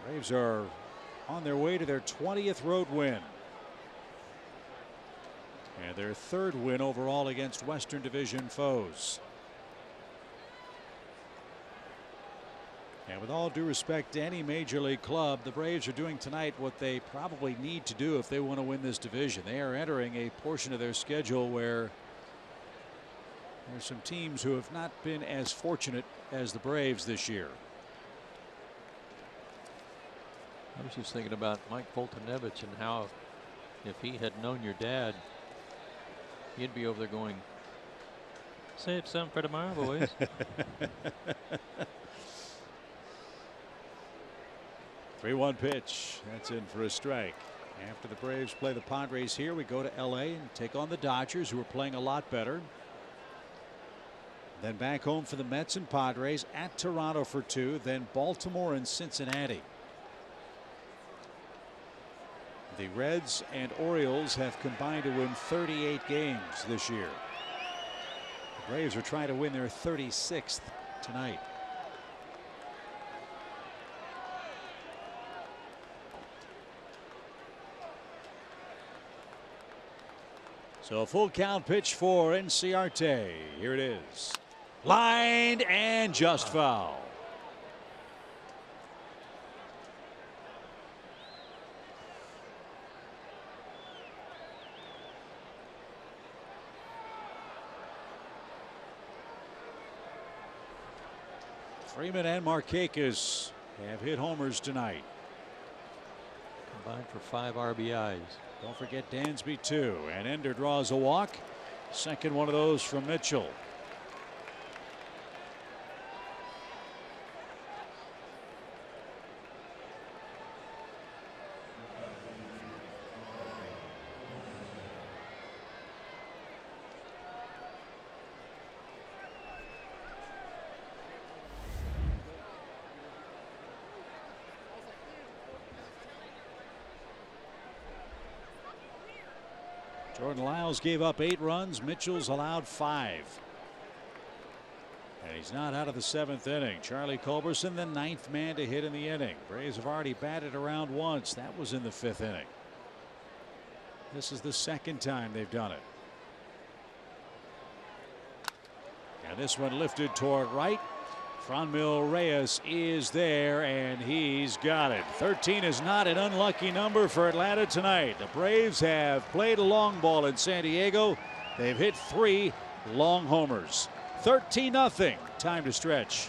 Braves are on their way to their 20th road win. And their 3rd win overall against Western Division foes. And with all due respect to any major league club, the Braves are doing tonight what they probably need to do if they want to win this division. They are entering a portion of their schedule where there's some teams who have not been as fortunate as the Braves this year. I was just thinking about Mike Foltynewicz and how if he had known your dad, he'd be over there going, save some for tomorrow, boys. 3-1 pitch. That's in for a strike. After the Braves play the Padres here, we go to LA and take on the Dodgers, who are playing a lot better. Then back home for the Mets and Padres, at Toronto for 2, then Baltimore and Cincinnati. The Reds and Orioles have combined to win 38 games this year. The Braves are trying to win their 36th tonight. So a full count pitch for Inciarte. Here it is. Lined and just foul. Freeman and Markakis have hit homers tonight. Combined for 5 RBIs. Don't forget Dansby 2, and Ender draws a walk. Second one of those from Mitchell. Jordan Lyles gave up 8 runs. Mitchell's allowed 5. And he's not out of the 7th inning. Charlie Culberson, the 9th man to hit in the inning. Braves have already batted around once. That was in the 5th inning. This is the 2nd time they've done it. And this one lifted toward right. Franmil Reyes is there, and he's got it. 13 is not an unlucky number for Atlanta tonight. The Braves have played a long ball in San Diego. They've hit 3 long homers. 13-0. Time to stretch.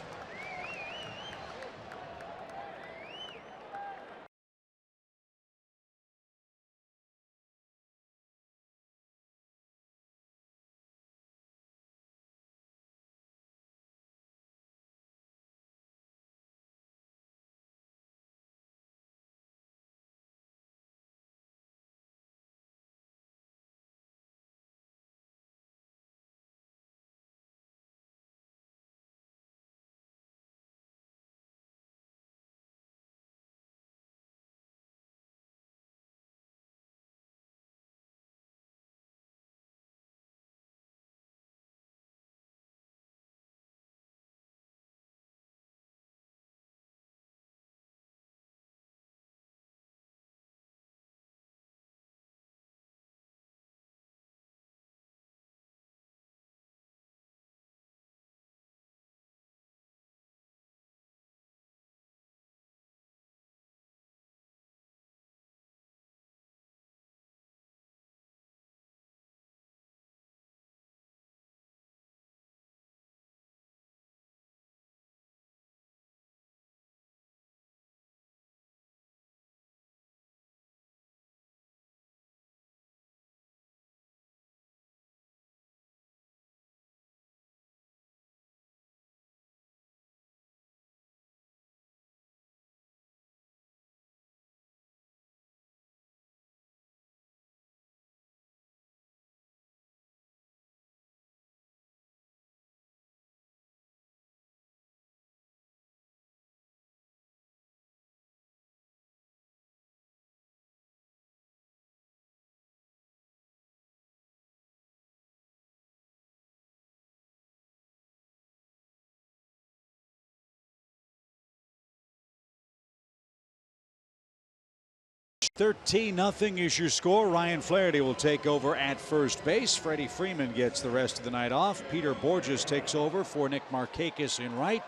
13-0 is your score. Ryan Flaherty will take over at first base. Freddie Freeman gets the rest of the night off. Peter Borges takes over for Nick Markakis in right.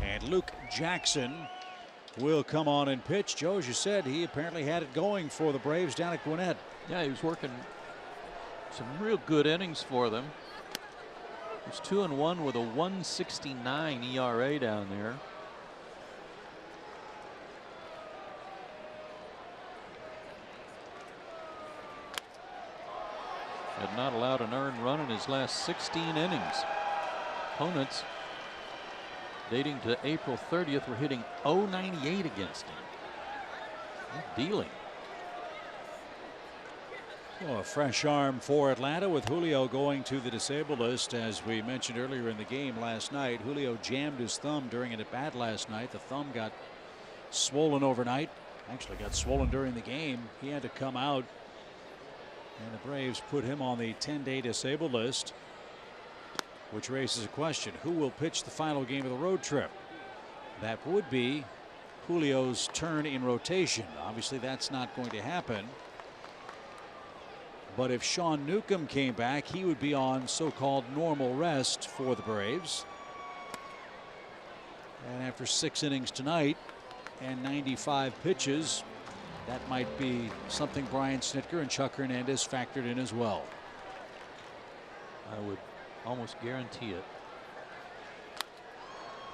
And Luke Jackson will come on and pitch. Joe, as you said, he apparently had it going for the Braves down at Gwinnett. Yeah, he was working some real good innings for them. He was 2-1 with a 1.69 ERA down there. Had not allowed an earned run in his last 16 innings. Opponents dating to April 30th were hitting .098 against him. They're dealing. So a fresh arm for Atlanta with Julio going to the disabled list. As we mentioned earlier in the game last night, Julio jammed his thumb during an at-bat last night. The thumb got swollen overnight. Actually got swollen during the game. He had to come out. And the Braves put him on the 10-day disabled list, which raises a question. Who will pitch the final game of the road trip? That would be Julio's turn in rotation. Obviously, that's not going to happen. But if Sean Newcomb came back, he would be on so-called normal rest for the Braves. And after 6 innings tonight and 95 pitches, that might be something Brian Snitker and Chuck Hernandez factored in as well. I would almost guarantee it.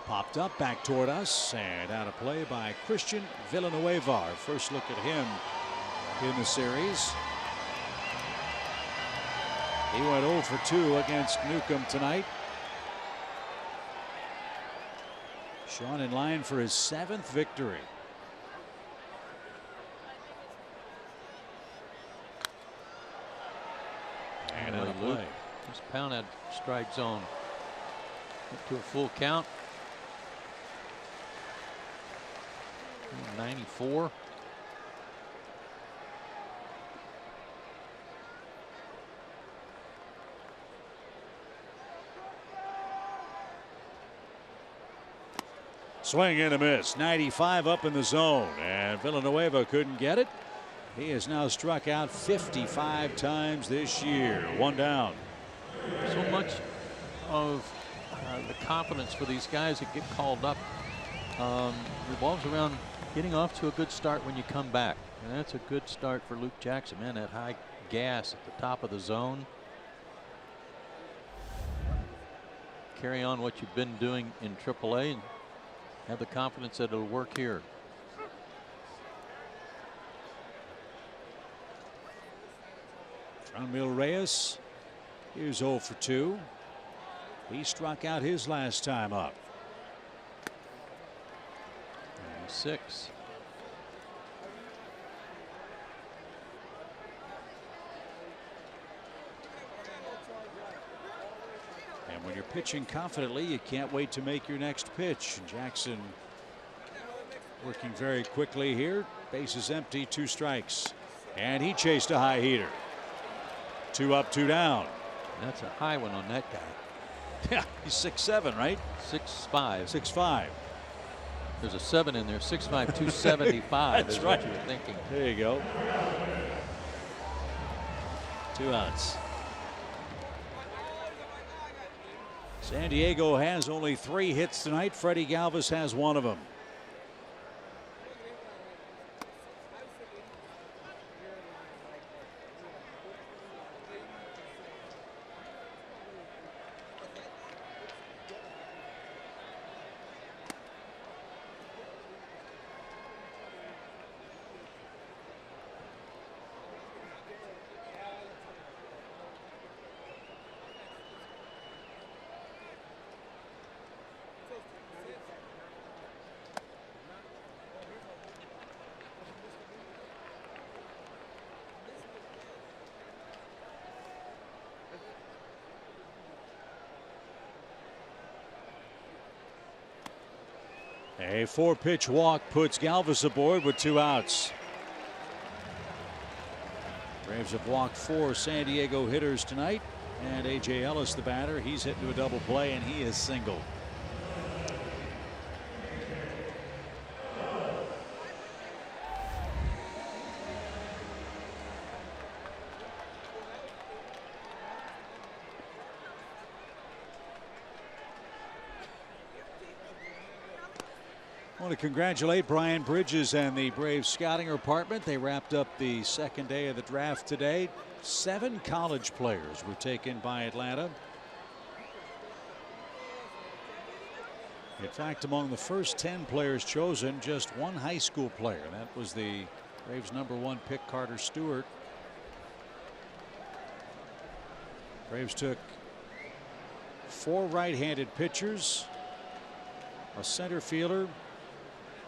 Popped up back toward us and out of play by Christian Villanueva. Our first look at him in the series. He went 0 for 2 against Newcomb tonight. Sean in line for his 7th victory. And out of play. Just pound that strike zone. Up to a full count. 94. Swing and a miss. 95 up in the zone, and Villanueva couldn't get it. He has now struck out 55 times this year. 1 down. So much of the confidence for these guys that get called up revolves around getting off to a good start when you come back. And that's a good start for Luke Jackson. Man, that high gas at the top of the zone. Carry on what you've been doing in AAA and have the confidence that it'll work here. Franmil Reyes is 0 for 2. He struck out his last time up. 96. And when you're pitching confidently, you can't wait to make your next pitch. Jackson working very quickly here. Bases empty, 2 strikes. And he chased a high heater. 2 up, 2 down. That's a high one on that guy. Yeah, he's 6'7", right? 6'5". 6'5". There's a 7 in there. 6'5", 275 That's is right. what you were thinking. There you go. 2 outs. San Diego has only 3 hits tonight. Freddie Galvis has 1 of them. A 4-pitch walk puts Galvis aboard with 2 outs. Braves have walked 4 San Diego hitters tonight, and A.J. Ellis, the batter, he's hit into a double play, and he is singled. I want to congratulate Brian Bridges and the Braves scouting department. They wrapped up the second day of the draft today. 7 college players were taken by Atlanta. In fact, among the first 10 players chosen, just 1 high school player. That was the Braves' #1 pick, Carter Stewart. Braves took 4 right-handed pitchers, a center fielder,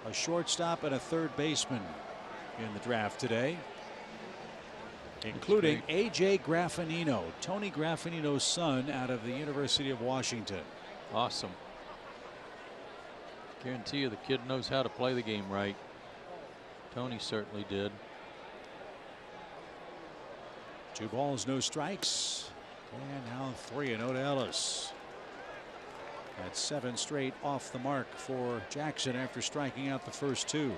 a shortstop, and a third baseman in the draft today, including A.J. Graffinino, Tony Graffinino's son, out of the University of Washington. Awesome. Guarantee you the kid knows how to play the game right. Tony certainly did. 2 balls, no strikes. And now 3-0 to Ellis. That's 7 straight off the mark for Jackson after striking out the first 2.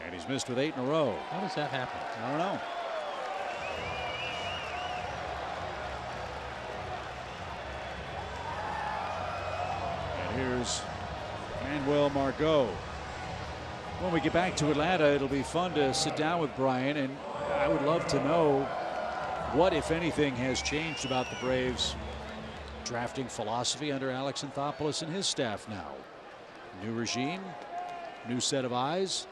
And he's missed with 8 in a row. How does that happen? I don't know. And here's Manuel Margot. When we get back to Atlanta, it'll be fun to sit down with Brian, and I would love to know what, if anything, has changed about the Braves' drafting philosophy under Alex Anthopoulos and his staff now. New regime, new set of eyes.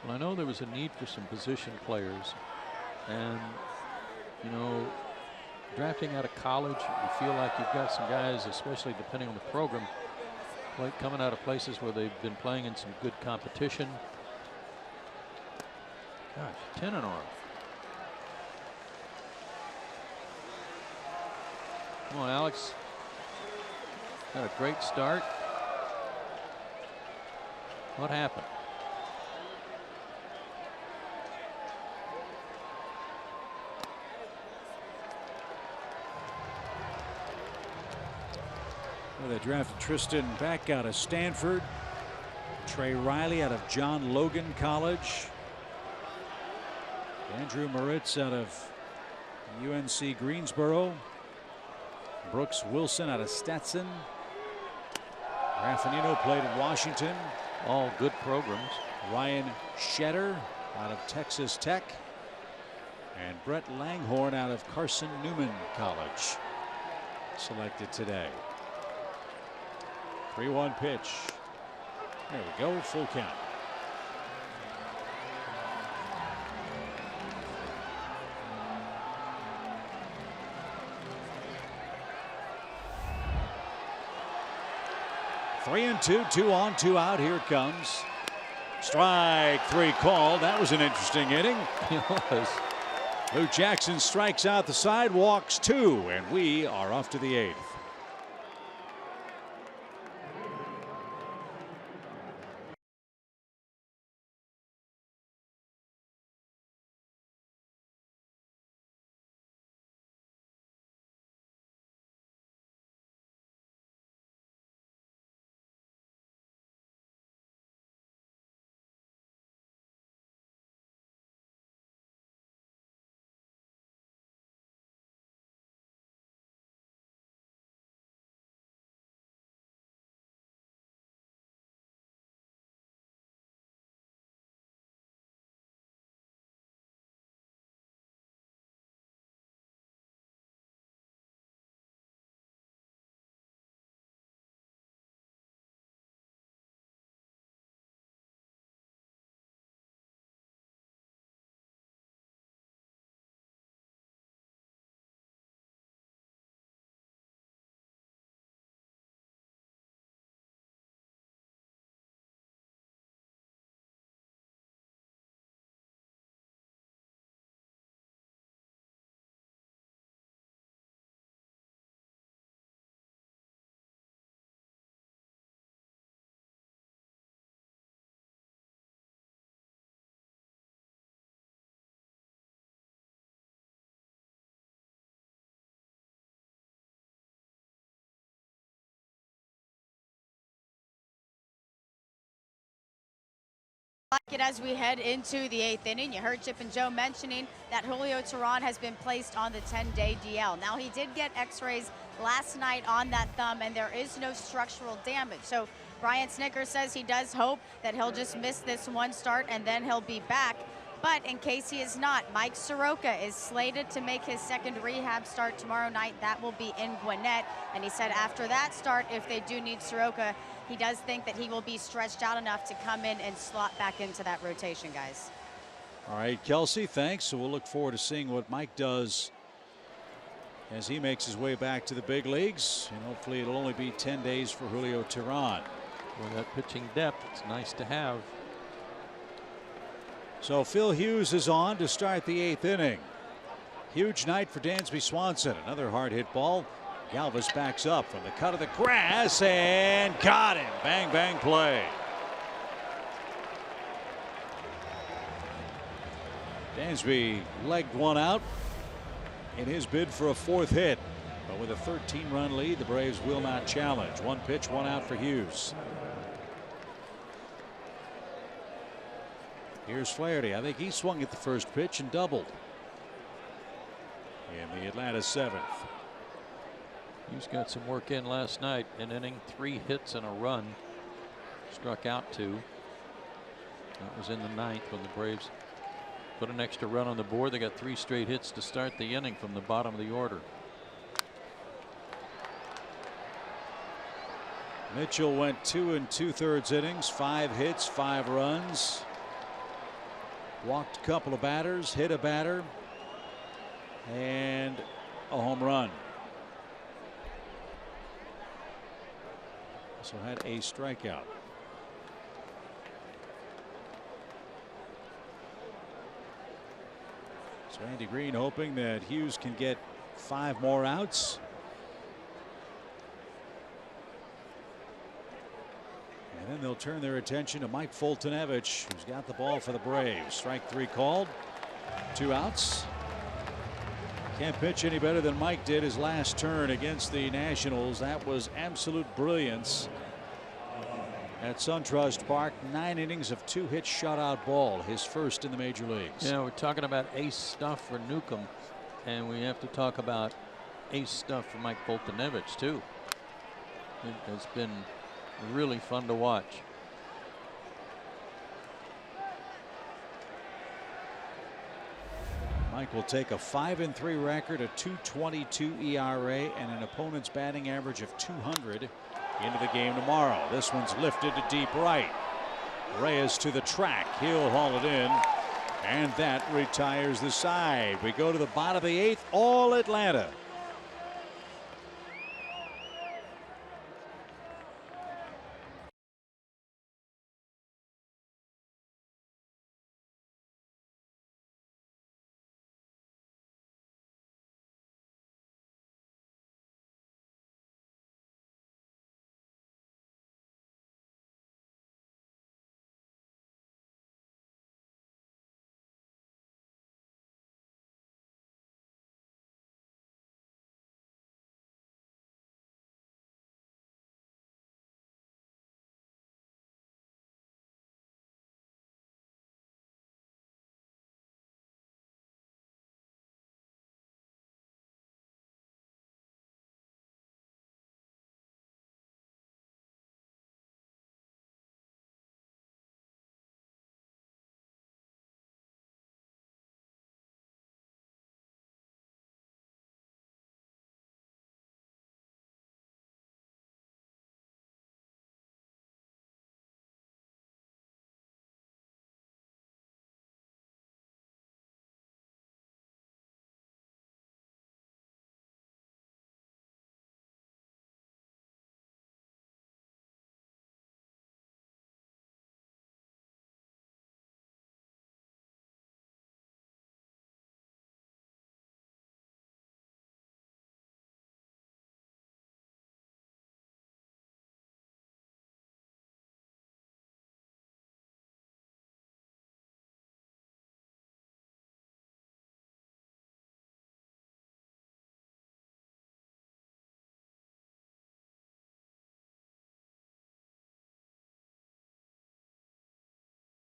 Well, I know there was a need for some position players, and you know, drafting out of college, you feel like you've got some guys, especially depending on the program, like coming out of places where they've been playing in some good competition. Gosh, 10 in a row. Come on, Alex. Got a great start. What happened? Well, they drafted Tristan Beck out of Stanford, Trey Riley out of John Logan College, Andrew Moritz out of UNC Greensboro, Brooks Wilson out of Stetson, Graffinino played at Washington. All good programs. Ryan Shetter out of Texas Tech, and Brett Langhorne out of Carson Newman College selected today. 3-1 pitch. There we go, full count. Three and two, 2 on, 2 out. Here it comes. Strike 3 called. That was an interesting inning. It was. Luke Jackson strikes out the side, walks 2, and we are off to the 8th. Like it as we head into the 8th inning. You heard Chip and Joe mentioning that Julio Teheran has been placed on the 10-day DL. Now, he did get x-rays last night on that thumb, and there is no structural damage. So Brian Snitker says he does hope that he'll just miss this one start and then he'll be back. But in case he is not, Mike Soroka is slated to make his second rehab start tomorrow night. That will be in Gwinnett. And he said after that start, if they do need Soroka, he does think that he will be stretched out enough to come in and slot back into that rotation, guys. All right, Kelsey, thanks. So we'll look forward to seeing what Mike does as he makes his way back to the big leagues. And hopefully it'll only be 10 days for Julio Teheran. Well, that pitching depth, it's nice to have. So Phil Hughes is on to start the 8th inning. Huge night for Dansby Swanson. Another hard hit ball. Galvis backs up from the cut of the grass and got him. Bang, bang play. Dansby legged one out in his bid for a 4th hit. But with a 13-run lead, the Braves will not challenge. 1 pitch, 1 out for Hughes. Here's Flaherty. I think he swung at the first pitch and doubled in the Atlanta 7th. Hughes got some work in last night. An inning, 3 hits and a run. Struck out 2. That was in the 9th when the Braves put an extra run on the board. They got 3 straight hits to start the inning from the bottom of the order. Mitchell went 2 2/3 innings, 5 hits, 5 runs. Walked a couple of batters, hit a batter, and a home run. Also had a strikeout. So Andy Green hoping that Hughes can get 5 more outs. And then they'll turn their attention to Mike Foltynewicz, who's got the ball for the Braves. Strike 3 called. 2 outs. Can't pitch any better than Mike did his last turn against the Nationals. That was absolute brilliance at SunTrust Park. 9 innings of 2-hit shutout ball, his first in the major leagues. Yeah, we're talking about ace stuff for Newcomb, and we have to talk about ace stuff for Mike Foltynewicz too. It has been really fun to watch. Mike will take a 5-3 record, a 2.22 ERA, and an opponent's batting average of 200 into the game tomorrow. This one's lifted to deep right. Reyes to the track. He'll haul it in, and that retires the side. We go to the bottom of the 8th. All Atlanta.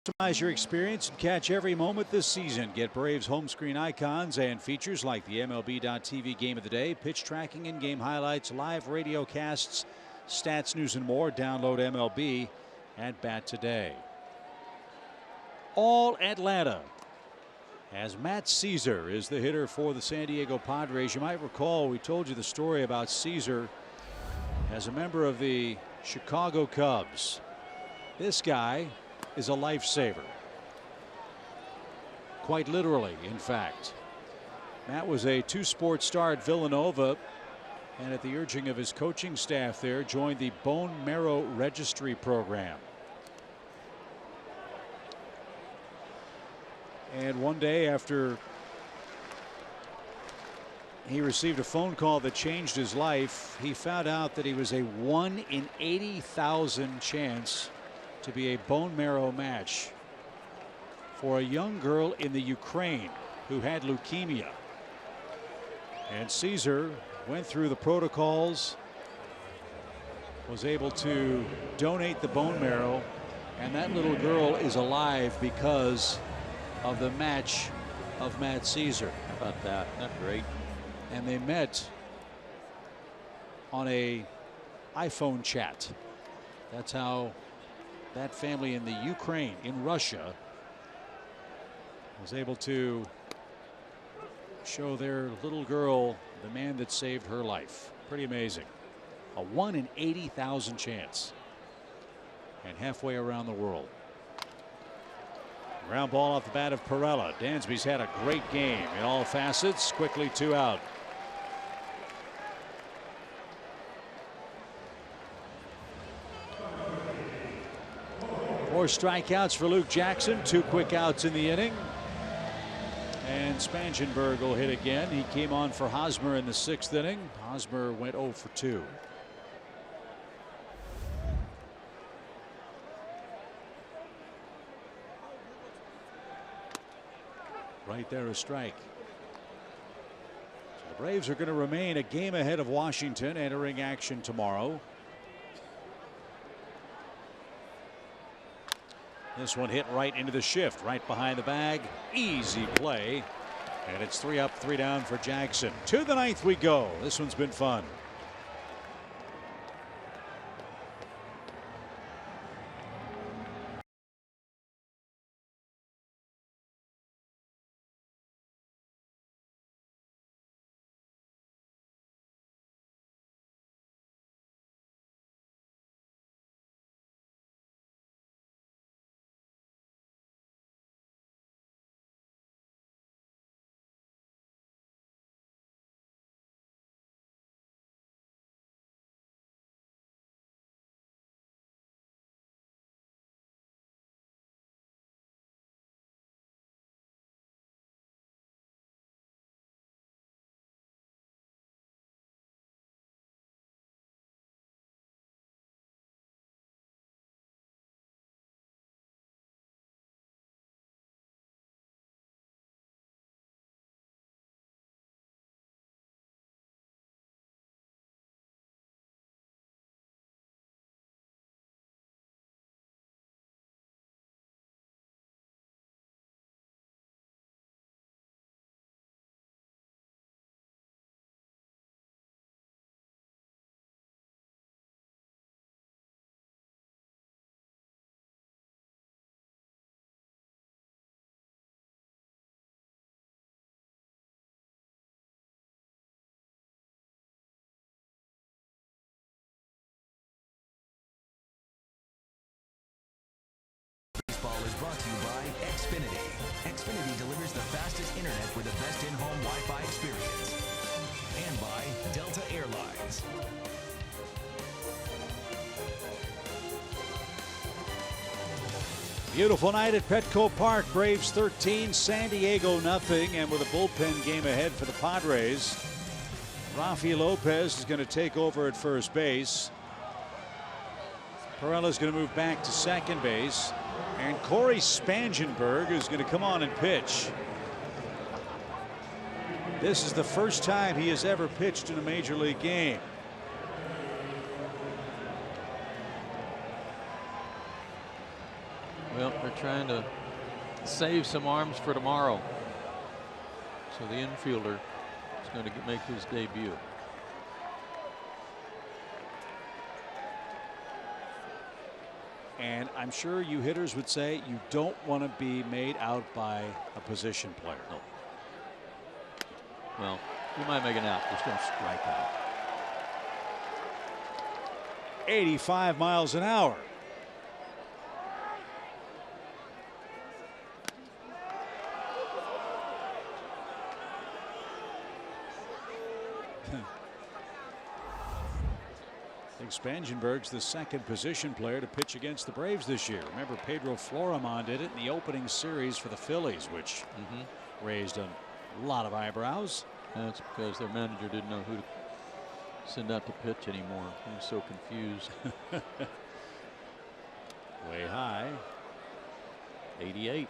Maximize your experience and catch every moment this season. Get Braves home screen icons and features like the MLB.TV Game of the Day, pitch tracking, in-game highlights, live radio casts, stats, news, and more. Download MLB at Bat today. All Atlanta, as Matt Caesar is the hitter for the San Diego Padres. You might recall we told you the story about Caesar as a member of the Chicago Cubs. This guy is a lifesaver. Quite literally, in fact. Matt was a two-sport star at Villanova, and at the urging of his coaching staff there, joined the bone marrow registry program. And one day after he received a phone call that changed his life, he found out that he was a 1 in 80,000 chance to be a bone marrow match for a young girl in the Ukraine who had leukemia. And Caesar went through the protocols, was able to donate the bone marrow, and that little girl is alive because of the match of Matt Caesar. How about that? Isn't that great? And they met on a iPhone chat. That's how that family in the Ukraine, in Russia, was able to show their little girl the man that saved her life. Pretty amazing. A 1 in 80,000 chance. And halfway around the world. Ground ball off the bat of Perella. Dansby's had a great game in all facets. Quickly 2 out. Four strikeouts for Luke Jackson. 2 quick outs in the inning. And Spangenberg will hit again. He came on for Hosmer in the 6th inning. Hosmer went 0 for 2. Right there, a strike. So the Braves are going to remain a game ahead of Washington, entering action tomorrow. This one hit right into the shift, right behind the bag. Easy play. And it's 3 up, 3 down for Jackson. To the 9th we go. This one's been fun. Baseball is brought to you by Xfinity. Xfinity delivers the fastest internet with the best in-home Wi-Fi experience. And by Delta Airlines. Beautiful night at Petco Park. Braves 13, San Diego nothing, and with a bullpen game ahead for the Padres. Rafi Lopez is going to take over at first base. Perella's going to move back to second base, and Corey Spangenberg is going to come on and pitch. This is the first time he has ever pitched in a major league game. Well, they're trying to save some arms for tomorrow. So the infielder is going to make his debut. And I'm sure you hitters would say you don't want to be made out by a position player. No. Well, you might make an out. Just don't strike out. 85 miles an hour. I think Spangenberg's the second position player to pitch against the Braves this year. Remember, Pedro Florimon did it in the opening series for the Phillies, which raised a lot of eyebrows. That's because their manager didn't know who to send out to pitch anymore. He was so confused. Way high. 88.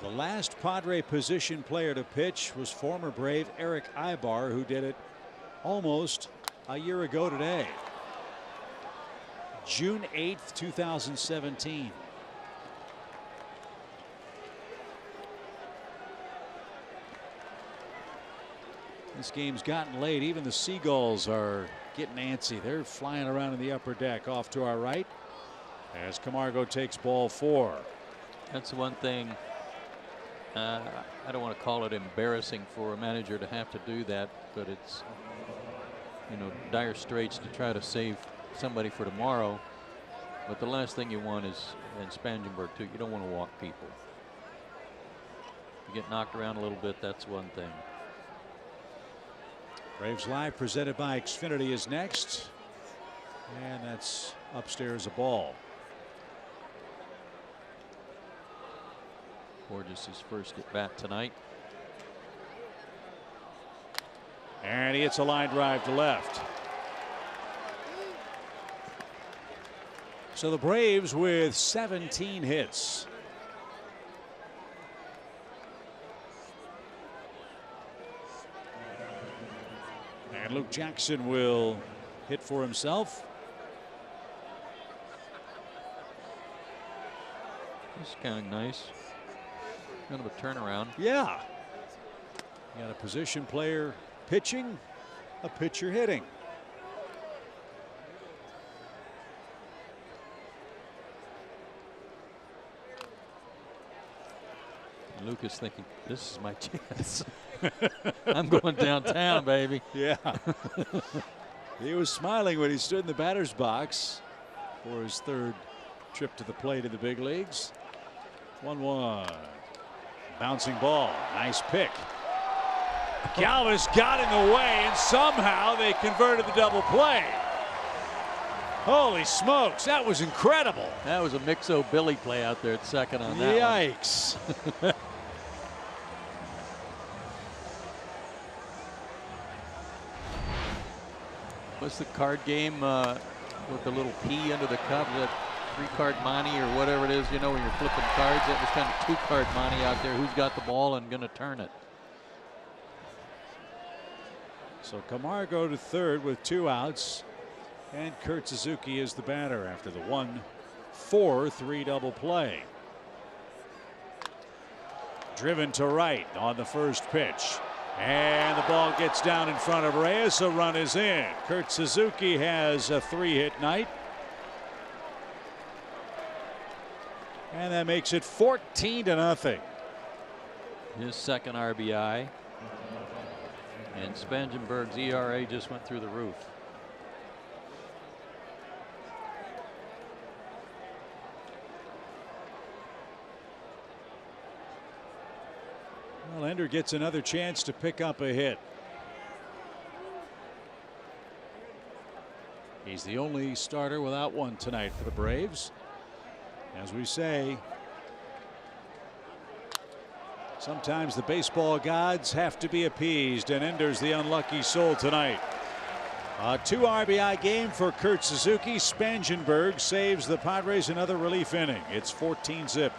The last Padre position player to pitch was former Brave Eric Ibar, who did it almost a year ago today. June 8th, 2017. This game's gotten late. Even the Seagulls are getting antsy. They're flying around in the upper deck off to our right as Camargo takes ball 4. That's the one thing. I don't want to call it embarrassing for a manager to have to do that, but it's, you know, dire straits to try to save somebody for tomorrow. But the last thing you want is, and Spangenberg too, you don't want to walk people. You get knocked around a little bit, that's one thing. Braves Live presented by Xfinity is next. And that's upstairs a ball. Borges' first at bat tonight. And he hits a line drive to left. So the Braves with 17 hits. And Luke Jackson will hit for himself. This is kind of nice. Kind of a turnaround. Yeah. You got a position player pitching, a pitcher hitting. Lucas thinking, this is my chance. I'm going downtown, baby. Yeah. He was smiling when he stood in the batter's box for his third trip to the plate in the big leagues. 1-1. Bouncing ball. Nice pick. Galvis got in the way, and somehow they converted the double play. Holy smokes, that was incredible. That was a Mixo Billy play out there at second on that Yikes. one. What's the card game with the little P under the cup? Is that 3-card money or whatever it is, you know, when you're flipping cards? That was kind of 2-card money out there. Who's got the ball and going to turn it? So Camargo to third with 2 outs. And Kurt Suzuki is the batter after the 1-4-3 double play. Driven to right on the first pitch. And the ball gets down in front of Reyes. A run is in. Kurt Suzuki has a 3-hit night. And that makes it 14-0. His second RBI. And Spangenberg's ERA just went through the roof. Well, Ender gets another chance to pick up a hit. He's the only starter without one tonight for the Braves. As we say, sometimes the baseball gods have to be appeased, and Ender's the unlucky soul tonight. A 2 RBI game for Kurt Suzuki. Spangenberg saves the Padres another relief inning. It's 14-zip.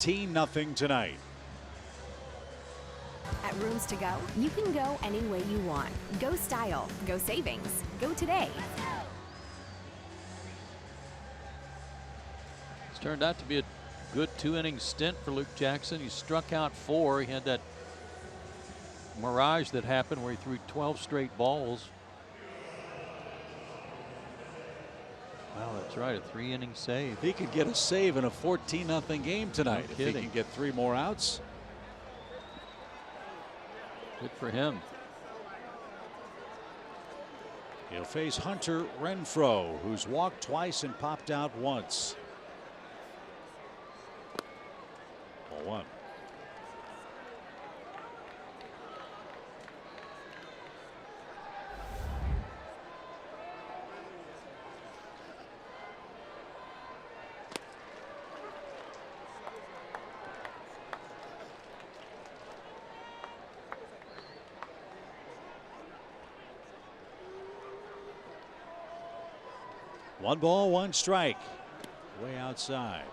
14-0 tonight. At Rooms To Go, you can go any way you want. Go style, go savings, go today. It's turned out to be a good 2-inning stint for Luke Jackson. He struck out 4. He had that mirage that happened where he threw 12 straight balls. Wow, that's right, a 3-inning save. He could get a save in a 14-0 game tonight if he kidding. can get 3 more outs. Good for him. He'll face Hunter Renfroe, who's walked twice and popped out once. 0-1. One ball, one strike. Way outside.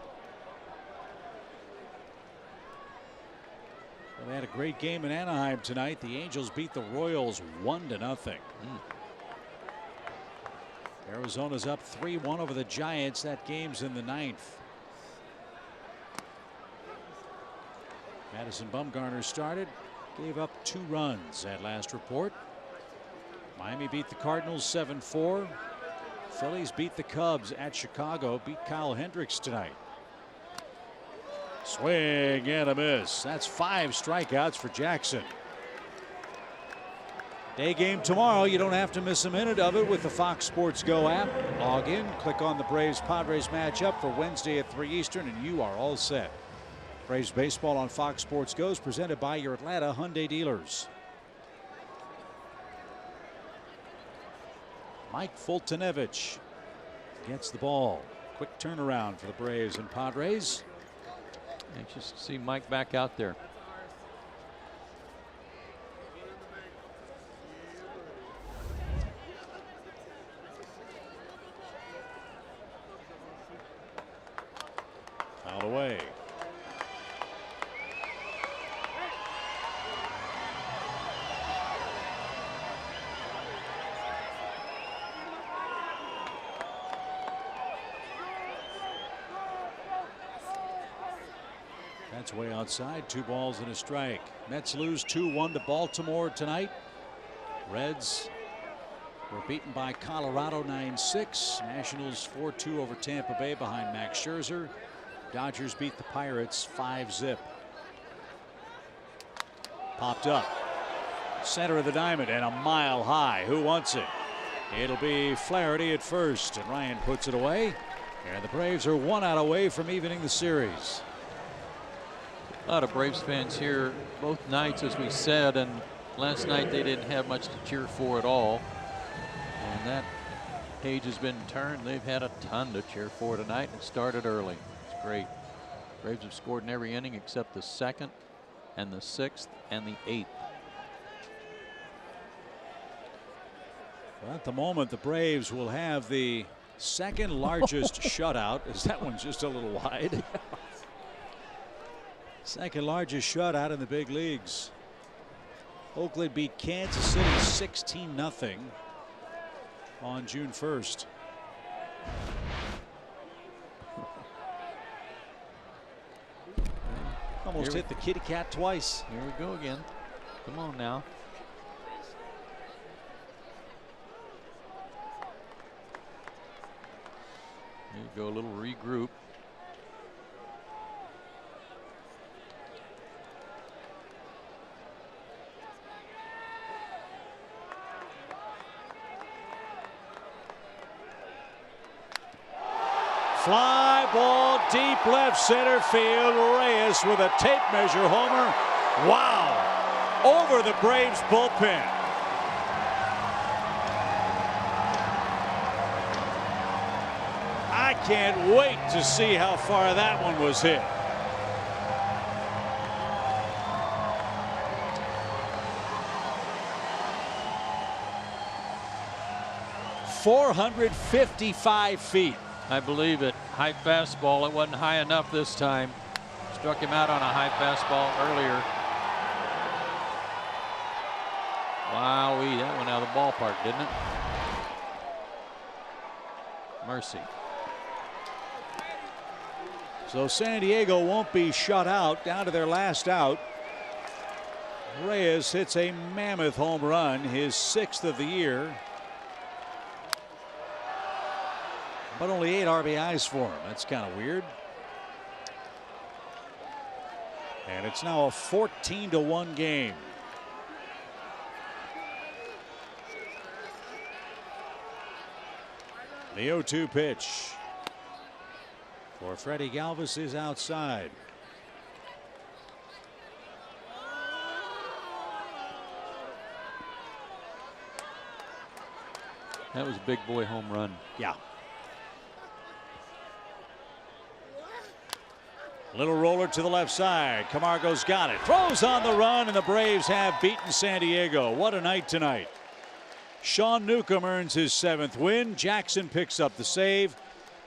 Well, they had a great game in Anaheim tonight. The Angels beat the Royals 1-0. Arizona's up 3-1 over the Giants. That game's in the 9th. Madison Bumgarner started, gave up 2 runs at last report. Miami beat the Cardinals 7-4. Phillies beat the Cubs at Chicago, beat Kyle Hendricks tonight. Swing and a miss. That's 5 strikeouts for Jackson. Day game tomorrow. You don't have to miss a minute of it with the Fox Sports Go app. Log in, click on the Braves Padres matchup for Wednesday at 3 Eastern, and you are all set. Braves baseball on Fox Sports Go is presented by your Atlanta Hyundai dealers. Mike Fultonevich gets the ball. Quick turnaround for the Braves and Padres. Anxious to see Mike back out there. Fouled away. That's way outside. 2 balls and a strike. Mets lose 2-1 to Baltimore tonight. Reds were beaten by Colorado 9-6. Nationals 4-2 over Tampa Bay behind Max Scherzer. Dodgers beat the Pirates 5-0. Popped up. Center of the diamond and a mile high. Who wants it? It'll be Flaherty at first, and Ryan puts it away. And the Braves are 1 out away from evening the series. A lot of Braves fans here both nights, as we said, and last night they didn't have much to cheer for at all. And that page has been turned. They've had a ton to cheer for tonight, and it started early. It's great. Braves have scored in every inning except the 2nd and the 6th and the 8th. Well, at the moment, the Braves will have the 2nd largest shutout, as that one's just a little wide. 2nd largest shutout in the big leagues. Oakland beat Kansas City 16-0 on June 1st. Almost hit the kitty cat twice. Here we go again. Come on now. Here you go, a little regroup. Fly ball deep left center field. Reyes with a tape measure homer. Wow. Over the Braves bullpen. I can't wait to see how far that one was hit. .455 feet. I believe it. High fastball. It wasn't high enough this time. Struck him out on a high fastball earlier. Wowee, that went out of the ballpark, didn't it? Mercy. So San Diego won't be shut out. Down to their last out. Reyes hits a mammoth home run, his 6th of the year. But only 8 RBIs for him. That's kind of weird. And it's now a 14-1 game. The 0-2 pitch for Freddie Galvis is outside. That was a big boy home run. Yeah. Little roller to the left side. Camargo's got it. Throws on the run, and the Braves have beaten San Diego. What a night tonight. Sean Newcomb earns his 7th win. Jackson picks up the save.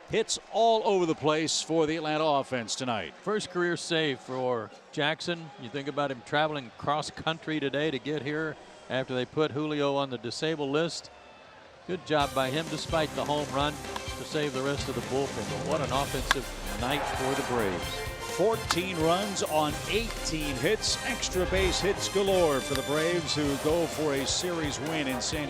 Hits all over the place for the Atlanta offense tonight. First career save for Jackson. You think about him traveling cross country today to get here after they put Julio on the disabled list. Good job by him despite the home run to save the rest of the bullpen. But what an offensive night for the Braves. 14 runs on 18 hits. Extra base hits galore for the Braves, who go for a series win in San Diego.